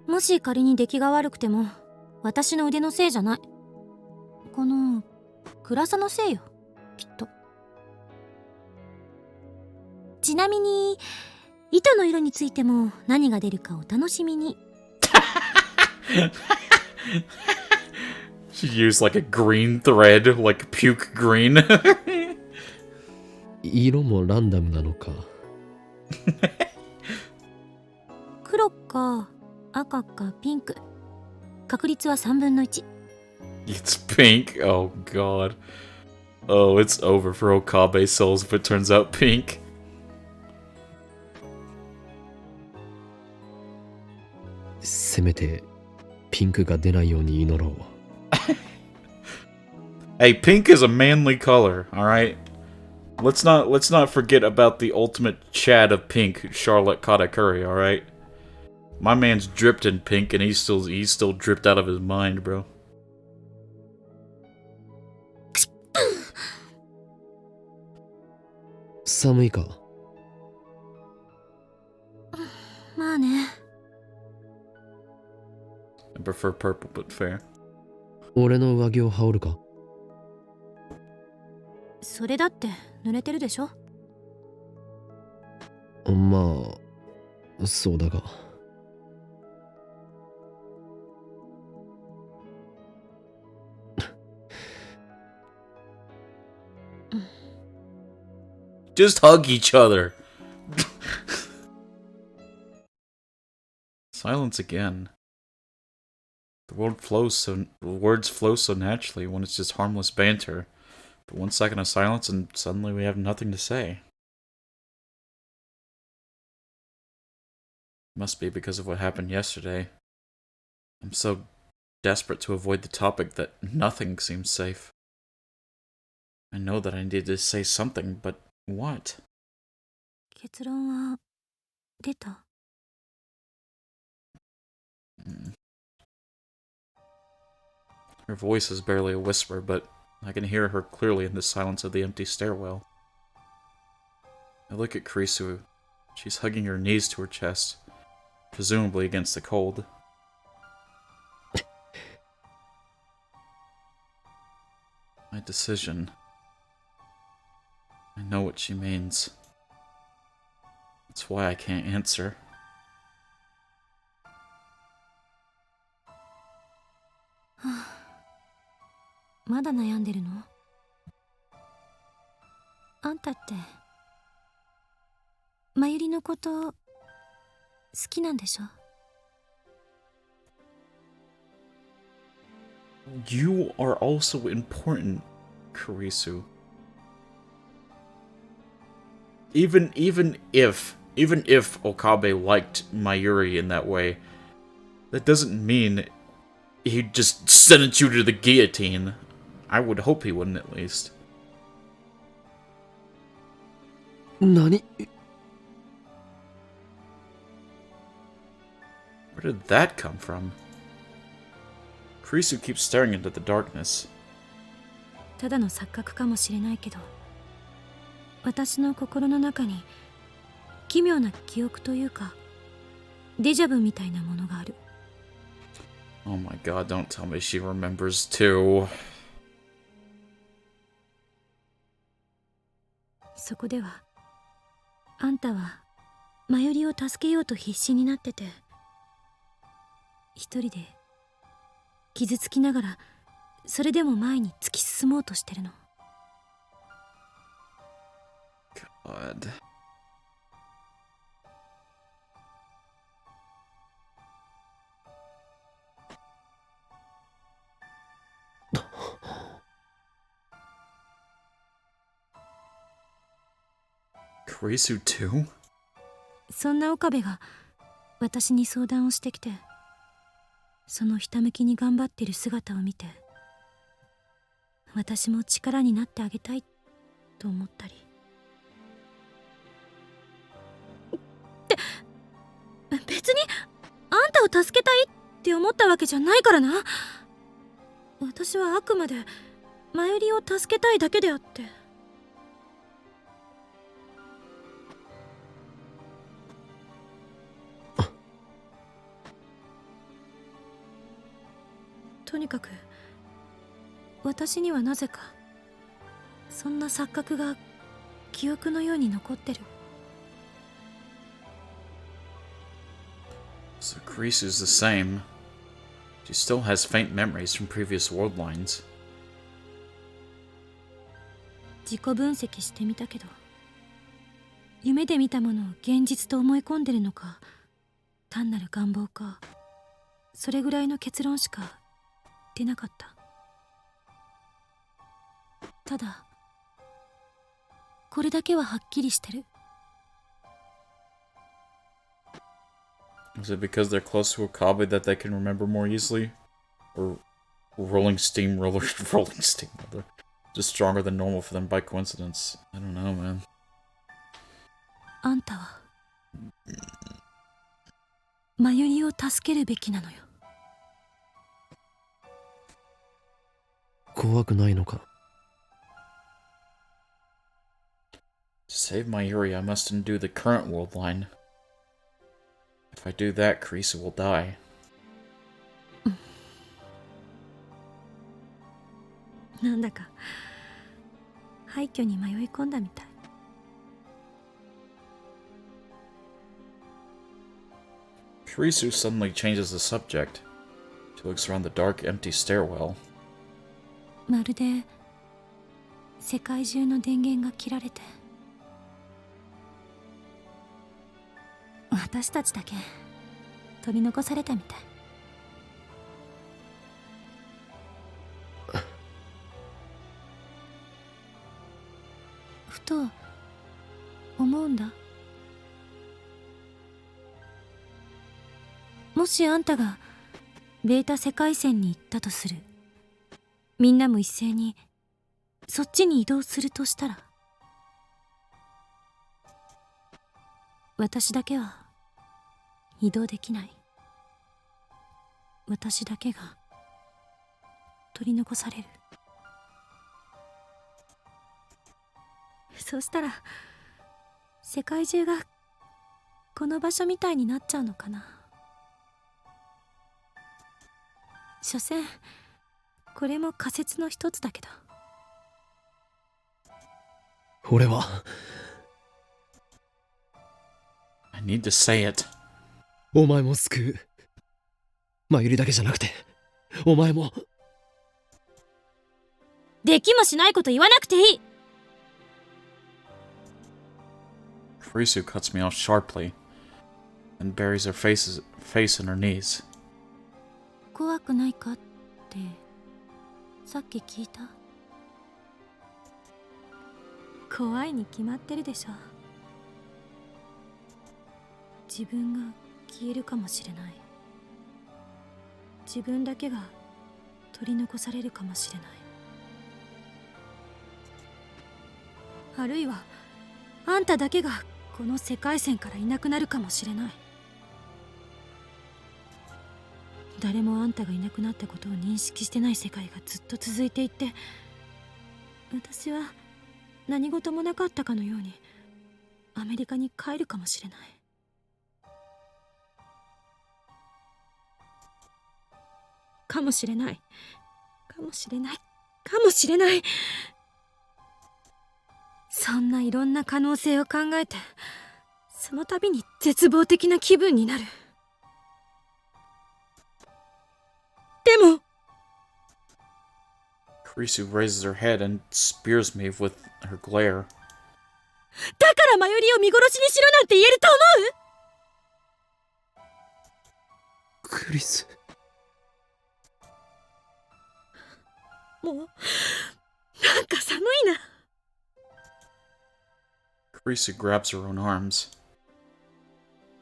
もし仮に出来が悪くても私の腕のせいじゃない。この暗さのせいよ、きっと。ちなみに糸の色についても何が出るかお楽しみに。She used like a green thread, like puke green. 色もランダムなのか。黒か赤かピンク。確率は3分の1。It's pink. Oh god. Oh, it's over for Okabe's souls if it turns out pink. せめてピンクが出ないように祈ろう。Hey, pink is a manly color, alright? Let's not forget about the ultimate Chad of pink, Charlotte Katakuri, alright? My man's dripped in pink and he's still dripped out of his mind, bro. 寒いか。まあね。I prefer purple, but fair. 俺の上着を羽織るか。それだって濡れてるでしょ。まあそうだが。Just hug each other. Silence again. The words flow so naturally when it's just harmless banter. But 1 second of silence and suddenly we have nothing to say. Must be because of what happened yesterday. I'm so desperate to avoid the topic that nothing seems safe. I know that I need to say something, but what? 結論は出た。Her voice is barely a whisper, but I can hear her clearly in the silence of the empty stairwell. I look at Kurisu. She's hugging her knees to her chest, presumably against the cold. My decision. I know what she means. That's why I can't answer. まだ悩んでるの？あんたってまゆりのこと好きなんでしょ？ You are also important, Kurisu. Even if Okabe liked Mayuri in that way, that doesn't mean he'd just sentence you to the guillotine. I would hope he wouldn't, at least. 何？ Where did that come from? Kurisu keeps staring into the darkness. ただの錯覚かもしれないけど、私の心の中に奇妙な記憶というか、デジャブみたいなものがある。Oh my god, don't tell me she remembers too. そこでは、あんたはまゆりを助けようと必死になってて、一人で傷つきながらそれでも前に突き進もうとしてるの。 God. Kurisu too? そんな岡部が私に相談をしてきて、そのひたむきに頑張ってる姿を見て、私も力になってあげたいと思ったり。って別にあんたを助けたいって思ったわけじゃないからな。私はあくまでまゆりを助けたいだけであって。とにかく私にはなぜかそんな錯覚が記憶のように残ってる。So Kurisu's the same. She still has faint memories from previous world lines. 自己分析してみたけど、夢で見たものを現実と思い込んでるのか、単なる願望か、それぐらいの結論しか出なかった。ただ、これだけははっきりしてる。Is it because they're close to Okabe that they can remember more easily? Or rolling steamroller, rolling steamroller, just stronger than normal for them by coincidence? I don't know, man. あんたはまゆりを助けるべきなのよ。怖くないのか。To save Mayuri, I must undo the current world line. If I do that, Kurisu will die. なんだか廃墟に迷い込んだみたい。Kurisu suddenly changes the subject. She looks around the dark, empty stairwell. まるで世界中の電源が切られて、私たちだけ取り残されたみたい。ふと思うんだ。もしあんたがベータ世界線に行ったとする。みんなも一斉にそっちに移動するとしたら、私だけは移動できない。私だけが取り残される。そしたら世界中がこの場所みたいになっちゃうのかな。所詮これも仮説の一つだけど。俺は I need to say it. お前も救う。まゆりだけじゃなくてお前も。できもしないこと言わなくていい。Kurisu cuts me off sharply and buries her face in her knees. 怖くないかってさっき聞いた。怖いに決まってるでしょ。自分が消えるかもしれない。自分だけが取り残されるかもしれない。あるいはあんただけがこの世界線からいなくなるかもしれない。誰もあんたがいなくなったことを認識してない世界がずっと続いていって、私は何事もなかったかのようにアメリカに帰るかもしれない。かもしれない。かもしれない。かもしれない。そんないろんな可能性を考えて、その度に絶望的な気分になる。でも Kurisu raises her head and spears me with her glare. だからマユリを見殺しにしろなんて言えると思う？クリス。もうなんか寒いな。Kurisu grabs her own arms.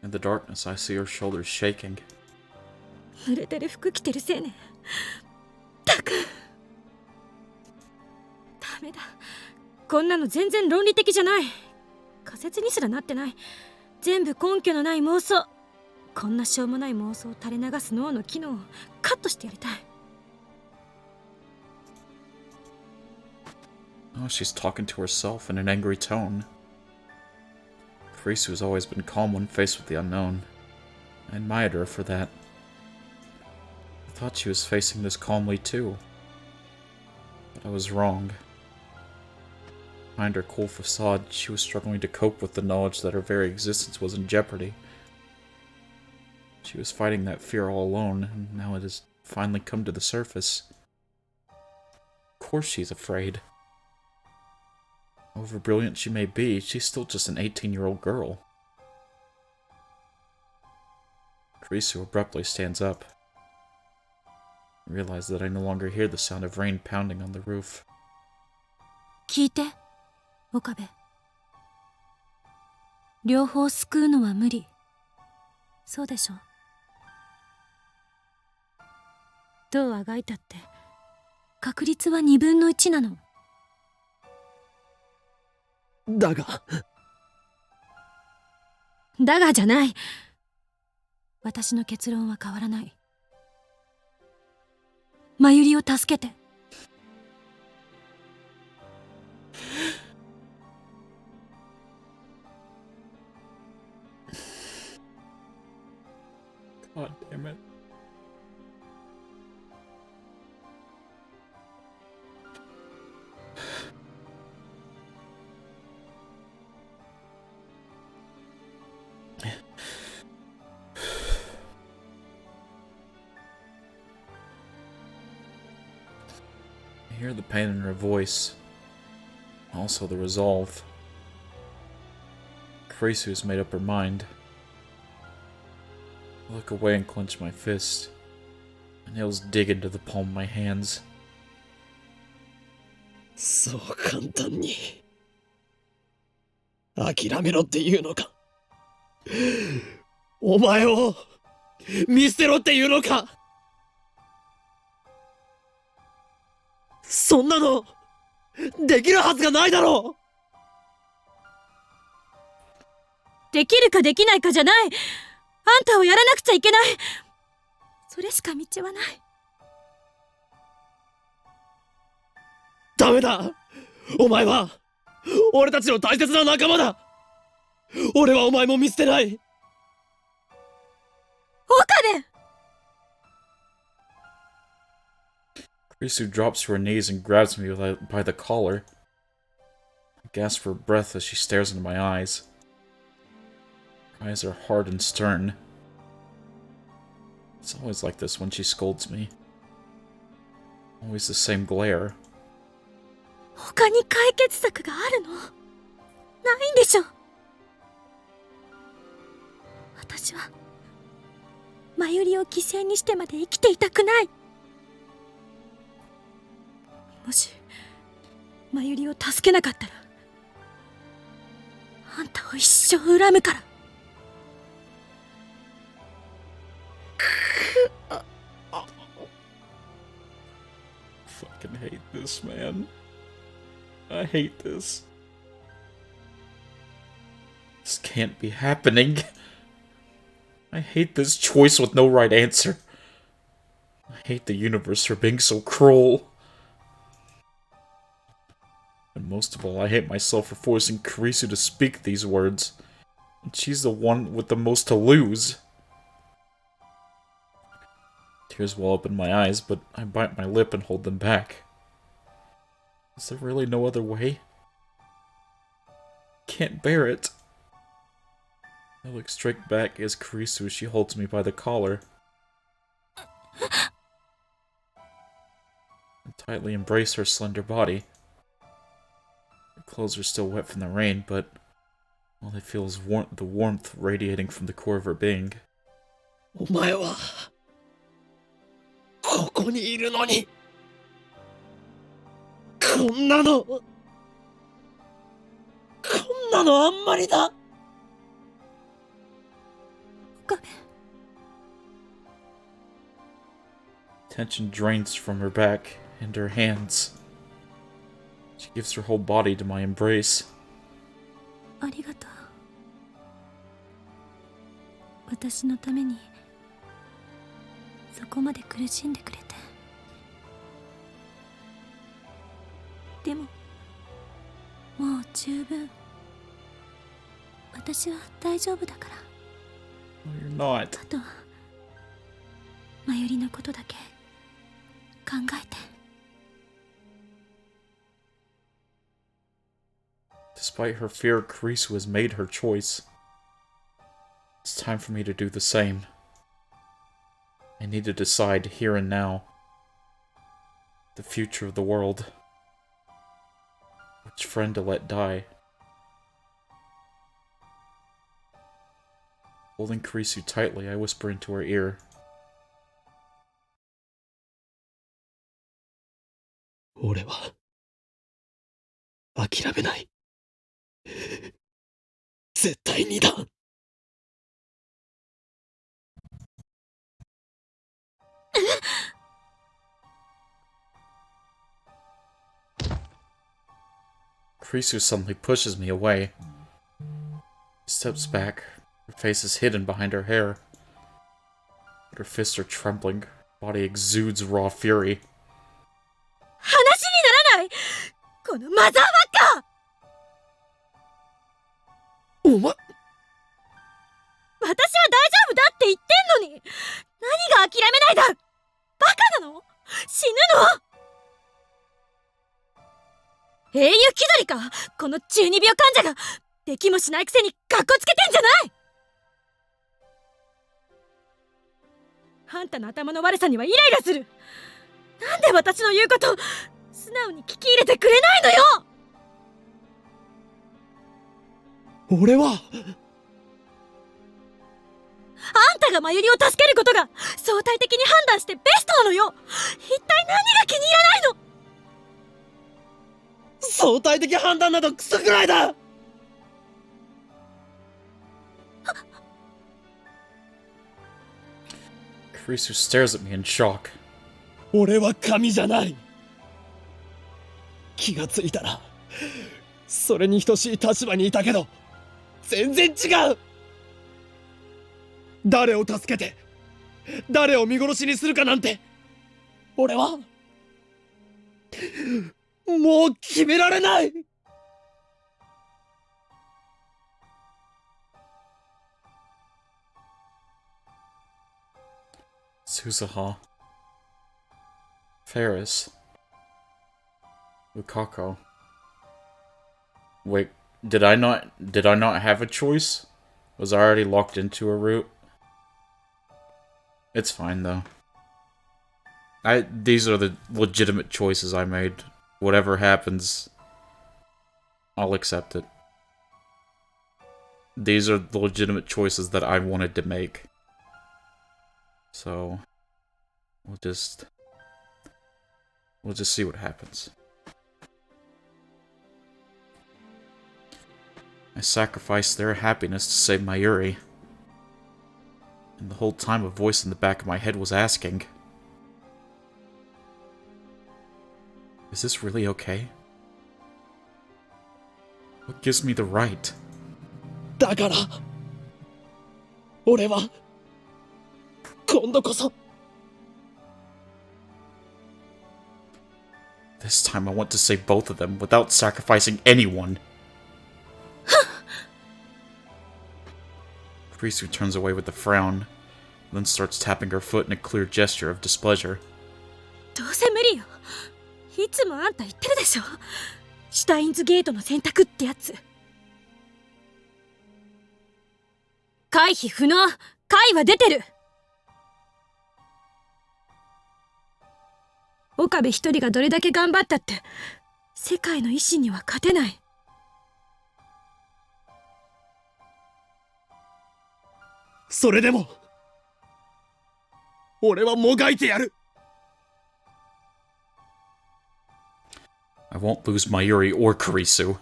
In the darkness, I see her shoulders shaking. 濡れてる服着てるせいね。たくダメだ。こんなの全然論理的じゃない。仮説にすらなってない。全部根拠のない妄想。こんなしょうもない妄想を垂れ流す脳の機能をカットしてやりたい。Oh, she's talking to herself in an angry tone. Kurisu has always been calm when faced with the unknown. I admired her for that. I thought she was facing this calmly too. But I was wrong. Behind her cool facade, she was struggling to cope with the knowledge that her very existence was in jeopardy. She was fighting that fear all alone, and now it has finally come to the surface. Of course she's afraid. However brilliant she may be, she's still just an 18-year-old girl. Kurisu abruptly stands up. I realize that I no longer hear the sound of rain pounding on the roof. 聞いて、岡部。両方救うのは無理。そうでしょ。どうあがいたって、確率は2分の1なの。だが。だがじゃない。私の結論は変わらない。まゆりを助けて。God damn it. I hear the pain in her voice. Also the resolve. Kurisu has made up her mind. I look away and clench my fist. My nails dig into the palm of my hands. そう簡単に諦めろって言うのか。お前を見捨てろって言うのか。そんなのできるはずがないだろう。できるかできないかじゃない。あんたをやらなくちゃいけない。それしか道はない。ダメだ。お前は俺たちの大切な仲間だ。俺はお前も見捨てない。岡部。Kurisu drops to her knees and grabs me by the collar. I gasp for breath as she stares into my eyes. Her eyes are hard and stern. It's always like this when she scolds me. Always the same glare. 他に解決策があるの？ないんでしょ？私はまゆりを犠牲にしてまで生きていたくない。もしまゆりを助けなかったらあんたを一生恨むから。Fucking hate this, man. I hate this. This can't be happening. I hate this choice with no right answer. I hate the universe for being so cruel. And most of all, I hate myself for forcing Kurisu to speak these words. And she's the one with the most to lose. Tears well up in my eyes, but I bite my lip and hold them back. Is there really no other way? Can't bear it. I look straight back as Kurisu as she holds me by the collar. I tightly embrace her slender body. Her clothes are still wet from the rain, but all I feel is the warmth radiating from the core of her being. お前はここにいるのにこんなのあんまりだ。岡部。Tension drains from her back and her hands. She gives her whole body to my embrace. ありがとう。私のためにそこまで苦しんでくれて。でももう十分。私は大丈夫だから。No, you're not. あとはまゆりのことだけ考えて。Despite her fear, Kurisu has made her choice. It's time for me to do the same. I need to decide here and now the future of the world. Which friend to let die. Holding Kurisu tightly, I whisper into her ear. 俺は諦めない。絶対にだ。Kurisu suddenly pushes me away. She steps back. Her face is hidden behind her hair. But her fists are trembling. Her body exudes raw fury. 話にならないこのマザーバッカーお前、私は大丈夫だって言ってんのに何が諦めないだバカなの死ぬの英雄気取りかこの中二病患者ができもしないくせにカッコつけてんじゃないあんたの頭の悪さにはイライラするなんで私の言うこと素直に聞き入れてくれないのよ俺はあんたがまゆりを助けることが相対的に判断してベストなのよ一体何が気に入らないの相対的判断などクソくらいだ。Kurisu stares at me in shock. 俺は神じゃない。気がついたらそれに等しい立場にいたけど全然違う。誰を助けて誰を見殺しにするかなんて俺はもう決められない。Suzuha. Ferris. Lukako. Wait, did I not have a choice? Was I already locked into a route? It's fine though. These are the legitimate choices I made. Whatever happens, I'll accept it. These are the legitimate choices that I wanted to make. So we'll just see what happens. I sacrificed their happiness to save Mayuri. And the whole time a voice in the back of my head was asking, is this really okay? What gives me the right? だから俺は今度こそ This time I want to save both of them without sacrificing anyone. Kurisu turns away with a frown, then starts tapping her foot in a clear gesture of displeasure. どうせ無理よいつもあんた言ってるでしょシュタインズゲートの選択ってやつ回避不能回は出てる岡部一人がどれだけ頑張ったって世界の維新には勝てないそれでも俺はもがいてやる。 I won't lose Mayuri or Kurisu.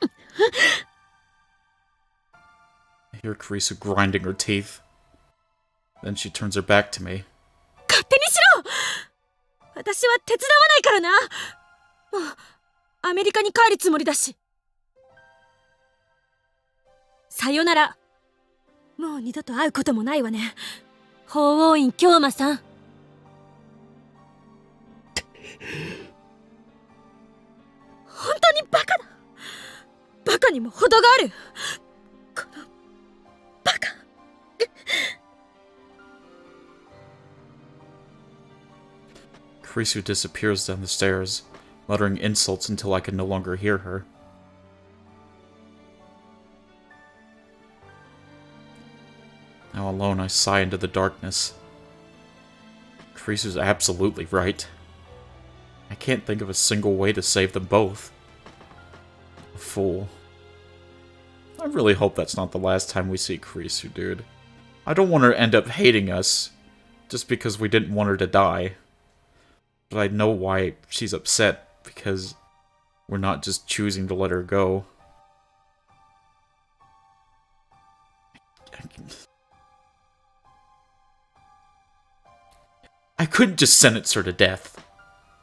I hear Kurisu grinding her teeth. Then she turns her back to me. 勝手にしろ私は手伝わないからなもうアメリカに帰るつもりだしさよならもう二度と会うこともないわね法王院京馬さん本当にバカだバカにも程があるこのバカKurisu disappears down the stairs, muttering insults until I can no longer hear her. Now alone, I sigh into the darkness. Kurisu's absolutely right. I can't think of a single way to save them both. A fool. I really hope that's not the last time we see Kurisu, dude. I don't want her to end up hating us just because we didn't want her to die. But I know why she's upset, because we're not just choosing to let her go. I couldn't just sentence her to death.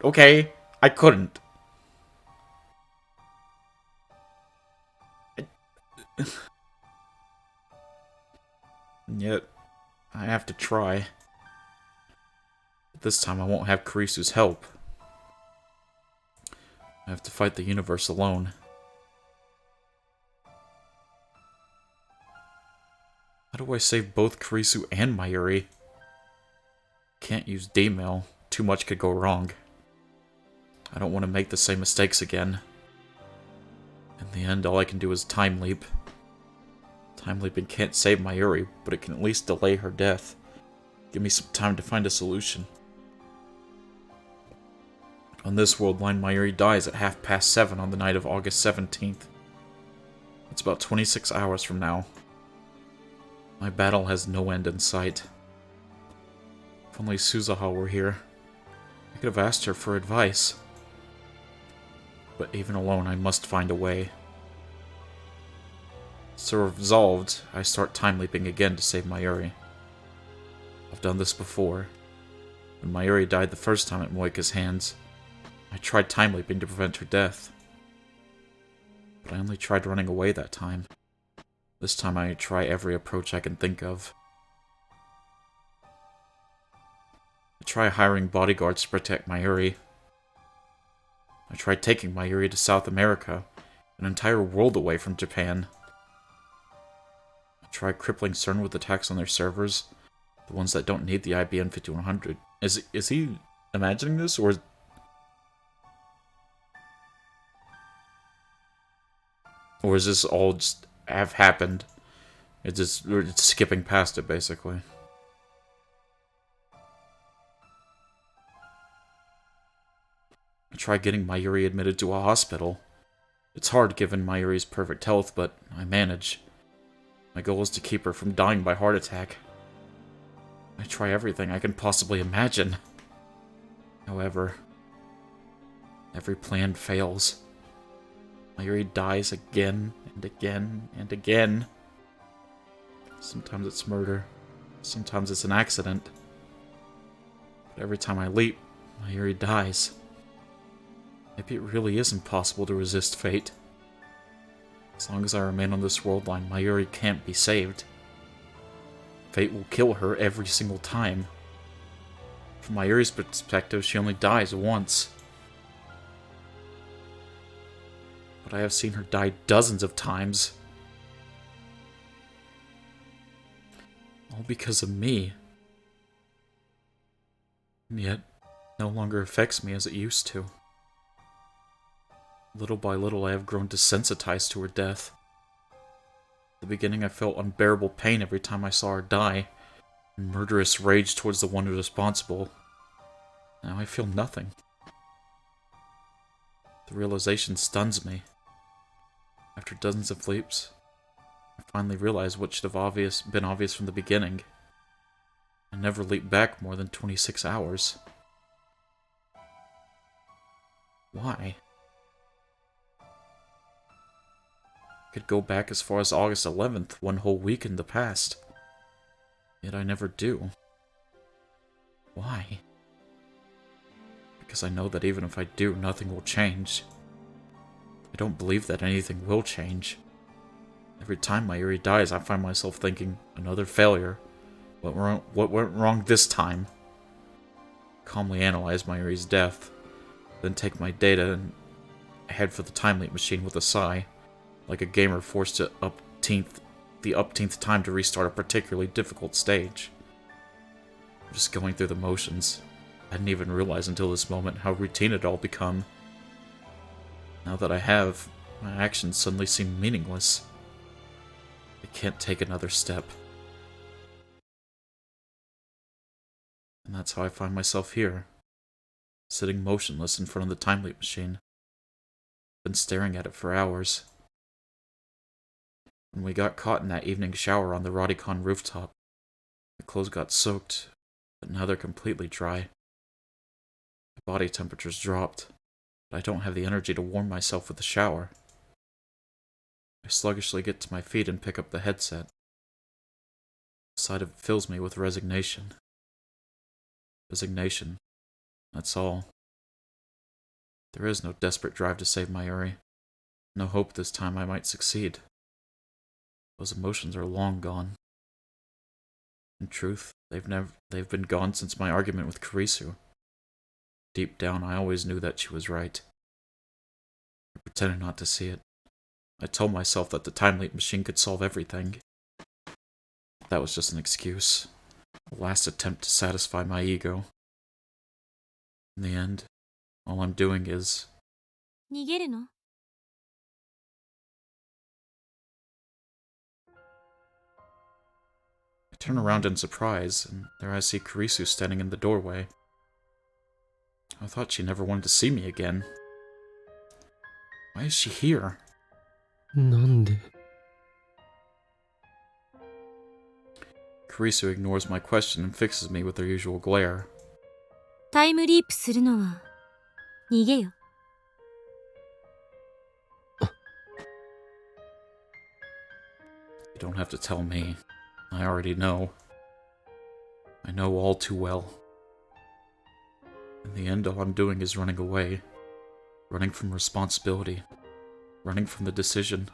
Okay? I couldn't. And yet, I have to try. But this time I won't have Kurisu's help. I have to fight the universe alone. How do I save both Kurisu and Mayuri? Can't use D-mail. Too much could go wrong. I don't want to make the same mistakes again. In the end, all I can do is time leap. Time leaping can't save Mayuri, but it can at least delay her death. Give me some time to find a solution. On this world line, Mayuri dies at 7:30 on the night of August 17th. It's about 26 hours from now. My battle has no end in sight. If only Suzuha were here. I could have asked her for advice. But even alone, I must find a way. So resolved, I start time leaping again to save Mayuri. I've done this before. When Mayuri died the first time at Moika's hands, I tried time leaping to prevent her death. But I only tried running away that time. This time I try every approach I can think of. I try hiring bodyguards to protect Mayuri. I tried taking Mayuri to South America, an entire world away from Japan. I tried crippling CERN with attacks on their servers, the ones that don't need the IBM 5100. Is he imagining this, or is this all just have happened? We're just skipping past it, basically. I tried getting Mayuri admitted to a hospital. It's hard given Mayuri's perfect health, but I manage. My goal is to keep her from dying by heart attack. I try everything I can possibly imagine. However, every plan fails. Mayuri dies again and again and again. Sometimes it's murder. Sometimes it's an accident. But every time I leap, Mayuri dies. Maybe it really is impossible to resist fate. As long as I remain on this world line, Mayuri can't be saved. Fate will kill her every single time. From Mayuri's perspective, she only dies once. But I have seen her die dozens of times. All because of me. And yet, no longer affects me as it used to. Little by little, I have grown desensitized to her death. At the beginning, I felt unbearable pain every time I saw her die, and murderous rage towards the one who's responsible. Now I feel nothing. The realization stuns me. After dozens of leaps, I finally realize what should have been obvious from the beginning. I never leaped back more than 26 hours. Why? I could go back as far as August 11th, one whole week in the past. Yet I never do. Why? Because I know that even if I do, nothing will change. I don't believe that anything will change. Every time Mayuri dies, I find myself thinking, another failure. What went wrong this time? Calmly analyze Mayuri's death, then take my data and head for the time leap machine with a sigh, like a gamer forced to the upteenth time to restart a particularly difficult stage. I'm just going through the motions. I didn't even realize until this moment how routine it all become. Now that I have, my actions suddenly seem meaningless. I can't take another step. And that's how I find myself here, sitting motionless in front of the time leap machine. Been staring at it for hours. When we got caught in that evening shower on the Rodicon rooftop, my clothes got soaked, but now they're completely dry. My body temperature's dropped, but I don't have the energy to warm myself with a shower. I sluggishly get to my feet and pick up the headset. The sight of it fills me with resignation. Resignation. That's all. There is no desperate drive to save Mayuri. No hope this time I might succeed. Those emotions are long gone. In truth, they've been gone since my argument with Kurisu. Deep down, I always knew that she was right. I pretended not to see it. I told myself that the time leap machine could solve everything. That was just an excuse. A last attempt to satisfy my ego. In the end, all I'm doing is... 逃げるの？ I turn around in surprise, and there I see Kurisu standing in the doorway. I thought she never wanted to see me again. Why is she here? なんで？ Kurisu ignores my question and fixes me with her usual glare. タイムリープするのは逃げよ。 You don't have to tell me. I already know. I know all too well. In the end, all I'm doing is running away. Running from responsibility. Running from the decision.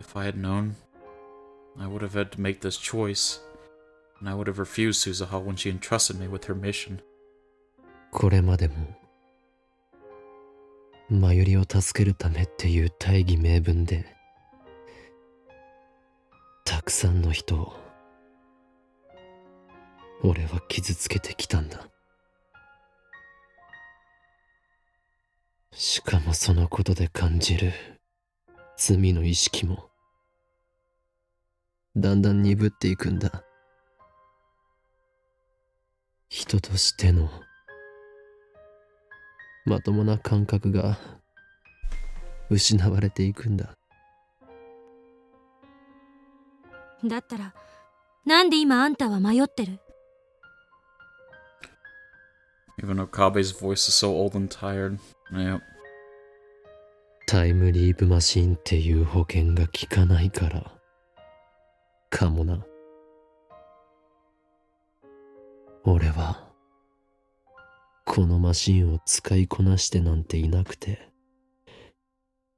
If I had known, I would have had to make this choice, and I would have refused Suzuha when she entrusted me with her mission. これまでもマユリを助けるためっていう大義名分でたくさんの人を俺は傷つけてきたんだ。しかもそのことで感じる罪の意識もだんだん鈍っていくんだ。人としてのまともな感覚が失われていくんだ。だったらなんで今あんたは迷ってる？ Even Okabe's voice is so old and tired. Yep. タイムリープマシンっていう保険が効かないからかもな。俺はこのマシンを使いこなしてなんていなくて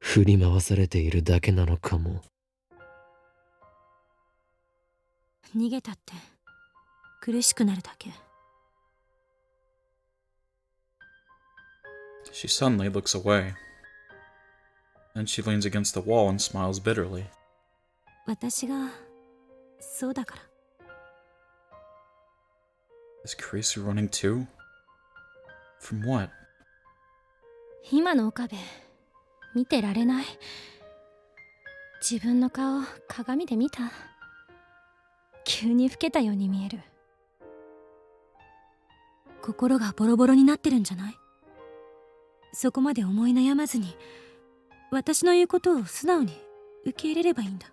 振り回されているだけなのかも。逃げたって苦しくなるだけ。 She suddenly looks away. Then she leans against the wall and smiles bitterly. 私がそうだから。 Is Kurisu running too? From what? 今の岡部見てられない。自分の顔鏡で見た。急に老けたように見える。心がボロボロになってるんじゃない？そこまで思い悩まずに私の言うことを素直に受け入れればいいんだ。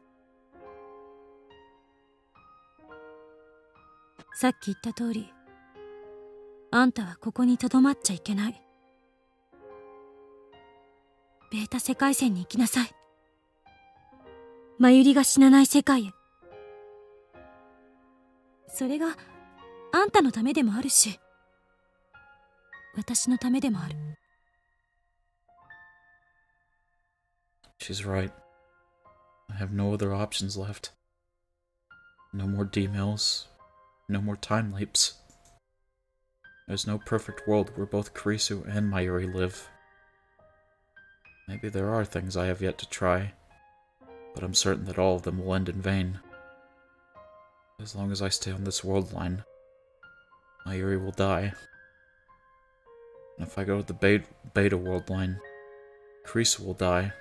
さっき言った通りあんたはここにとどまっちゃいけない。ベータ世界線に行きなさい。マユリが死なない世界へ。それがあんたのためでもあるし私のためでもある。 She's right. I have no other options left. No more D-mills. No more time leaps. There's no perfect world where both Kurisu and Mayuri live. Maybe there are things I have yet to try, but I'm certain that all of them will end in vain. As long as I stay on this world line, Mayuri will die. And if I go to the Beta world line, Kurisu will die.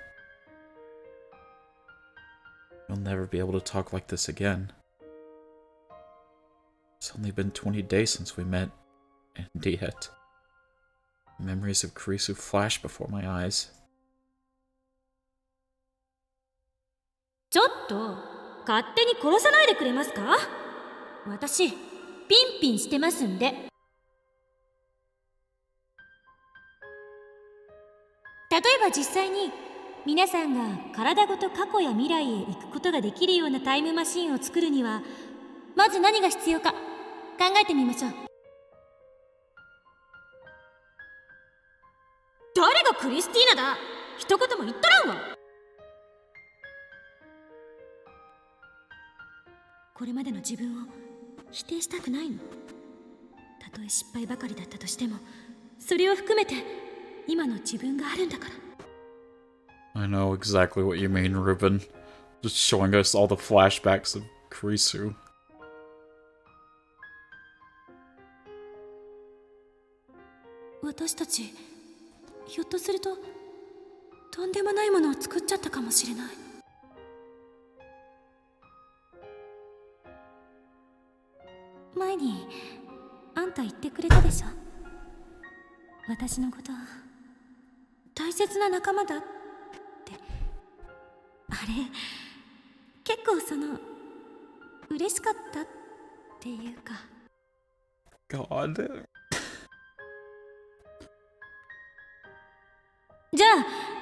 You'll never be able to talk like this again. It's only been 20 days since we met, and yet memories of Kurisu flash before my eyes. ちょっと勝手に殺さないでくれますか？私ピンピンしてますんで。例えば実際に皆さんが体ごと過去や未来へ行くことができるようなタイムマシンを作るにはまず何が必要か考えてみましょう。誰がクリスティーナだ？一言も言っとらんわ。これまでの自分を否定したくないの。たとえ失敗ばかりだったとしてもそれを含めて今の自分があるんだから。 I know exactly what you mean, Ruben. Just showing us all the flashbacks of Kurisu. 私たちひょっとするととんでもないものを作っちゃったかもしれない。前にあんた言ってくれたでしょ。私のこと大切な仲間だって。あれ結構嬉しかったっていうか。 God. じゃあ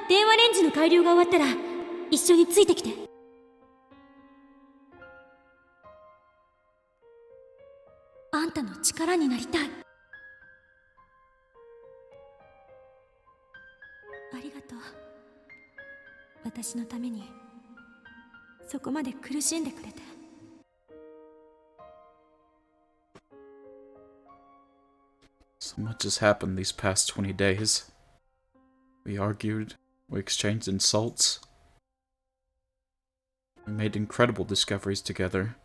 電話レンジの改良が終わったら一緒についてきて。あんたの力になりたい。ありがとう。私のためにそこまで苦しんでくれて。So much has happened these past 20 days. We argued, we exchanged insults. We made incredible discoveries together.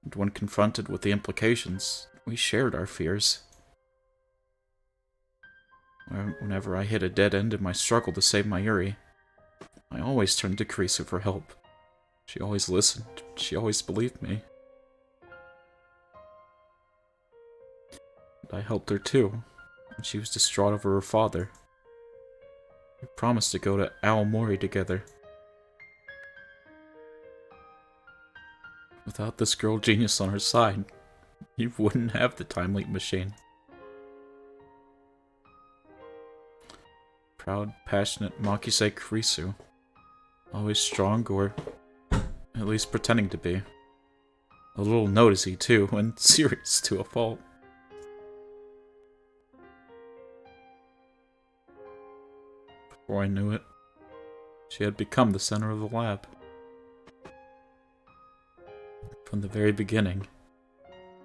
And when confronted with the implications, we shared our fears. Whenever I hit a dead end in my struggle to save my Yuri, I always turned to Kurisu for help. She always listened. She always believed me. And I helped her too, when she was distraught over her father. We promised to go to Aomori together. Without this girl genius on her side, you wouldn't have the time leap machine. Proud, passionate Makise Kurisu. Always strong, or at least pretending to be. A little noticey too, and serious to a fault. Before I knew it, she had become the center of the lab. From the very beginning,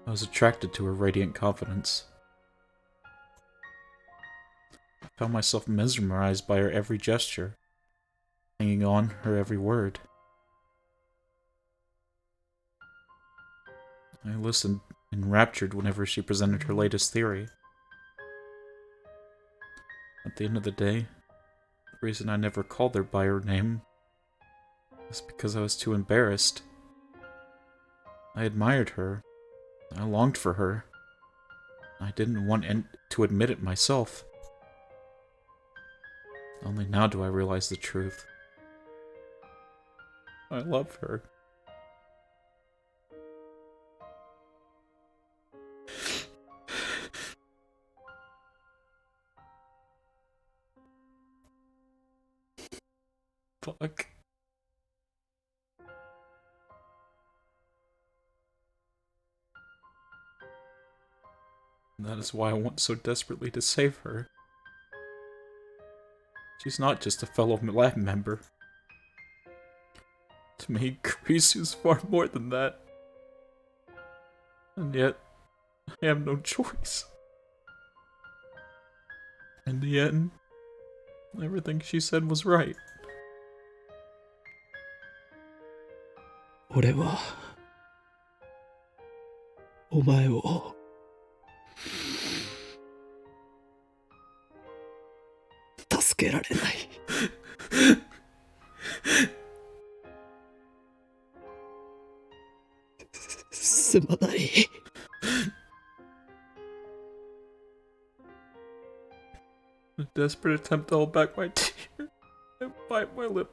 I was attracted to her radiant confidence. I found myself mesmerized by her every gesture, hanging on her every word. I listened, enraptured whenever she presented her latest theory. At the end of the day, the reason I never called her by her name was because I was too embarrassed. I admired her. I longed for her. I didn't want to admit it myself. Only now do I realize the truth. I love her. Fuck. And that is why I want so desperately to save her. She's not just a fellow lab member. To me, Kurisu's far more than that. And yet, I have no choice. In the end, everything she said was right. 俺はお前を助けられない。すまない。desperate attempt to hold back my tears, I bite my lip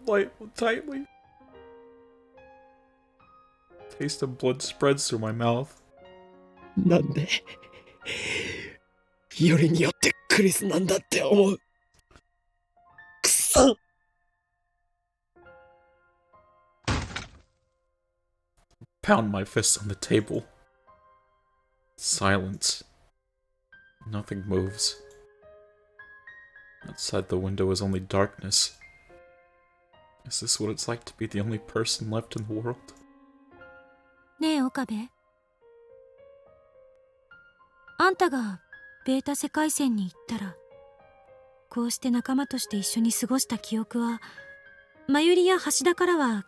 tightly. Taste of blood spreads through my mouth. なんでよりによってクリスなんだって思う。くそ。 Pound my fist on the table. Silence. Nothing moves. Outside the window is only darkness. Is this what it's like to be the only person left in the world? ねえ岡部、あんたがベータ世界線に行ったら、こうして仲間として一緒に過ごした記憶はマユリや橋田からは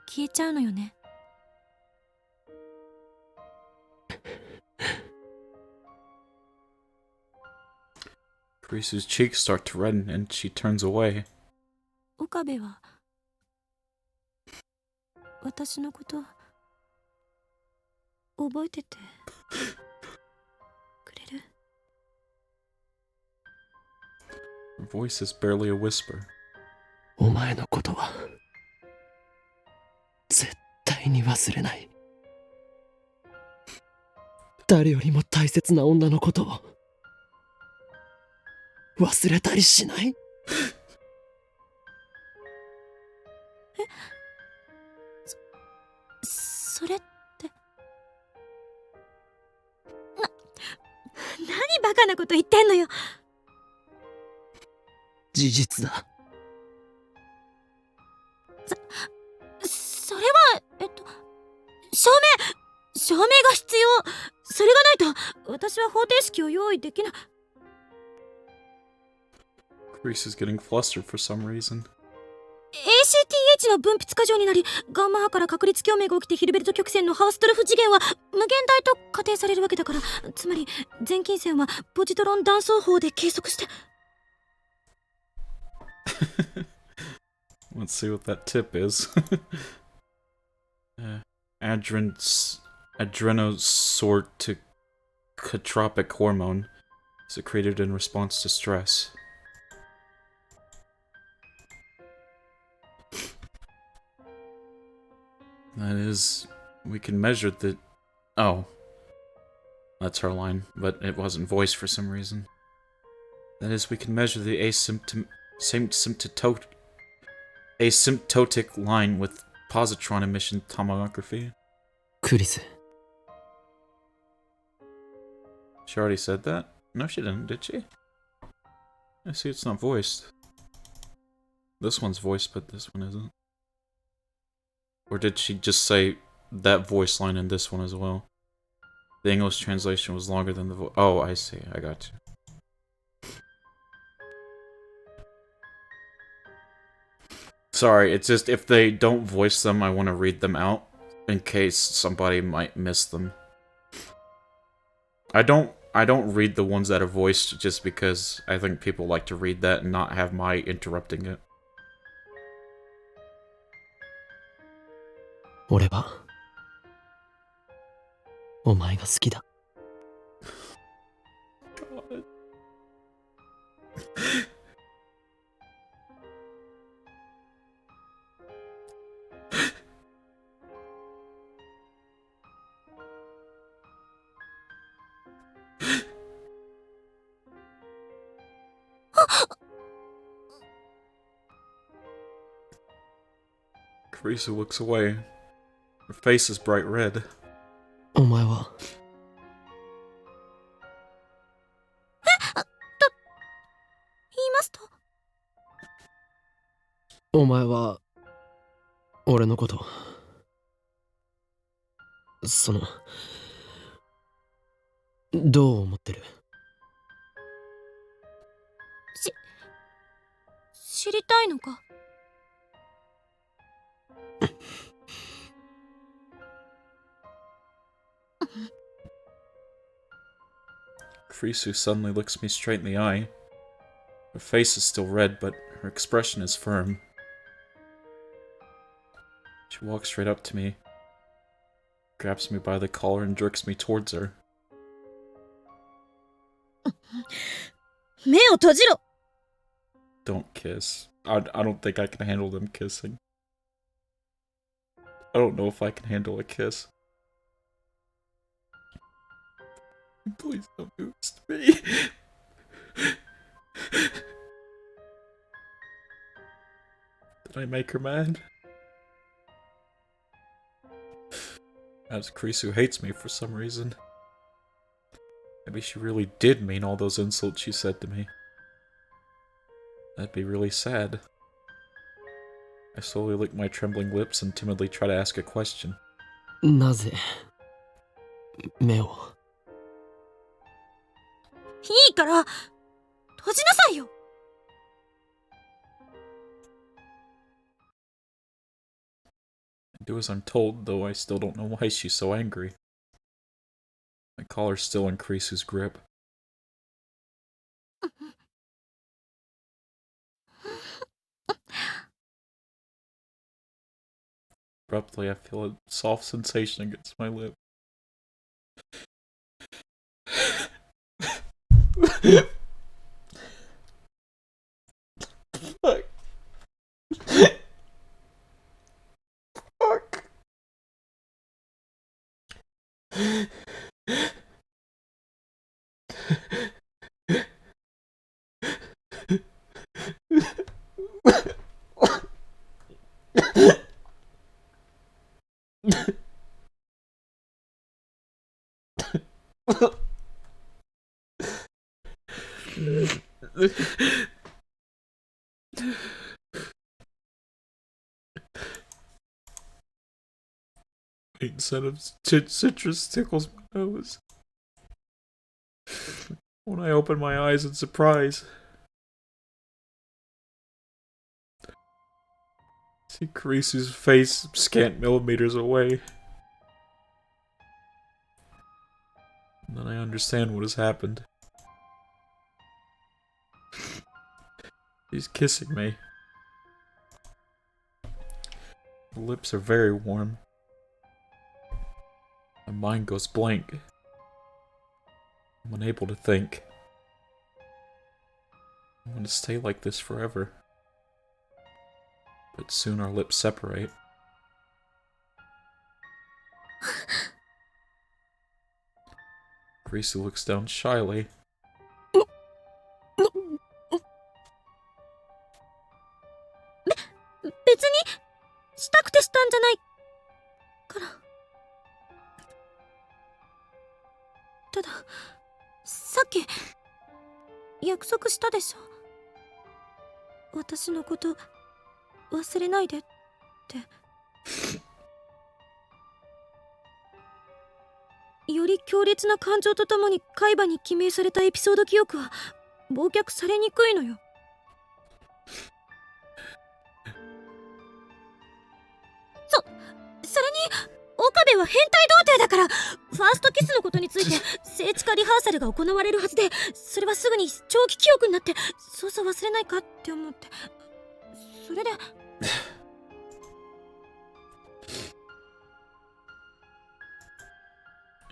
消えちゃうのよね。Crease's cheeks start to redden and she turns away. 岡部は私のこと覚えててくれる？ Her voice is barely a whisper. お前のことは絶対に忘れない。誰よりも大切な女のことを忘れたりしない。それって何バカなこと言ってんのよ。事実だ。それは証明が必要。それがないと私は方程式を用意できない。Crease is getting flustered for some reason. ACTH の分泌過剰になり、ガンマ波から確率共鳴が起きてヒルベルト曲線のハウストルフ次元は無限大と仮定されるわけだから、つまり全近線はポジトロン断層法で計測して。Let's see what that tip is. Adrenocorticotropic hormone secreted in response to stress. That is, we can measure the... Oh. That's her line, but it wasn't voiced for some reason. That is, we can measure the asymptotic line with positron emission tomography. クリス。 She already said that? No, she didn't, did she? I see it's not voiced. This one's voiced, but this one isn't. Or did she just say that voice line in this one as well? The English translation was longer than the voice. Oh, I see. I got you. Sorry, it's just if they don't voice them, I want to read them out in case somebody might miss them. I don't read the ones that are voiced just because I think people like to read that and not have my interrupting it. 俺はお前が好きだ。God. Carissa looks away. Her face is bright red. お前は言いますと、お前は俺のことどう思ってる？知りたいのか？Frisu suddenly looks me straight in the eye. Her face is still red, but her expression is firm. She walks straight up to me, grabs me by the collar and jerks me towards her. 目を閉じろ。Don't kiss. I don't think I can handle them kissing. I don't know if I can handle a kiss. Please don't do this to me. Did I make her mad? Perhaps Kurisu hates me for some reason. Maybe she really did mean all those insults she said to me. That'd be really sad. I slowly lick my trembling lips and timidly try to ask a question. なぜ目を。いいから閉じなさいよ。I do as I'm told, though I still don't know why she's so angry. My collar's still in Kurisu's grip. Abruptly, I feel a soft sensation against my lip. Fuck. Fuck. Faint scent of citrus tickles my nose. When I open my eyes in surprise, I see Kurisu's face scant millimeters away. And then I understand what has happened. She's kissing me. The lips are very warm. My mind goes blank. I'm unable to think. I'm gonna stay like this forever. But soon our lips separate. Kurisu looks down shyly. 別にしたくてしたんじゃないから。たださっき約束したでしょ。私のこと忘れないでって。より強烈な感情とともに海馬に記名されたエピソード記憶は忘却されにくいのよ。それに岡部は変態童貞だから、ファーストキスのことについて聖地化リハーサルが行われるはずで、それはすぐに長期記憶になってそうそう忘れないかって思って、それで。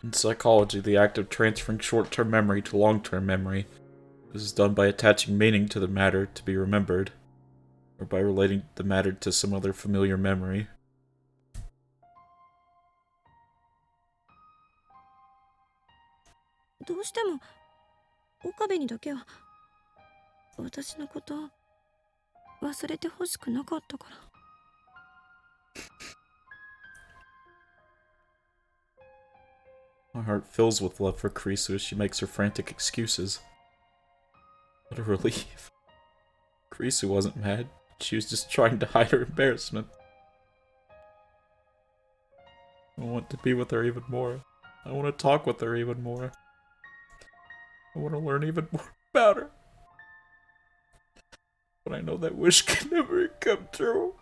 In psychology, the act of transferring short-term memory to long-term memory is done by attaching meaning to the matter to be remembered, or by relating the matter to some other familiar memory. どうしても岡部にだけは私のこと忘れてほしくなかったから。My heart fills with love for Kurisu as she makes her frantic excuses. What a relief. Kurisu wasn't mad. She was just trying to hide her embarrassment. I want to be with her even more. I want to talk with her even more. I want to learn even more about her. But I know that wish can never come true.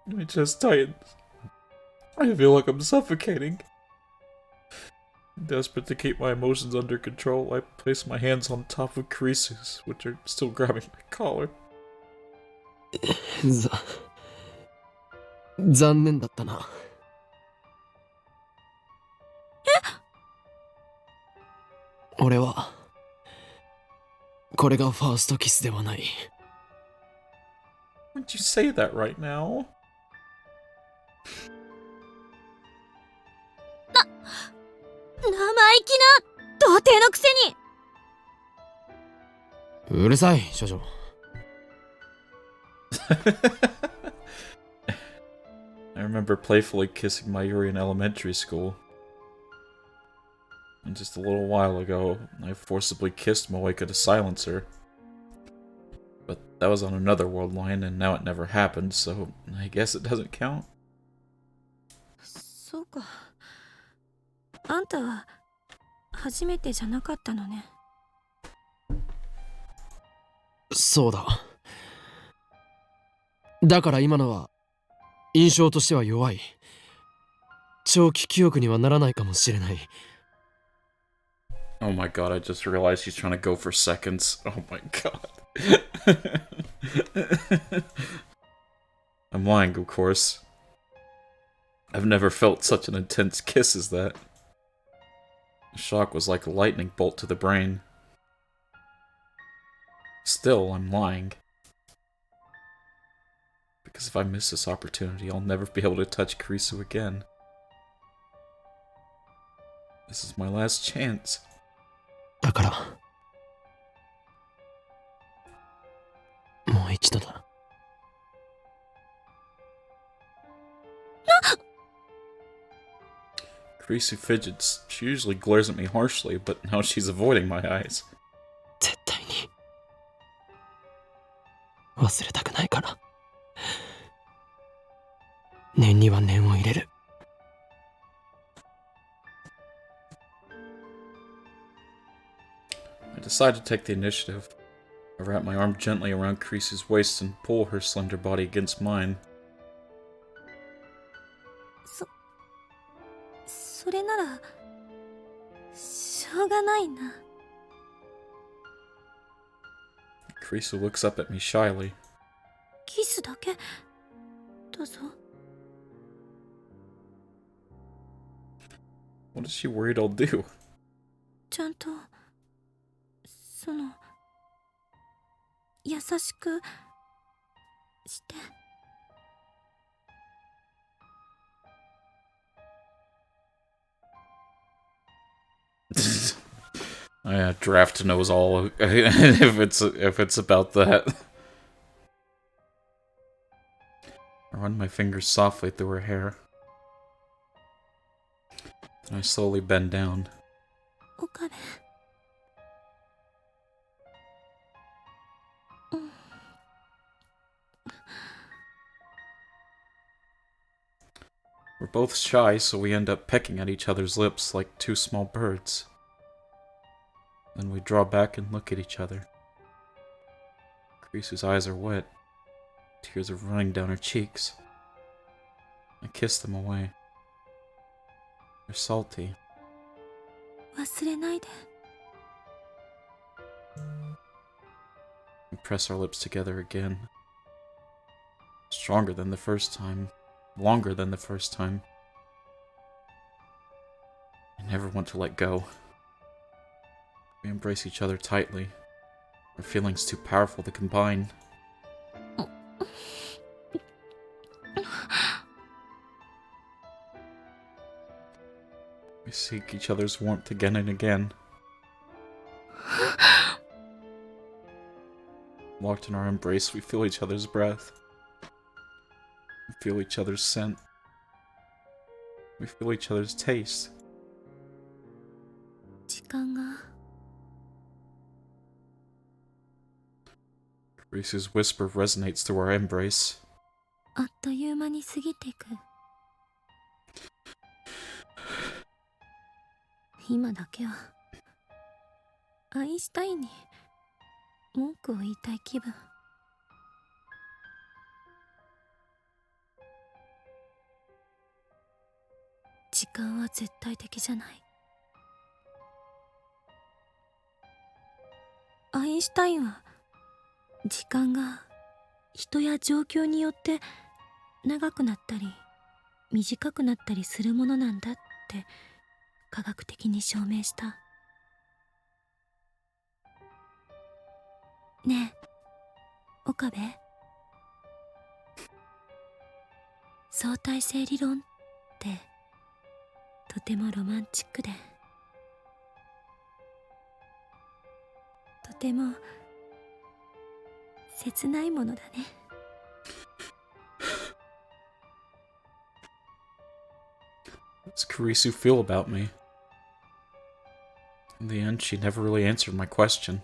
My chest tightens. I feel like I'm suffocating. Desperate to keep my emotions under control, I place my hands on top of Kurisu's, which are still grabbing my collar. 残念だったな。俺はここれがファーストキスではない。 Why'd you say that right now? 生意気な童貞のくせに。うるさい、少女。I remember playfully kissing Mayuri in elementary school. And just a little while ago, I forcibly kissed Moeka to silence her. But that was on another world line, and now it never happened, so I guess it doesn't count. そうか。あんたは初めてじゃなかったのね。そうだ。だから今のは印象としては弱い。長期記憶にはならないかもしれない。 Oh my god, I just realized he's trying to go for seconds. Oh my god. I'm lying, of course. I've never felt such an intense kiss as that. The shock was like a lightning bolt to the brain. Still, I'm lying. Because if I miss this opportunity, I'll never be able to touch Kurisu again. This is my last chance. だからもう一度だ。Kurisu fidgets. She usually glares at me harshly, but now she's avoiding my eyes. 絶対に忘れたくないから。念には念を入れる。 I decide to take the initiative. I wrap my arm gently around Kurisu's waist and pull her slender body against mine. それならしょうがないな。Kurisu looks up at me shyly. キスだけどうぞ。 What is she worried I'll do? ちゃんと優しくして。 Draft knows all if it's about that. I run my fingers softly through her hair. Then I slowly bend down. おかれ。 We're both shy, so we end up pecking at each other's lips like two small birds. Then we draw back and look at each other. Kurisu's eyes are wet. Tears are running down her cheeks. I kiss them away. They're salty. 忘れないで。 We press our lips together again. Stronger than the first time. Longer than the first time. I never want to let go. We embrace each other tightly. Our feelings too powerful to combine. We seek each other's warmth again and again. Locked in our embrace, we feel each other's breath. We feel each other's scent. We feel each other's taste. 時間が Kurisu's whisper resonates through our embrace. あっという間に過ぎていく。今だけはアインシュタインに文句を言いたい気分。時間は絶対的じゃない。アインシュタインは時間が人や状況によって長くなったり短くなったりするものなんだって科学的に証明した。ねえ、岡部。相対性理論ってとてもロマンチックで、とても切ないものだね。What does Kurisu feel about me? In the end, she never really answered my question.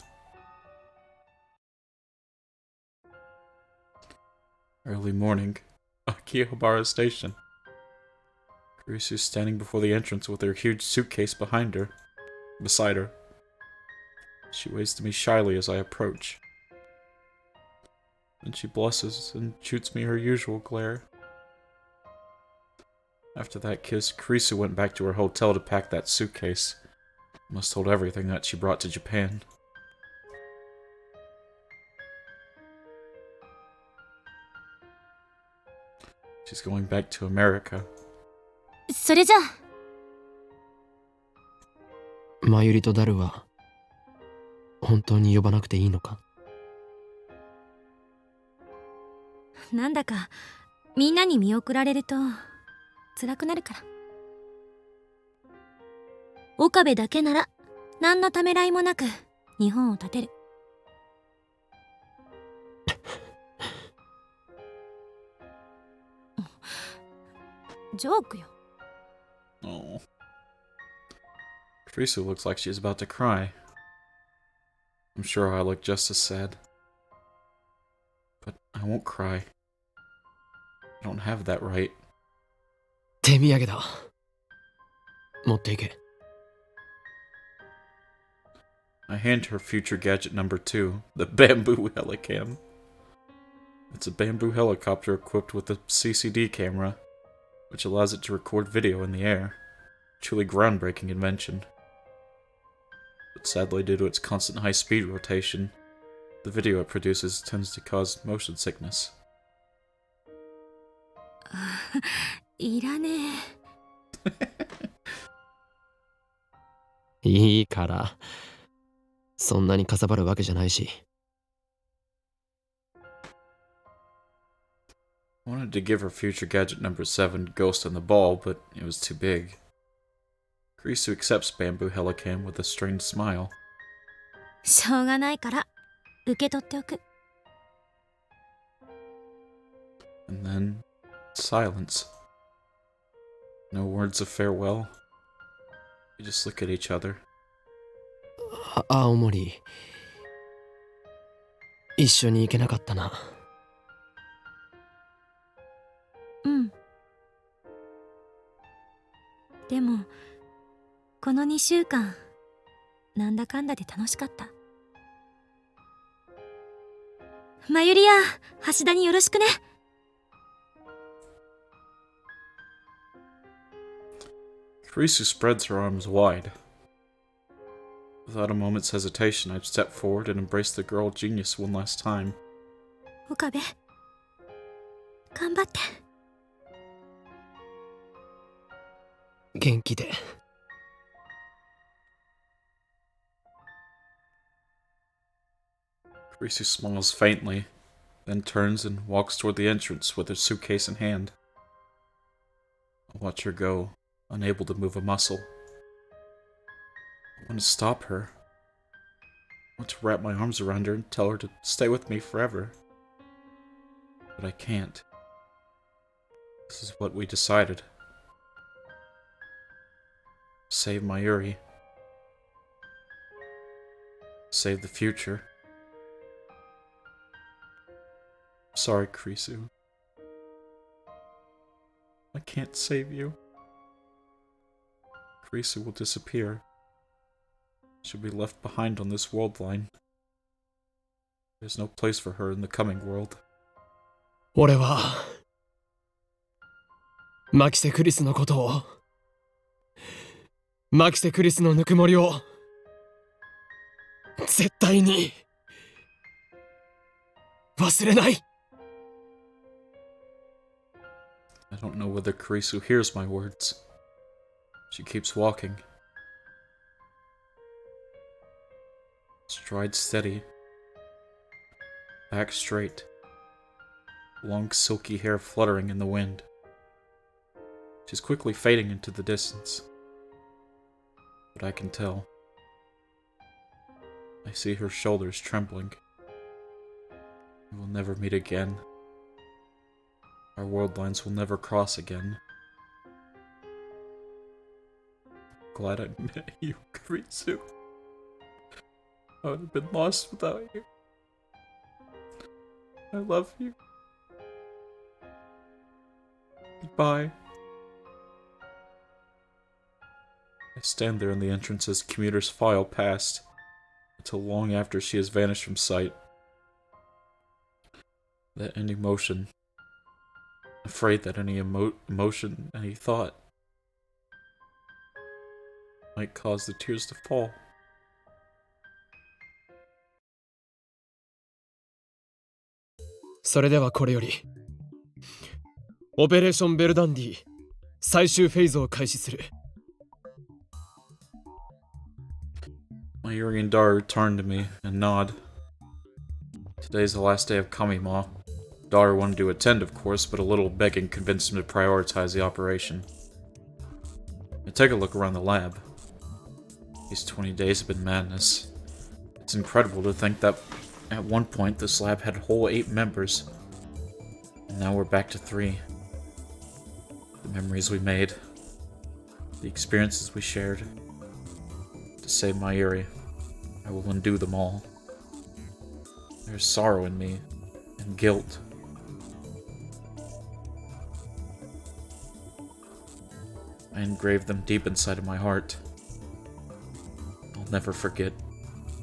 Early morning, Akihabara Station. Kurisu's standing before the entrance with her huge suitcase beside her. She waves to me shyly as I approach. Then she blushes and shoots me her usual glare. After that kiss, Kurisu went back to her hotel to pack that suitcase. Must hold everything that she brought to Japan. She's going back to America. それじゃあ。マユリとダルは本当に呼ばなくていいのか？なんだかみんなに見送られると辛くなるから。岡部だけなら何のためらいもなく日本を立てる。ジョークよ。Oh. Teresa looks like she's about to cry. I'm sure I look just as sad. But I won't cry. I don't have that right. 手土産だ。持っていけ。I hand her future gadget number 2, the bamboo helicam. It's a bamboo helicopter equipped with a CCD camera, which allows it to record video in the air. Truly groundbreaking invention. But sadly, due to its constant high-speed rotation, the video it produces tends to cause motion sickness. いらねえ。いいから。そんなにかさばるわけじゃないし。I wanted to give her future gadget number 7, Ghost in the Ball, but it was too big. Kurisu accepts bamboo helicam with a strange smile. しょうがないから受け取っておく。And then, silence. No words of farewell. We just look at each other. 青森、一緒に行けなかったな。うん。でもこの2週間なんだかんだで楽しかった。まゆりや橋田によろしくね。Kurisu spreads her arms wide. Without a moment's hesitation, I step forward and embrace the girl genius one last time. 岡部、頑張って。元気で。Kurisu smiles faintly, then turns and walks toward the entrance with her suitcase in hand. I watch her go, unable to move a muscle. I want to stop her. I want to wrap my arms around her and tell her to stay with me forever. But I can't. This is what we decided. Save Mayuri. Save the future. Sorry, Kurisu. I can't save you. Kurisu will disappear. She'll be left behind on this world line. There's no place for her in the coming world. 俺はマキセ・クリスのことを、マキセ・クリスのぬくもりを絶対に忘れない。I don't know whether Kurisu hears my words. She keeps walking. Stride steady, back straight, long silky hair fluttering in the wind. She's quickly fading into the distance, but I can tell. I see her shoulders trembling. We will never meet again. Our world lines will never cross again. Glad I met you, Kurisu. I would have been lost without you. I love you. Goodbye. I stand there in the entrance as commuters file past, until long after she has vanished from sight. That any motion, afraid that any emotion, any thought, might cause the tears to fall. それではこれよりオペレーションベルダンディ最終フェーズを開始する。 Mayuri and Daru turn to me and nod. Today's the last day of Kamima. Daru wanted to attend, of course, but a little begging convinced him to prioritize the operation. I take a look around the lab. These 20 days have been madness. It's incredible to think that at one point this lab had whole 8 members, and now we're back to 3. The memories we made, the experiences we shared. To save Mayuri, I will undo them all. There's sorrow in me, and guilt. I engraved them deep inside of my heart. I'll never forget.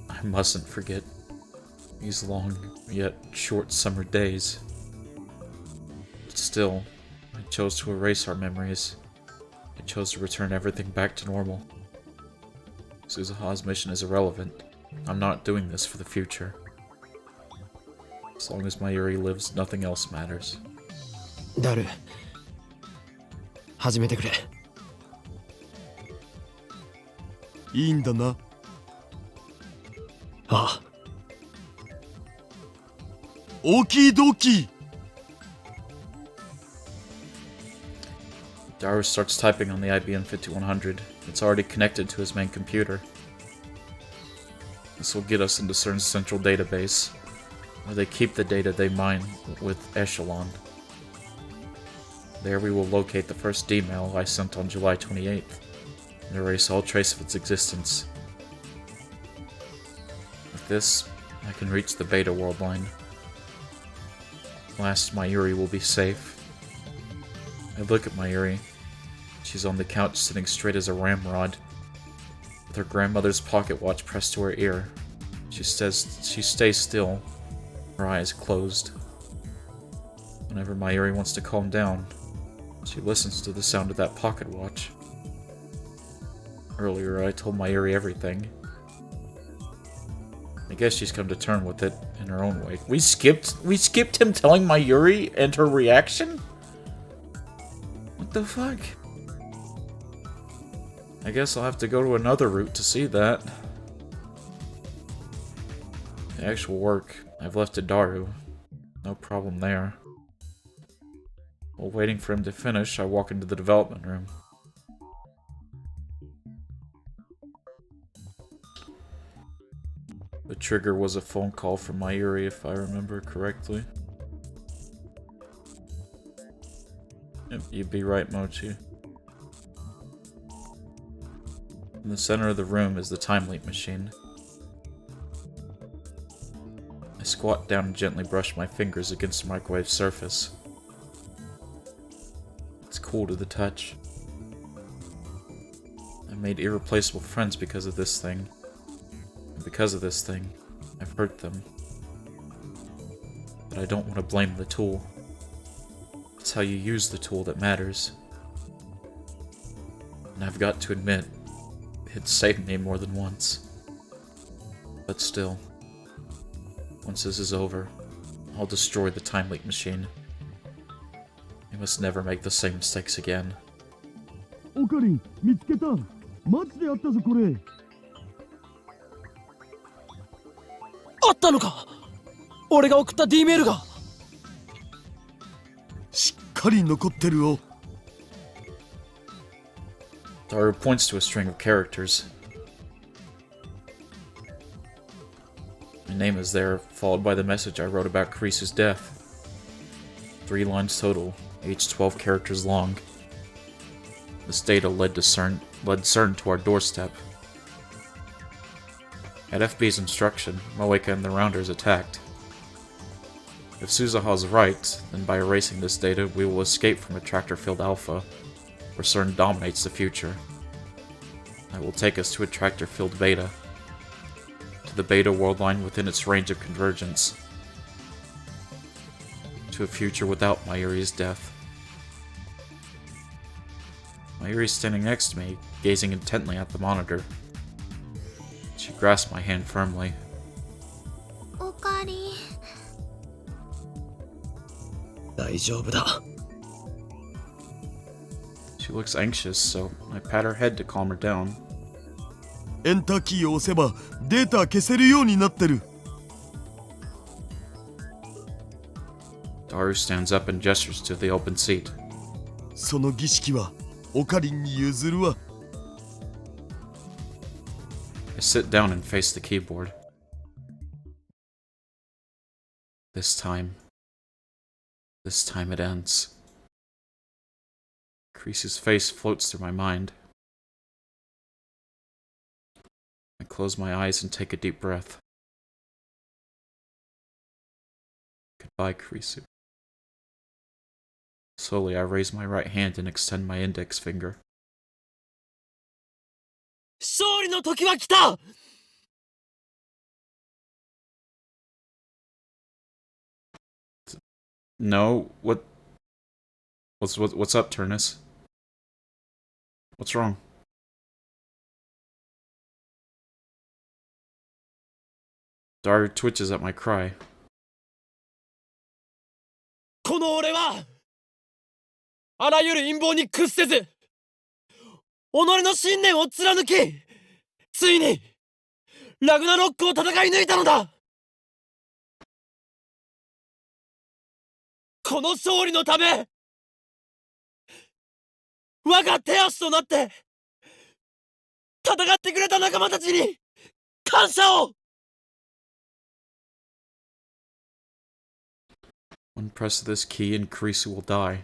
I mustn't forget these long, yet short summer days. But still, I chose to erase our memories. I chose to return everything back to normal. Suzuha's mission is irrelevant. I'm not doing this for the future. As long as Mayuri lives, nothing else matters. ダル、始めてくれ。いいんだな。ああ。オキドキ。 Daru starts typing on the IBM 5100. It's already connected to his main computer. This will get us into CERN's central database, where they keep the data they mine with Echelon. There we will locate the first email I sent on July 28th, and erase all trace of its existence. With this, I can reach the Beta world line. Last, Mayuri will be safe. I look at Mayuri. She's on the couch sitting straight as a ramrod, with her grandmother's pocket watch pressed to her ear. She stays still, her eyes closed. Whenever Mayuri wants to calm down, she listens to the sound of that pocket watch. Earlier, I told Mayuri everything. I guess she's come to terms with it in her own way. We skipped him telling Mayuri and her reaction? What the fuck? I guess I'll have to go to another route to see that. The actual work, I've left to Daru. No problem there. While waiting for him to finish, I walk into the development room. The trigger was a phone call from Mayuri, if I remember correctly. Yep, you'd be right, Mochi. In the center of the room is the time leap machine. I squat down and gently brush my fingers against the microwave surface. It's cool to the touch. I made irreplaceable friends because of this thing. And because of this thing, I've hurt them. But I don't want to blame the tool. It's how you use the tool that matters. And I've got to admit, it saved me more than once. But still, once this is over, I'll destroy the time leak machine. We must never make the same mistakes again. オカリン、見つけた。マジであったぞこれ。あったのか。俺が送った D メールが。しっかり残ってるよ。 Daru points to a string of characters. My name is there, followed by the message I wrote about Kurisu's death. 3 lines total, each 12 characters long. This data led CERN to our doorstep. At FB's instruction, Moeka and the Rounders attacked. If Suzuha's right, then by erasing this data, we will escape from Attractor Field Alpha, where CERN dominates the future. That will take us to Attractor Field Beta, to the Beta world line within its range of convergence, to a future without Mayuri's death. Mayuri is standing next to me, gazing intently at the monitor. She grasped my hand firmly. おかり。大丈夫だ。 She looks anxious, so I pat her head to calm her down. エンターキーを押せばデータ消せるようになってる。 Daru stands up and gestures to the open seat. その儀式はオカリンに譲るわ。 I sit down and face the keyboard. This time it ends. Creasy's face floats through my mind. I close my eyes and take a deep breath. Goodbye, Kurisu. Slowly, I raise my right hand and extend my index finger. 勝利の時は来た。 No, what's up, Turnus? What's wrong? Daru twitches at my cry. この俺はあらゆる陰謀に屈せず己の信念を貫きついにラグナロックを戦い抜いたのだ。この勝利のため我が手足となって戦ってくれた仲間たちに感謝を。 One press of this key and Kurisu will die.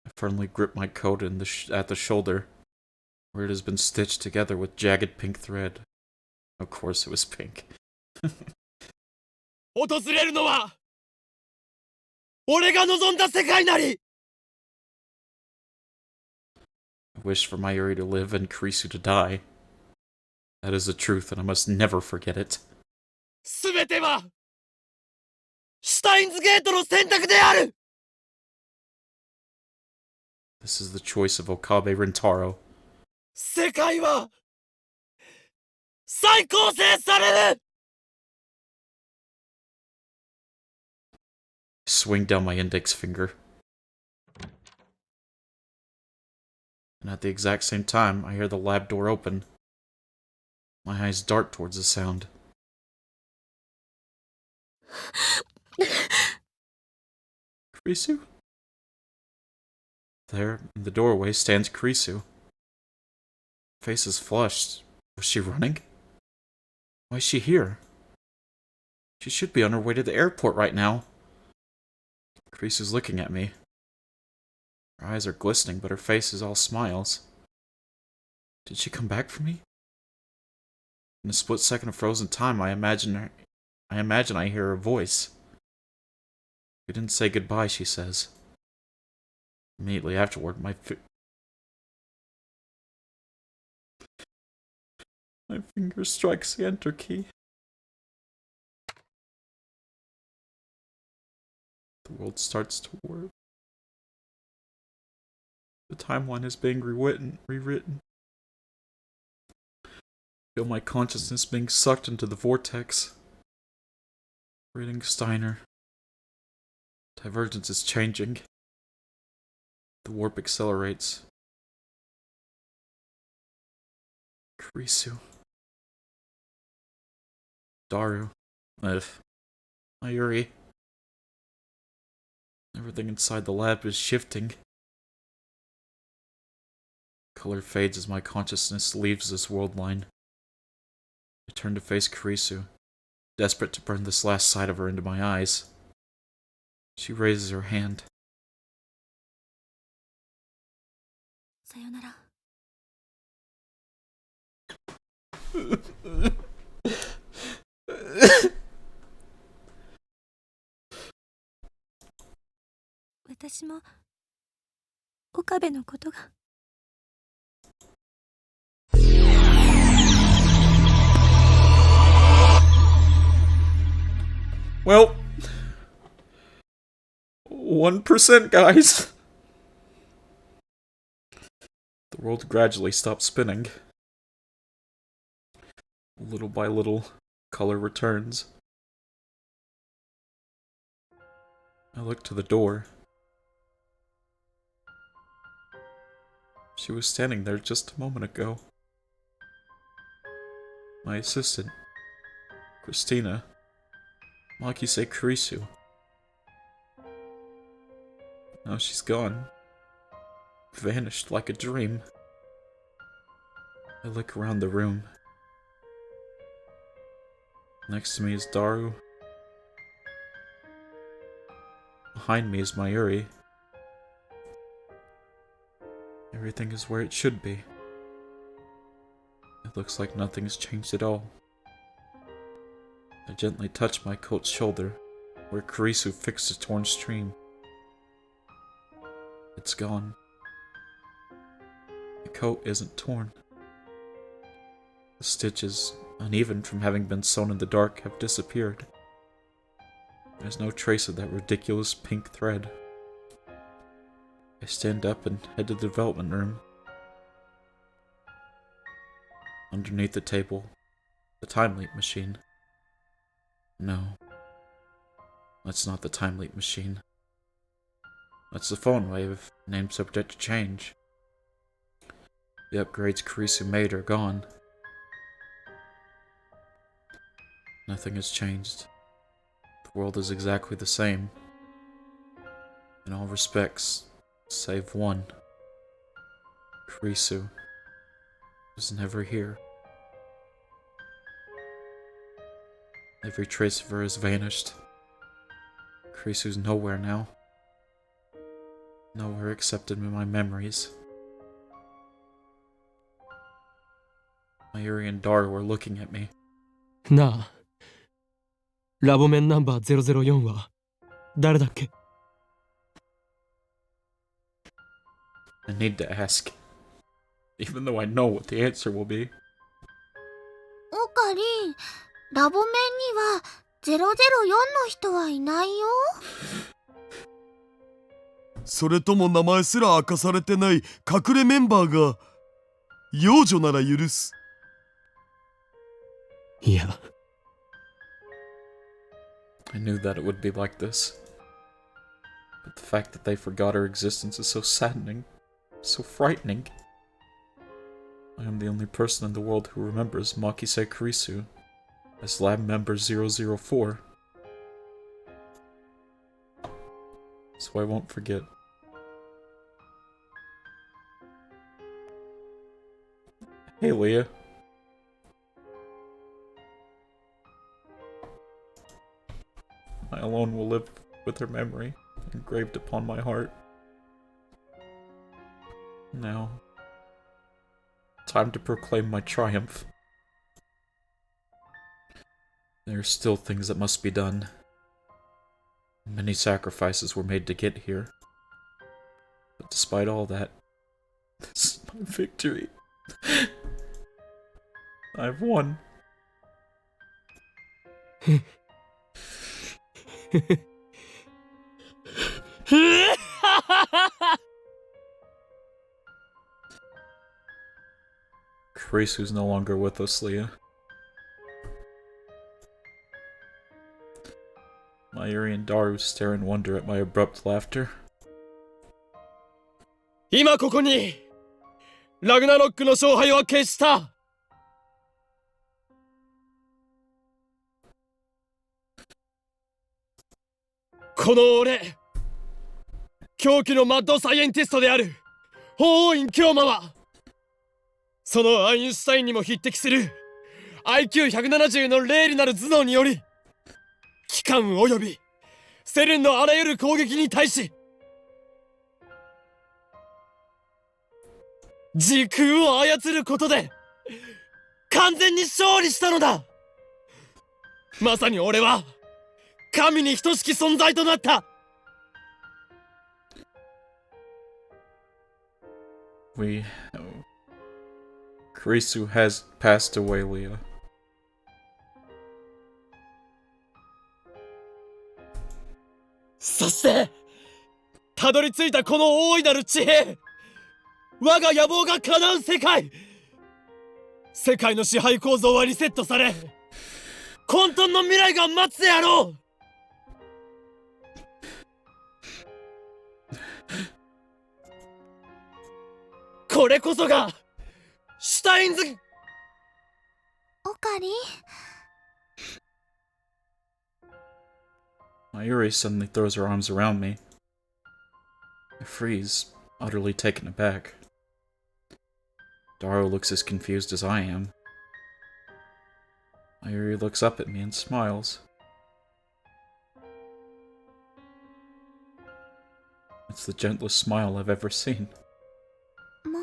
I firmly grip my coat at the shoulder, where it has been stitched together with jagged pink thread. Of course it was pink. 訪れるのは俺が望んだ世界なり。 I wish for Mayuri to live and Kurisu to die. That is the truth, and I must never forget it. すべてはシュタインズゲートの選択である。 This is the choice of Okabe Rintaro. 世界は再構成される。 I swing down my index finger. And at the exact same time, I hear the lab door open. My eyes dart towards the sound. Kurisu? There, in the doorway, stands Kurisu. Face is flushed. Was she running? Why is she here? She should be on her way to the airport right now. Kurisu's looking at me. Her eyes are glistening, but her face is all smiles. Did she come back for me? In a split second of frozen time, I imagine I hear her voice. We didn't say goodbye, she says. Immediately afterward, my finger strikes the enter key. The world starts to warp. The timeline is being rewritten. I feel my consciousness being sucked into the vortex. Reading Steiner. Divergence is changing. The warp accelerates. Kurisu. Daru. Mayuri. Everything inside the lab is shifting. Color fades as my consciousness leaves this world line. I turn to face Kurisu, desperate to burn this last sight of her into my eyes. She raises her hand. さよなら。私も岡部のことが。Well, 1%, guys. The world gradually stops spinning. Little by little, color returns. I look to the door. She was standing there just a moment ago. My assistant, Christina, Makise Kurisu. Now she's gone. Vanished like a dream. I look around the room. Next to me is Daru. Behind me is Mayuri. Everything is where it should be. It looks like nothing's changed at all. I gently touch my coat's shoulder, where Kurisu fixed a torn stream. It's gone. The coat isn't torn. The stitches, uneven from having been sewn in the dark, have disappeared. There's no trace of that ridiculous pink thread. I stand up and head to the development room. Underneath the table, the time leap machine. No, that's not the time leap machine. That's the phone wave, name subject to change. The upgrades Kurisu made are gone. Nothing has changed. The world is exactly the same. In all respects, save one. Kurisu was never here. Every trace of her has vanished. Kurisu's nowhere now. Nowhere except in my memories. Mayuri and Daru are looking at me. なあ、ラボメンナンバー004は誰だっけ？ I need to ask. Even though I know what the answer will be. オカリン、ラボメンには004の人はいないよ。それとも名前すら明かされてない隠れメンバーが幼女なら許す。いや、 I knew that it would be like this. But the fact that they forgot her existence is so saddening, so frightening. I am the only person in the world who remembers Makise Kurisu as lab member 004. So I won't forget. Hey, Leah. I alone will live with her memory, engraved upon my heart. Now, time to proclaim my triumph. There are still things that must be done. Many sacrifices were made to get here. But despite all that, this is my victory. I've won. Kurisu's no longer with us, Leah. Mayuri and Daru stare in wonder at my abrupt laughter. 今ここにラグナロックの勝敗は決した。この俺、狂気のマッドサイエンティストである法王院京馬は、そのアインシュタインにも匹敵する IQ170 の霊理なる頭脳により、機関及びセレンのあらゆる攻撃に対し時空を操ることで完全に勝利したのだ。まさに俺は神に等しき存在となった。Kurisu has passed away, Leah. そしてたどり着いたこの大いなる地平、我が野望が叶う世界、世界の支配構造はリセットされ、混沌の未来が待つであろう。これこそがシュタインズ。オカリン、Mayuri suddenly throws her arms around me. I freeze, utterly taken aback. Daru looks as confused as I am. Mayuri looks up at me and smiles. It's the gentlest smile I've ever seen. もう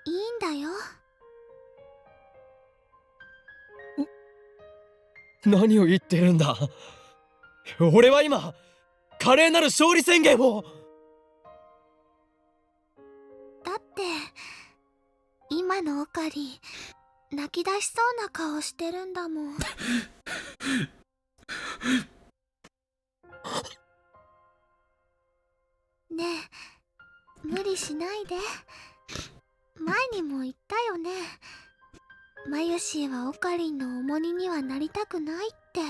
いいんだよ。何を言ってるんだ。俺は今華麗なる勝利宣言を。だって今のオカリン泣き出しそうな顔してるんだもん。ねえ、無理しないで。前にも言ったよね。マユシーはオカリンの重荷にはなりたくないって。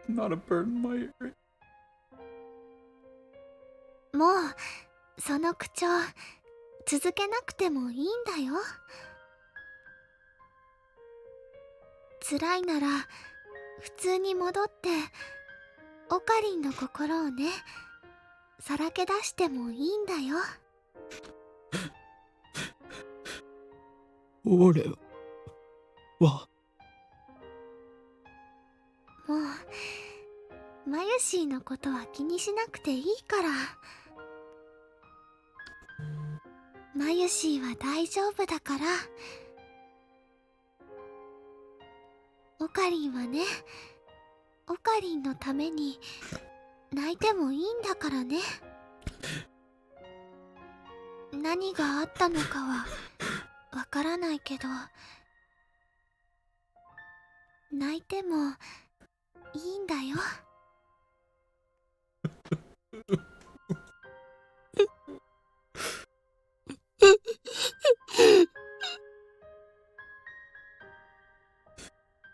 Not a burden, Mayuri. もうその口調続けなくてもいいんだよ。辛いなら普通に戻ってオカリンの心をね、さらけ出してもいいんだよ。俺はもうマユシーのことは気にしなくていいから。マユシーは大丈夫だから。オカリンはね、オカリンのために泣いてもいいんだからね。何があったのかはわからないけど、泣いてもいいんだよ。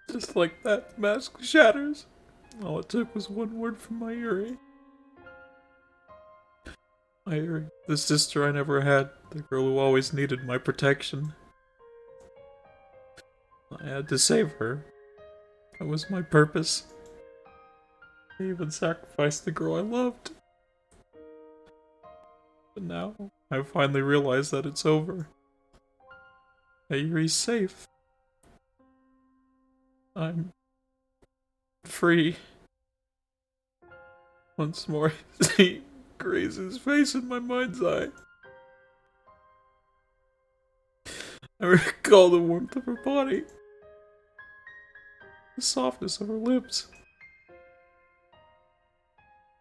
Just like that, the mask shatters. All it took was one word from Mayuri. Mayuri, the sister I never had, the girl who always needed my protection. I had to save her. That was my purpose. I even sacrificed the girl I loved. But now, I finally realized that it's over. Mayuri's safe. I'm free. Once more, I see Grace's face in my mind's eye. I recall the warmth of her body, the softness of her lips,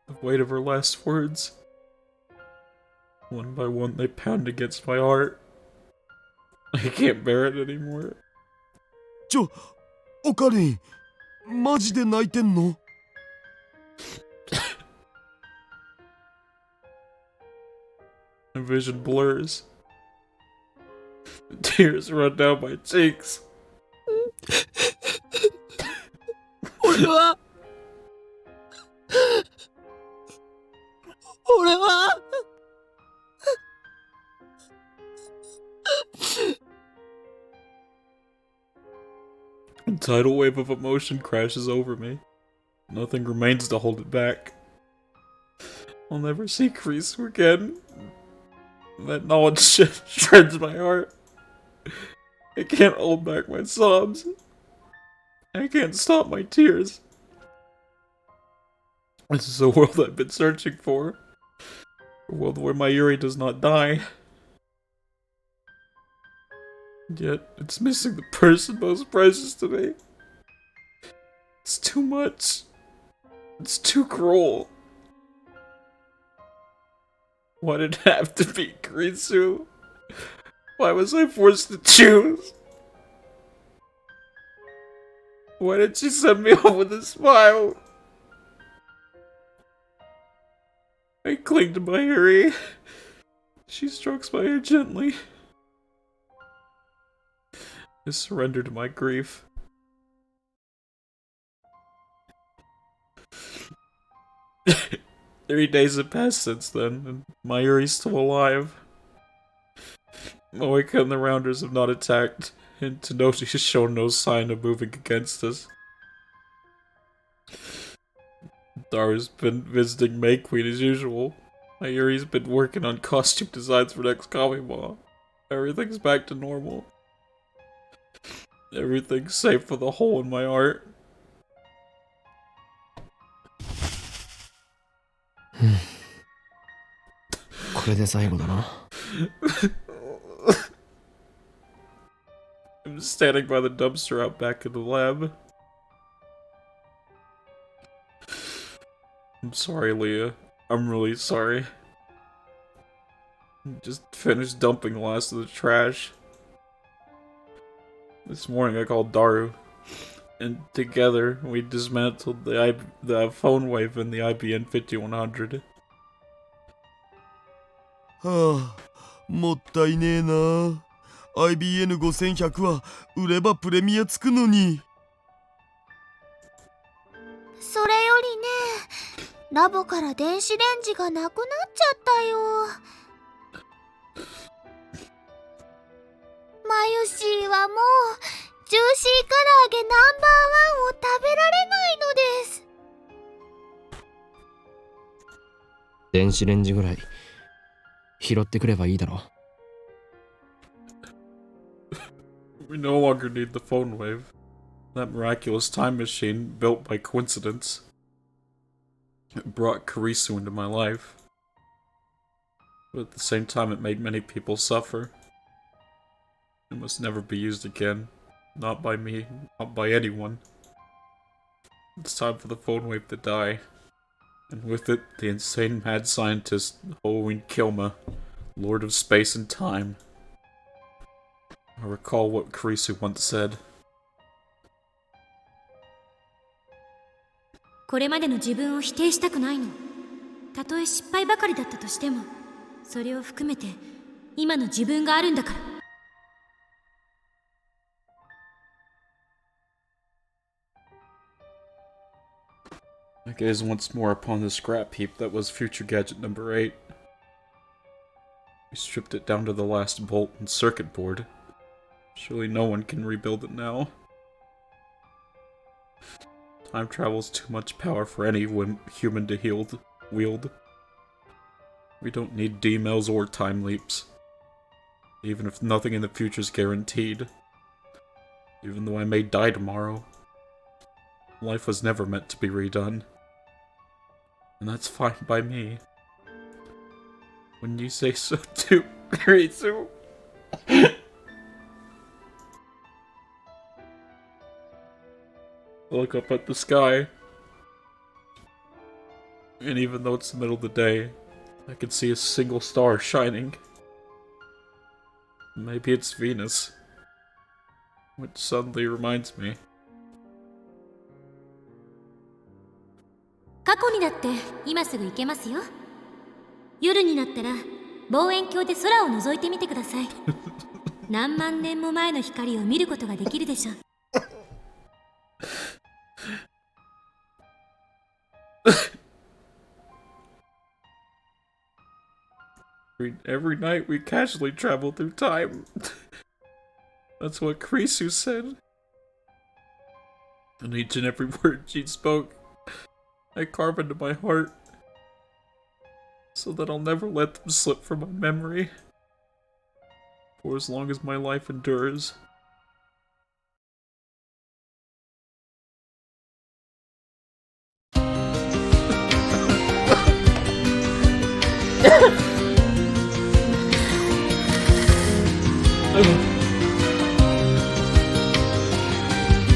the weight of her last words. One by one, they pound against my heart. I can't bear it anymore. オカリン、マジで泣いてんの？ My vision blurs. Tears run down my cheeks. 俺はA tidal wave of emotion crashes over me. Nothing remains to hold it back. I'll never see Kurisu again. That knowledge shreds my heart. I can't hold back my sobs. I can't stop my tears. This is a world I've been searching for. A world where Mayuri does not die. Yet, it's missing the person most precious to me. It's too much. It's too cruel. Why did it have to be Kurisu? Why was I forced to choose? Why did she send me off with a smile? I cling to Mayuri. She strokes my hair gently. I surrender to my grief. 3 days have passed since then, and Mayuri's still alive. Moeka and the Rounders have not attacked, and Tenochi has shown no sign of moving against us. Daru's been visiting May Queen as usual. Mayuri's been working on costume designs for next Kamima. Everything's back to normal. Everything's safe for the hole in my heart. I'm standing by the dumpster out back in the lab. I'm sorry, Leah. I'm really sorry. Just finished dumping the last of the trash. This morning I called Daru, and together we dismantled the phone wave in the IBN 5100. はあ、もったいねえな。IBN5100 は売ればプレミアつくのに。それよりね、ラボから電子レンジがなくなっちゃったよ。マユシーはもうジューシー唐揚げナンバーワンを食べられないのです。電子レンジぐらい拾ってくればいいだろう。We no longer need the phone wave. That miraculous time machine, built by coincidence, it brought Kurisu into my life. But at the same time, it made many people suffer. It must never be used again. Not by me, not by anyone. It's time for the phone wave to die. And with it, the insane mad scientist, Halloween Kilma, Lord of Space and Time. I recall what Kurisu once said. これまでの自分を否定したくないの。たとえ失敗ばかりだったとしても、それを含めて今の自分があるんだから。I gaze once more upon the scrap heap that was Future Gadget number 8. We stripped it down to the last bolt and circuit board. Surely no one can rebuild it now. Time travel is too much power for any human to wield. We don't need D-mails or time leaps. Even if nothing in the future is guaranteed. Even though I may die tomorrow. Life was never meant to be redone. And that's fine by me. When you say so too, Kurisu. I look up at the sky. And even though it's the middle of the day, I can see a single star shining. Maybe it's Venus. Which suddenly reminds me. 過去にだって今すぐ行けますよ。夜になったら望遠鏡で空を覗いてみてください。何万年も前の光を見ることができるでしょう。Every night we casually travel through time. That's what Kurisu said. And each and every word she spoke I carve into my heart so that I'll never let them slip from my memory for as long as my life endures.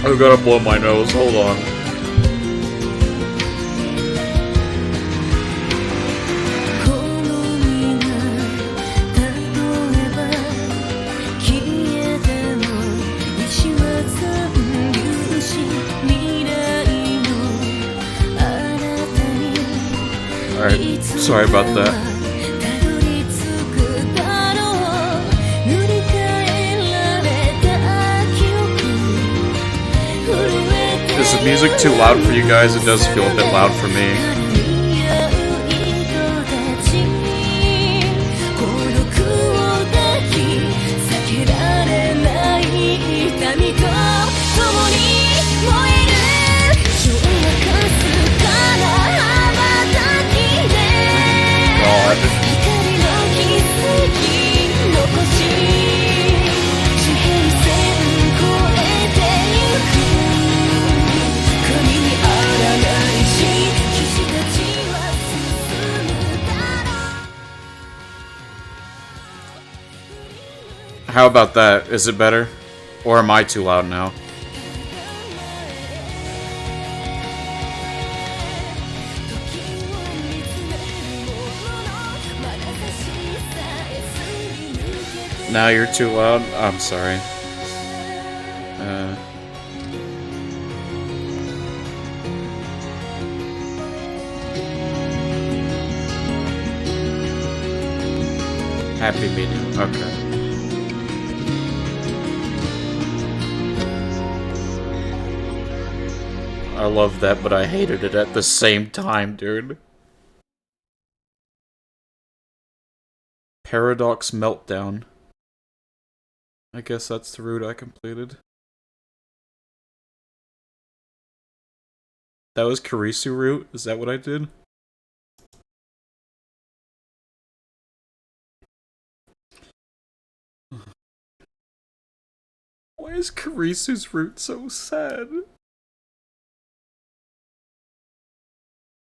I've gotta blow my nose, hold on. Alright, sorry about that. Is the music too loud for you guys? It does feel a bit loud for me. God. How about that? Is it better? Or am I too loud now? Now you're too loud? I'm sorry. Happy medium, okay. I love that, but I hated it at the same time, dude. Paradox Meltdown. I guess that's the route I completed. That was Kurisu route? Is that what I did? Why is Kurisu's route so sad?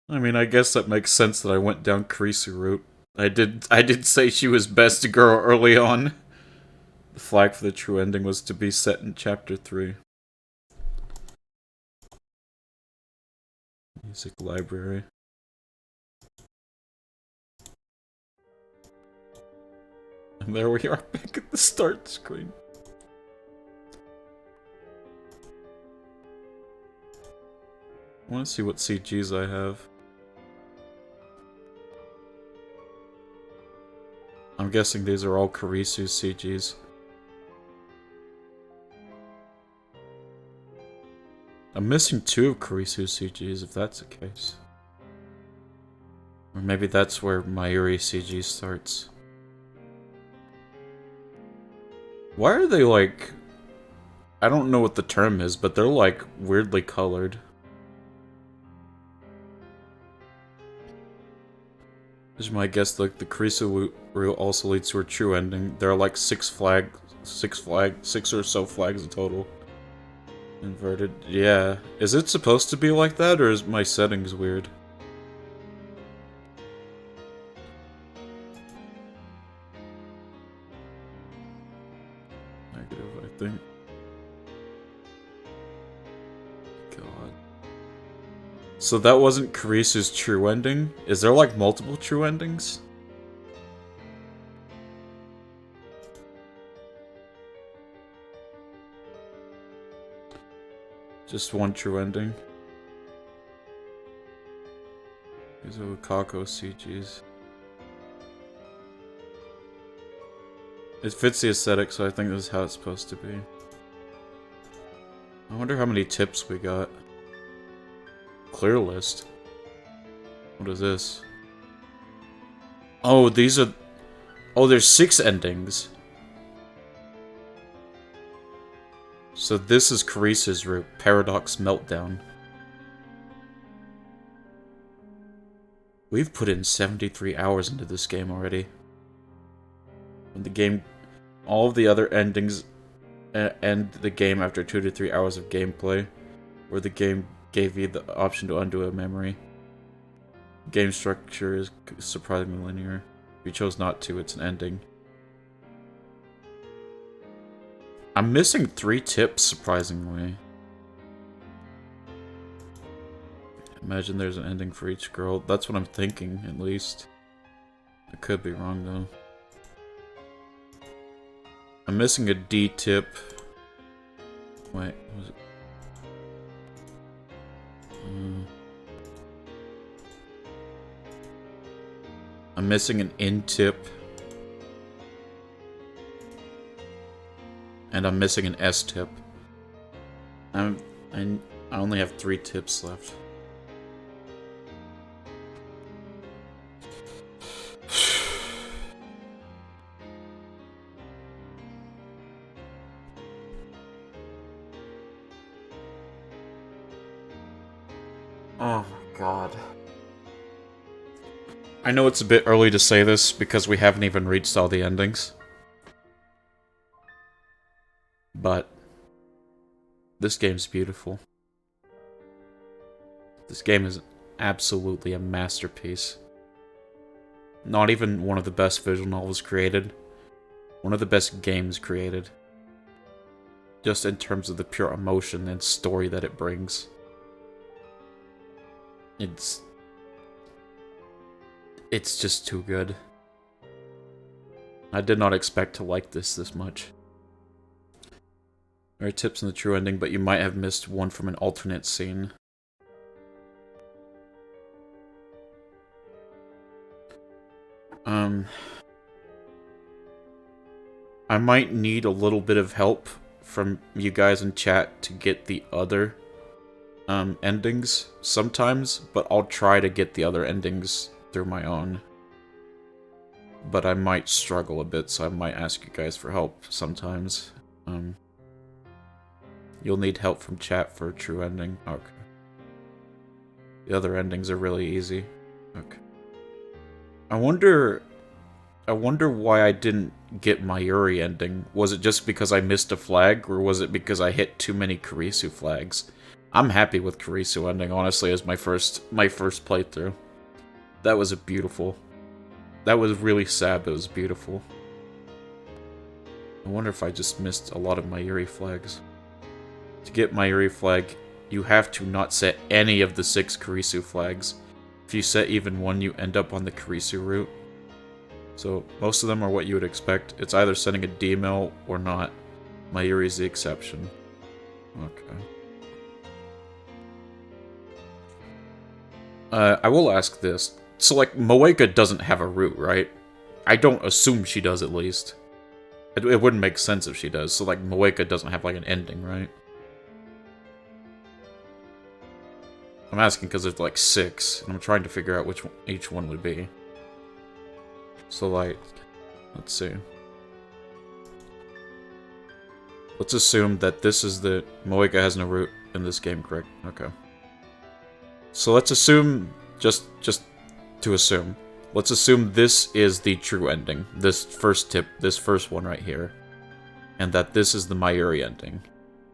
I mean, I guess that makes sense that I went down Kurisu route. I did say she was best girl early on. The flag for the true ending was to be set in chapter 3. Music library. And there we are back at the start screen. I want to see what CGs I have. I'm guessing these are all Kurisu CGs. I'm missing 2 of Kurisu's CGs, if that's the case. Or maybe that's where Mayuri CG starts. Why are they like... I don't know what the term is, but they're like weirdly colored. This is my guess, like the Kurisu route also leads to a true ending. There are like 6 or so flags in total. Inverted. Yeah. Is it supposed to be like that, or is my settings weird? Negative, I think. God. So that wasn't Kurisu's true ending? Is there like multiple true endings? Just one true ending. These are Kako CGs. It fits the aesthetic, so I think this is how it's supposed to be. I wonder how many tips we got. Clear list. What is this? Oh, these are... Oh, there's 6 endings. So this is Kurisu's route, Paradox Meltdown. We've put in 73 hours into this game already. When the game... All of the other endings end the game after 2 to 3 hours of gameplay, where the game gave you the option to undo a memory. Game structure is surprisingly linear. If you chose not to, it's an ending. I'm missing 3 tips, surprisingly. Imagine there's an ending for each girl. That's what I'm thinking, at least. I could be wrong, though. I'm missing a D tip. Wait, was it? I'm missing an in tip. And I'm missing an S tip. I only have 3 tips left. Oh my god. I know it's a bit early to say this because we haven't even reached all the endings. But this game's beautiful. This game is absolutely a masterpiece. Not even one of the best visual novels created. One of the best games created. Just in terms of the pure emotion and story that it brings. It's just too good. I did not expect to like this much. There are tips in the true ending, but you might have missed one from an alternate scene. I might need a little bit of help from you guys in chat to get the other endings sometimes, but I'll try to get the other endings through my own. But I might struggle a bit, so I might ask you guys for help sometimes. You'll need help from chat for a true ending. Okay. The other endings are really easy. Okay. I wonder why I didn't get Mayuri ending. Was it just because I missed a flag, or was it because I hit too many Kurisu flags? I'm happy with Kurisu ending, honestly, as my first playthrough. That was beautiful. That was really sad, but it was beautiful. I wonder if I just missed a lot of Mayuri flags. To get Mayuri flag, you have to not set any of the 6 Kurisu flags. If you set even one, you end up on the Kurisu route. So, most of them are what you would expect. It's either setting a D-mill or not. Mayuri's the exception. Okay. I will ask this. So, like, Moeka doesn't have a route, right? I don't assume she does, at least. It wouldn't make sense if she does. So, like, Moeka doesn't have, like, an ending, right? I'm asking because there's, like, 6, and I'm trying to figure out which one, each one would be. So, like, let's see. Let's assume that this is the... Moeka has no route in this game, correct? Okay. So let's assume, just to assume, let's assume this is the true ending. This first tip, this first one right here. And that this is the Mayuri ending.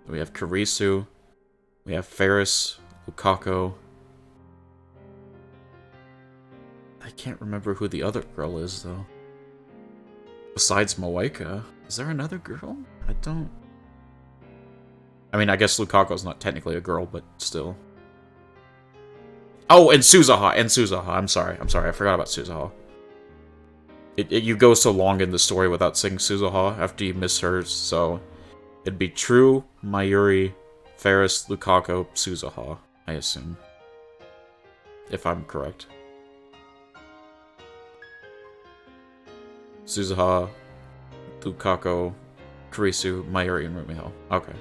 We have Kurisu, we have Ferris, Lukako. I can't remember who the other girl is, though. Besides Moeka, is there another girl? I don't... I mean, I guess Lukako's not technically a girl, but still. Oh, and Suzuha, I'm sorry, I forgot about Suzuha. You go so long in the story without seeing Suzuha after you miss hers, so... It'd be True, Mayuri, Ferris, Lukako, Suzuha, I assume. If I'm correct. Suzuha, Lukako, Kurisu, Mayuri, and Rumihel. Okay.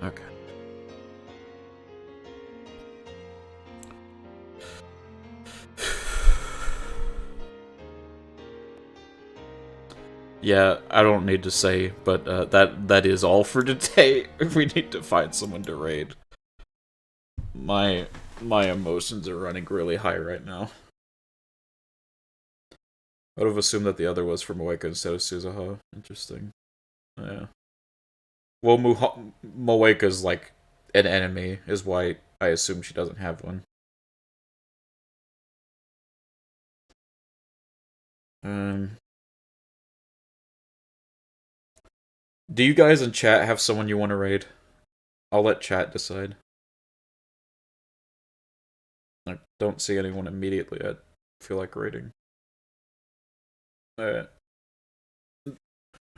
Okay. Yeah, I don't need to say, but that is all for today. We need to find someone to raid. My emotions are running really high right now. I would have assumed that the other was for Moeka instead of Suzuha. Interesting. Yeah. Well, Moeka's like an enemy, is why I assume she doesn't have one. Do you guys in chat have someone you want to raid? I'll let chat decide. I don't see anyone immediately I feel like raiding. Alright.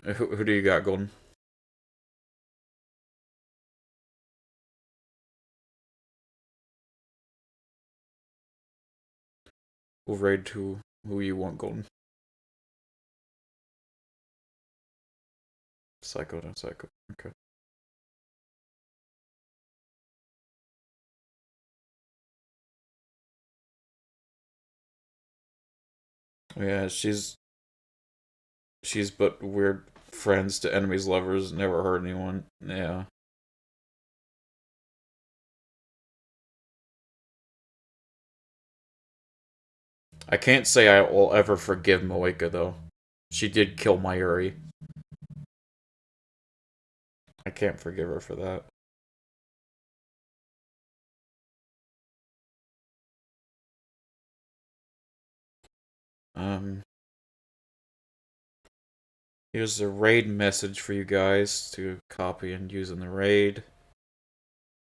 Who do you got, Golden? We'll raid to who you want, Golden. Psycho to Psycho. Okay. Yeah, she's but weird friends to enemies, lovers, never hurt anyone. Yeah. I can't say I will ever forgive Moeka, though. She did kill Mayuri. I can't forgive her for that. Here's a raid message for you guys to copy and use in the raid.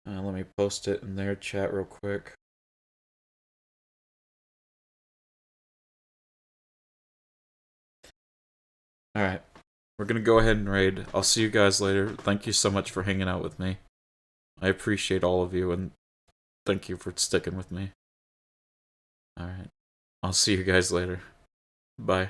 Let me post it in their chat real quick. Alright. We're gonna go ahead and raid. I'll see you guys later. Thank you so much for hanging out with me. I appreciate all of you, and thank you for sticking with me. Alright. I'll see you guys later. Bye.